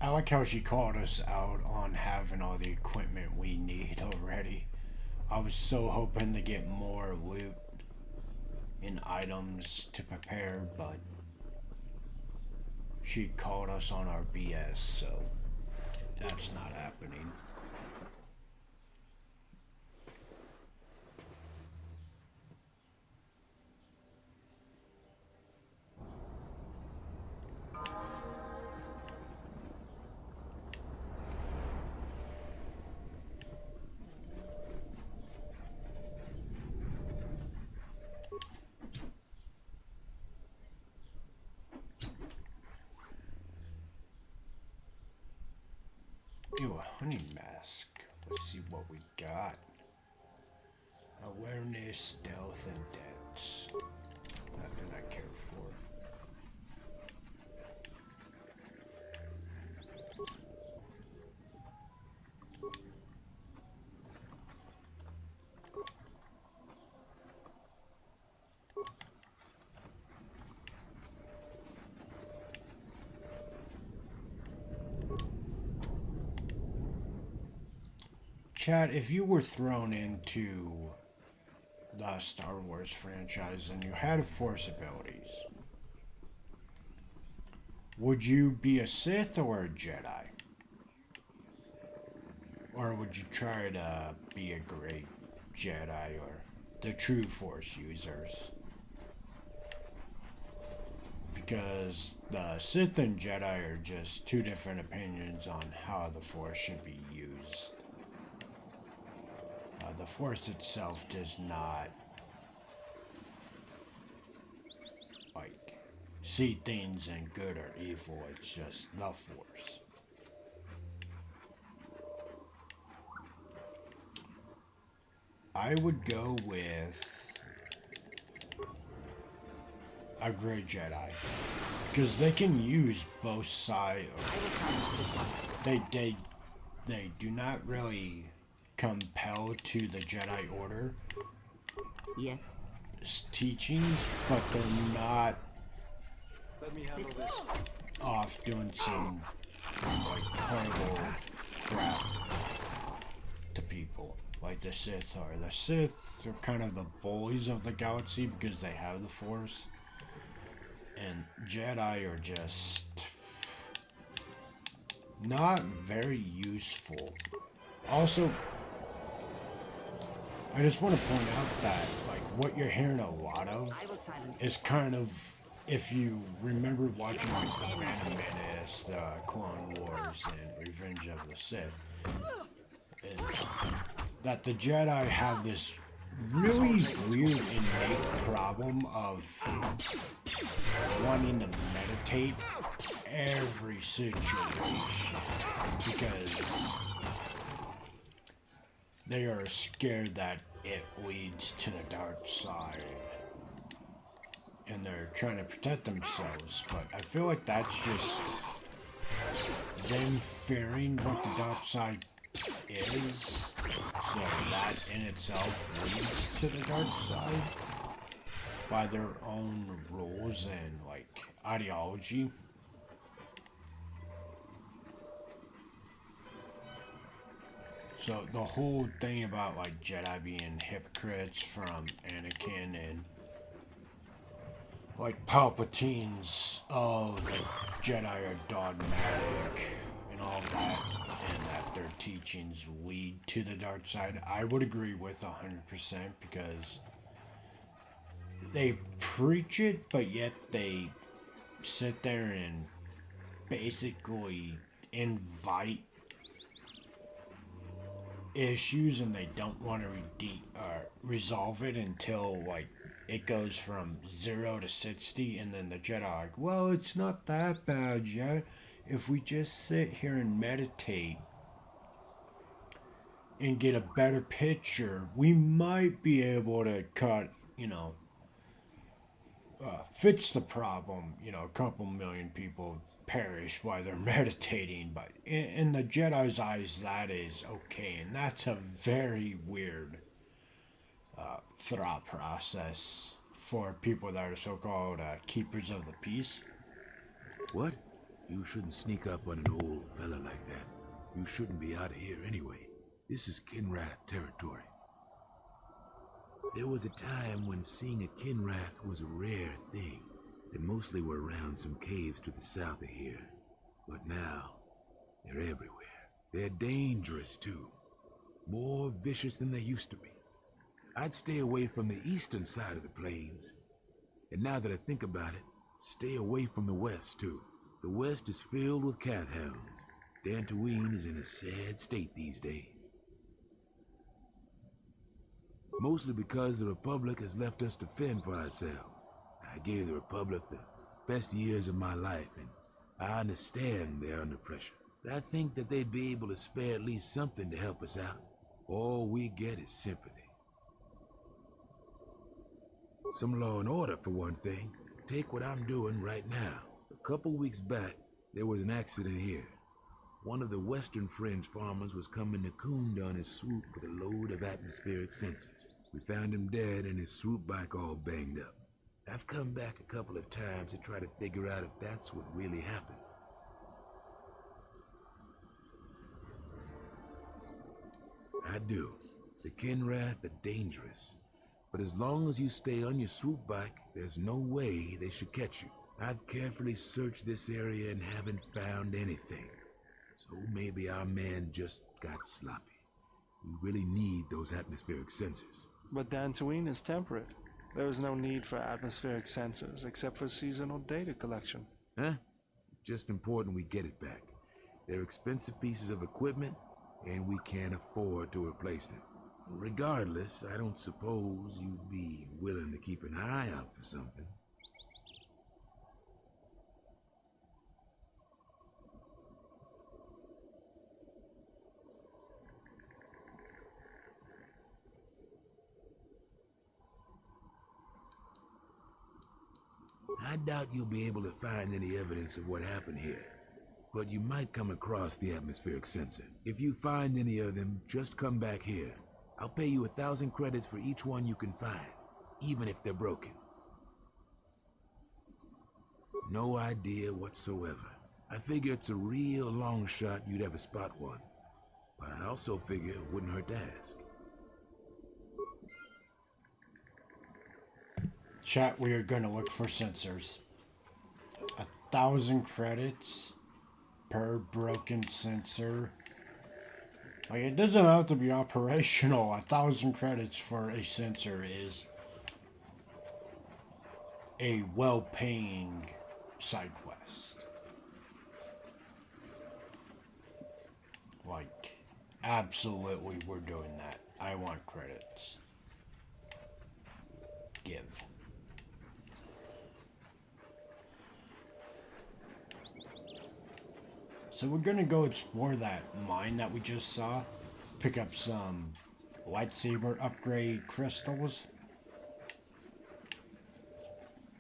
I like how she called us out on having all the equipment we need already. I was so hoping to get more loot and items to prepare, but she called us on our BS, so that's not happening. Ew, a honey mask. Let's see what we got. Awareness, stealth, and dex. Nothing I care for. Chad, if you were thrown into the Star Wars franchise and you had Force abilities, would you be a Sith or a Jedi? Or would you try to be a great Jedi or the true Force users? Because the Sith and Jedi are just two different opinions on how the Force should be used. The Force itself does not, like, see things in good or evil. It's just the Force. I would go with a great Jedi, because they can use both sides. They do not really compel to the Jedi Order. Yes. Teachings, but they're not Let me handle this. off doing some like horrible crap to people like the Sith are. The Sith are kind of the bullies of the galaxy because they have the Force, and Jedi are just not very useful. Also, I just want to point out that, like, what you're hearing a lot of is kind of, if you remember watching, like, The Phantom Menace, the Clone Wars, and Revenge of the Sith, is that the Jedi have this really weird innate problem of wanting to meditate every situation because they are scared that it leads to the dark side. And they're trying to protect themselves, but I feel like that's just them fearing what the dark side is. So that in itself leads to the dark side by their own rules and, like, ideology. So the whole thing about, like, Jedi being hypocrites from Anakin and, like, Palpatine's, oh, the Jedi are dogmatic and all that, and that their teachings lead to the dark side, I would agree with 100% because they preach it, but yet they sit there and basically invite issues, and they don't want to resolve it until, like, it goes from 0 to 60, and then the Jedi are like, well, it's not that bad yet. If we just sit here and meditate and get a better picture, we might be able to cut, fix the problem. A couple million people perish while they're meditating, but in the Jedi's eyes, that is okay, and that's a very weird thought process for people that are so-called keepers of the peace. What? You shouldn't sneak up on an old fella like that. You shouldn't be out of here anyway. This is Kinrath territory. There was a time when seeing a Kinrath was a rare thing. They mostly were around some caves to the south of here. But now, they're everywhere. They're dangerous too. More vicious than they used to be. I'd stay away from the eastern side of the plains. And now that I think about it, stay away from the west too. The west is filled with cat hounds. Dantooine is in a sad state these days. Mostly because the Republic has left us to fend for ourselves. I gave the Republic the best years of my life, and I understand they're under pressure. But I think that they'd be able to spare at least something to help us out. All we get is sympathy. Some law and order, for one thing. Take what I'm doing right now. A couple weeks back, there was an accident here. One of the Western Fringe farmers was coming to Kund on his swoop with a load of atmospheric sensors. We found him dead and his swoop bike all banged up. I've come back a couple of times to try to figure out if that's what really happened. I do. The Kinrath are dangerous. But as long as you stay on your swoop bike, there's no way they should catch you. I've carefully searched this area and haven't found anything. So maybe our man just got sloppy. We really need those atmospheric sensors. But Dantooine is temperate. There is no need for atmospheric sensors except for seasonal data collection. Huh? It's just important we get it back. They're expensive pieces of equipment, and we can't afford to replace them. Regardless, I don't suppose you'd be willing to keep an eye out for something. I doubt you'll be able to find any evidence of what happened here, but you might come across the atmospheric sensor. If you find any of them, just come back here. I'll pay you 1,000 credits for each one you can find, even if they're broken. No idea whatsoever. I figure it's a real long shot you'd ever spot one, but I also figure it wouldn't hurt to ask. Chat, we are gonna look for sensors. 1,000 credits per broken sensor. Like, it doesn't have to be operational. 1,000 credits for a sensor is a well-paying side quest. Like, absolutely we're doing that. I want credits. Give. So we're gonna go explore that mine that we just saw. Pick up some lightsaber upgrade crystals.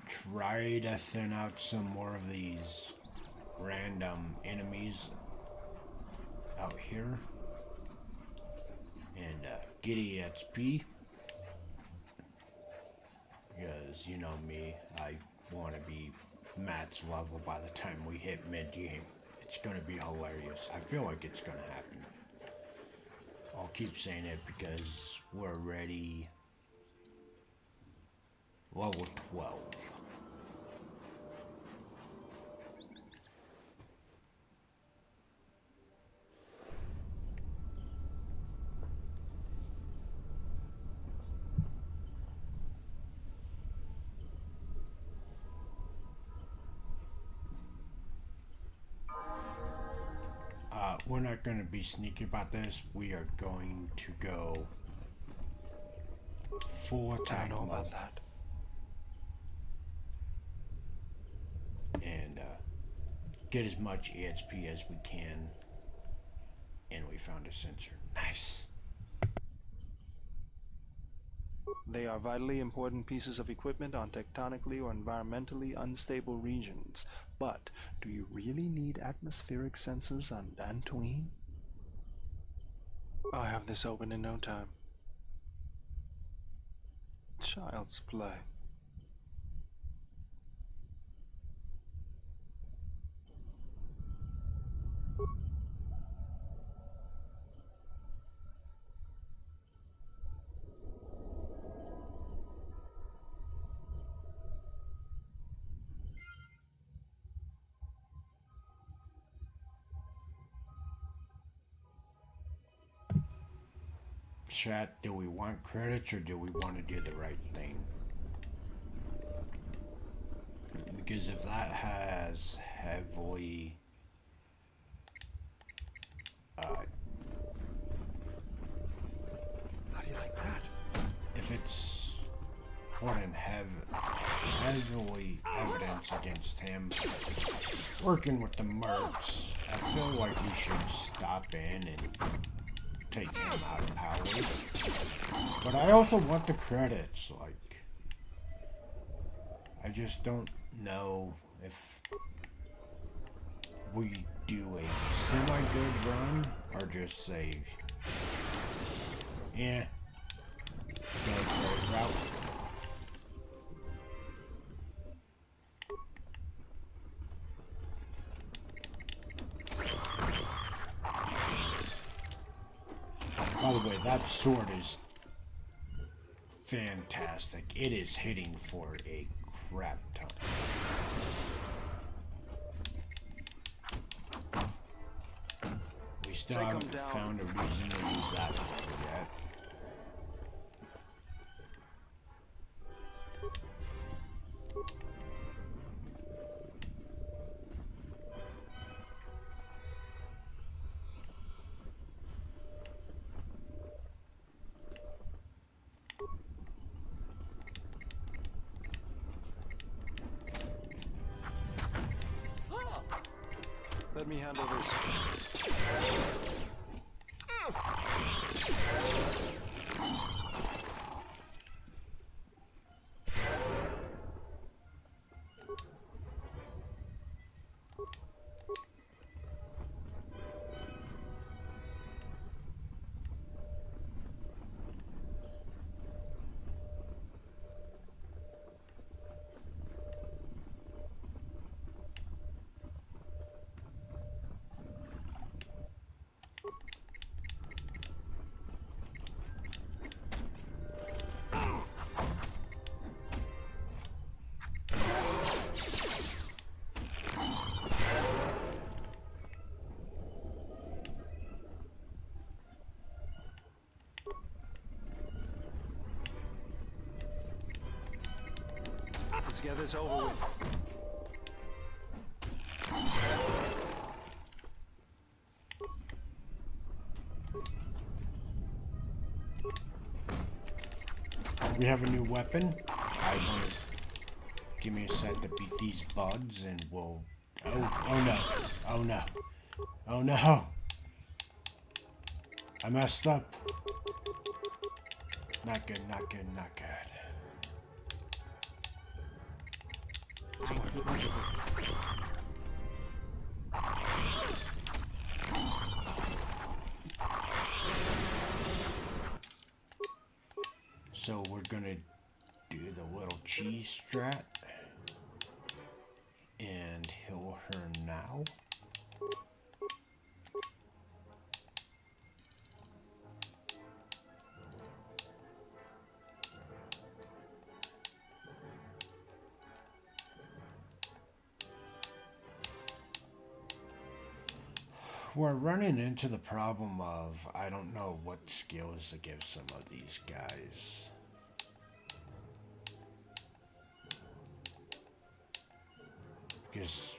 Try to thin out some more of these random enemies out here. And get EXP. Because, you know me, I want to be Matt's level by the time we hit mid-game. It's gonna be hilarious. I feel like it's gonna happen. I'll keep saying it because we're already level 12. We're not going to be sneaky about this. We are going to go full attack. I don't know mode. about that. And get as much EXP as we can. And we found a sensor. Nice. They are vitally important pieces of equipment on tectonically or environmentally unstable regions. But do you really need atmospheric sensors on Dantooine? I'll have this open in no time. Child's play. Chat, do we want credits or do we want to do the right thing? Because if that has heavily how do you like that? If it's putting heavily evidence against him working with the mercs, I feel like we should stop in and take him out of power. But I also want the credits, like, I just don't know if we do a semi-good run or just say, yeah, go for a route. By the way, that sword is fantastic. It is hitting for a crap ton. We still haven't found a reason to use that sword yet. Let me handle this. Let's get this over with. We have a new weapon. Give me a sec to beat these bugs and we'll... Oh no. Oh no. Oh no. I messed up. Not good, not good, not good. So we're gonna do the little cheese strat and heal her now. We're running into the problem of I don't know what skills to give some of these guys. Because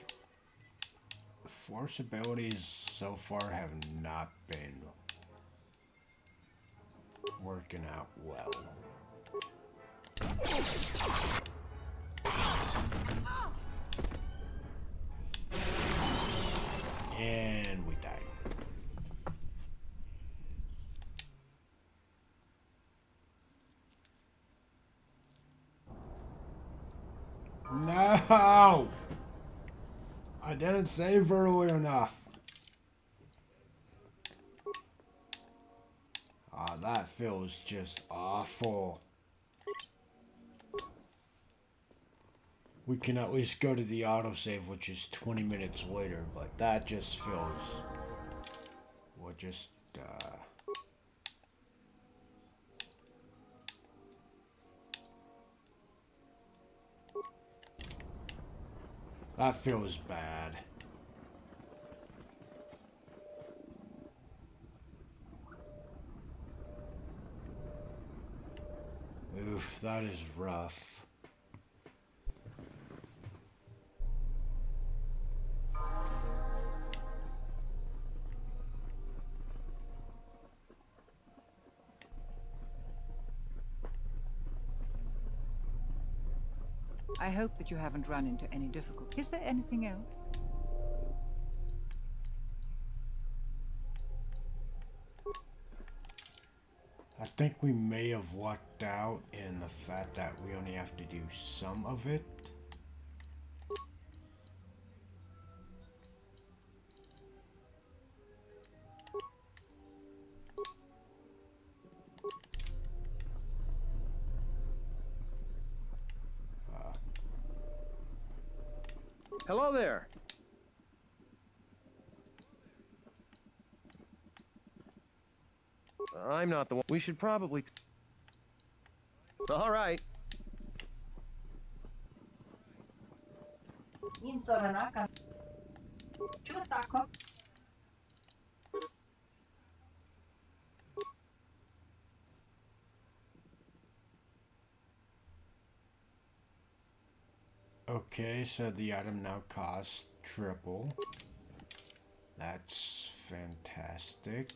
force abilities so far have not been working out well. And we died. No! I didn't save early enough. Ah, that feels just awful. We can at least go to the autosave, which is 20 minutes later, but that just feels... We'll just, that feels bad. Oof, that is rough. I hope that you haven't run into any difficulty. Is there anything else? I think we may have lucked out in the fact that we only have to do some of it. Hello there. I'm not the one. We should probably. All right. In Soranaka. Chutako. Okay, so the item now costs triple. That's fantastic.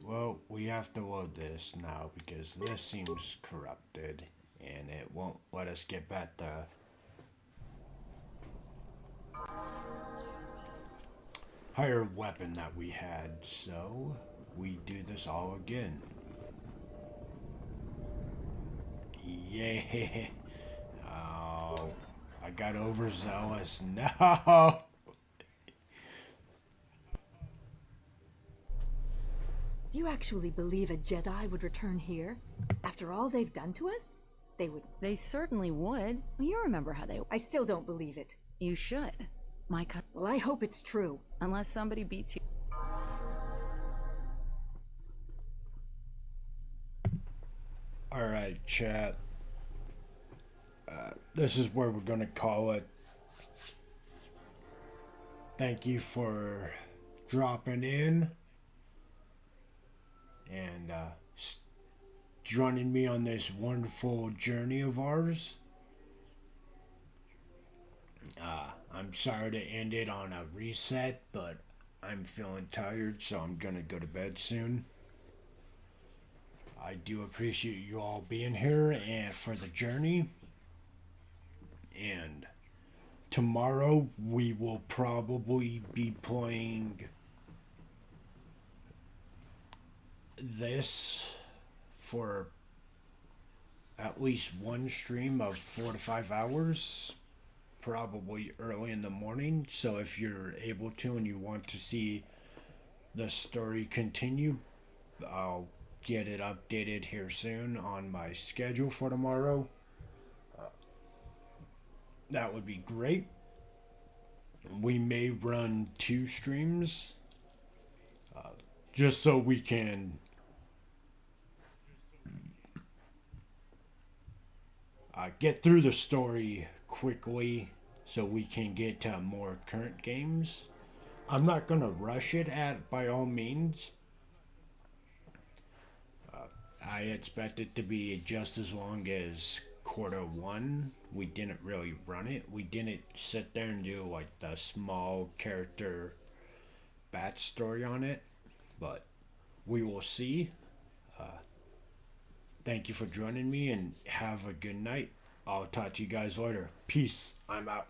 Well, we have to load this now because this seems corrupted and it won't let us get back the higher weapon that we had, so we do this all again. Yeah. Oh, I got overzealous. No. Do you actually believe a Jedi would return here? After all they've done to us? They would. They certainly would. You remember how they... I still don't believe it. You should. My cut. Well, I hope it's true. Unless somebody beats you. Alright, chat. This is where we're gonna call it. Thank you for dropping in and joining me on this wonderful journey of ours. I'm sorry to end it on a reset, but I'm feeling tired, so I'm gonna go to bed soon. I do appreciate you all being here and for the journey. And tomorrow we will probably be playing this for at least one stream of 4 to 5 hours, probably early in the morning. So if you're able to and you want to see the story continue, I'll get it updated here soon on my schedule for tomorrow. That would be great. We may run 2 streams just so we can get through the story quickly so we can get to more current games. I'm not going to rush it by all means. I expect it to be just as long as Quarter 1. We didn't really run it. We didn't sit there and do like the small character backstory on it, but we will see. Thank you for joining me and have a good night. I'll talk to you guys later. Peace. I'm out.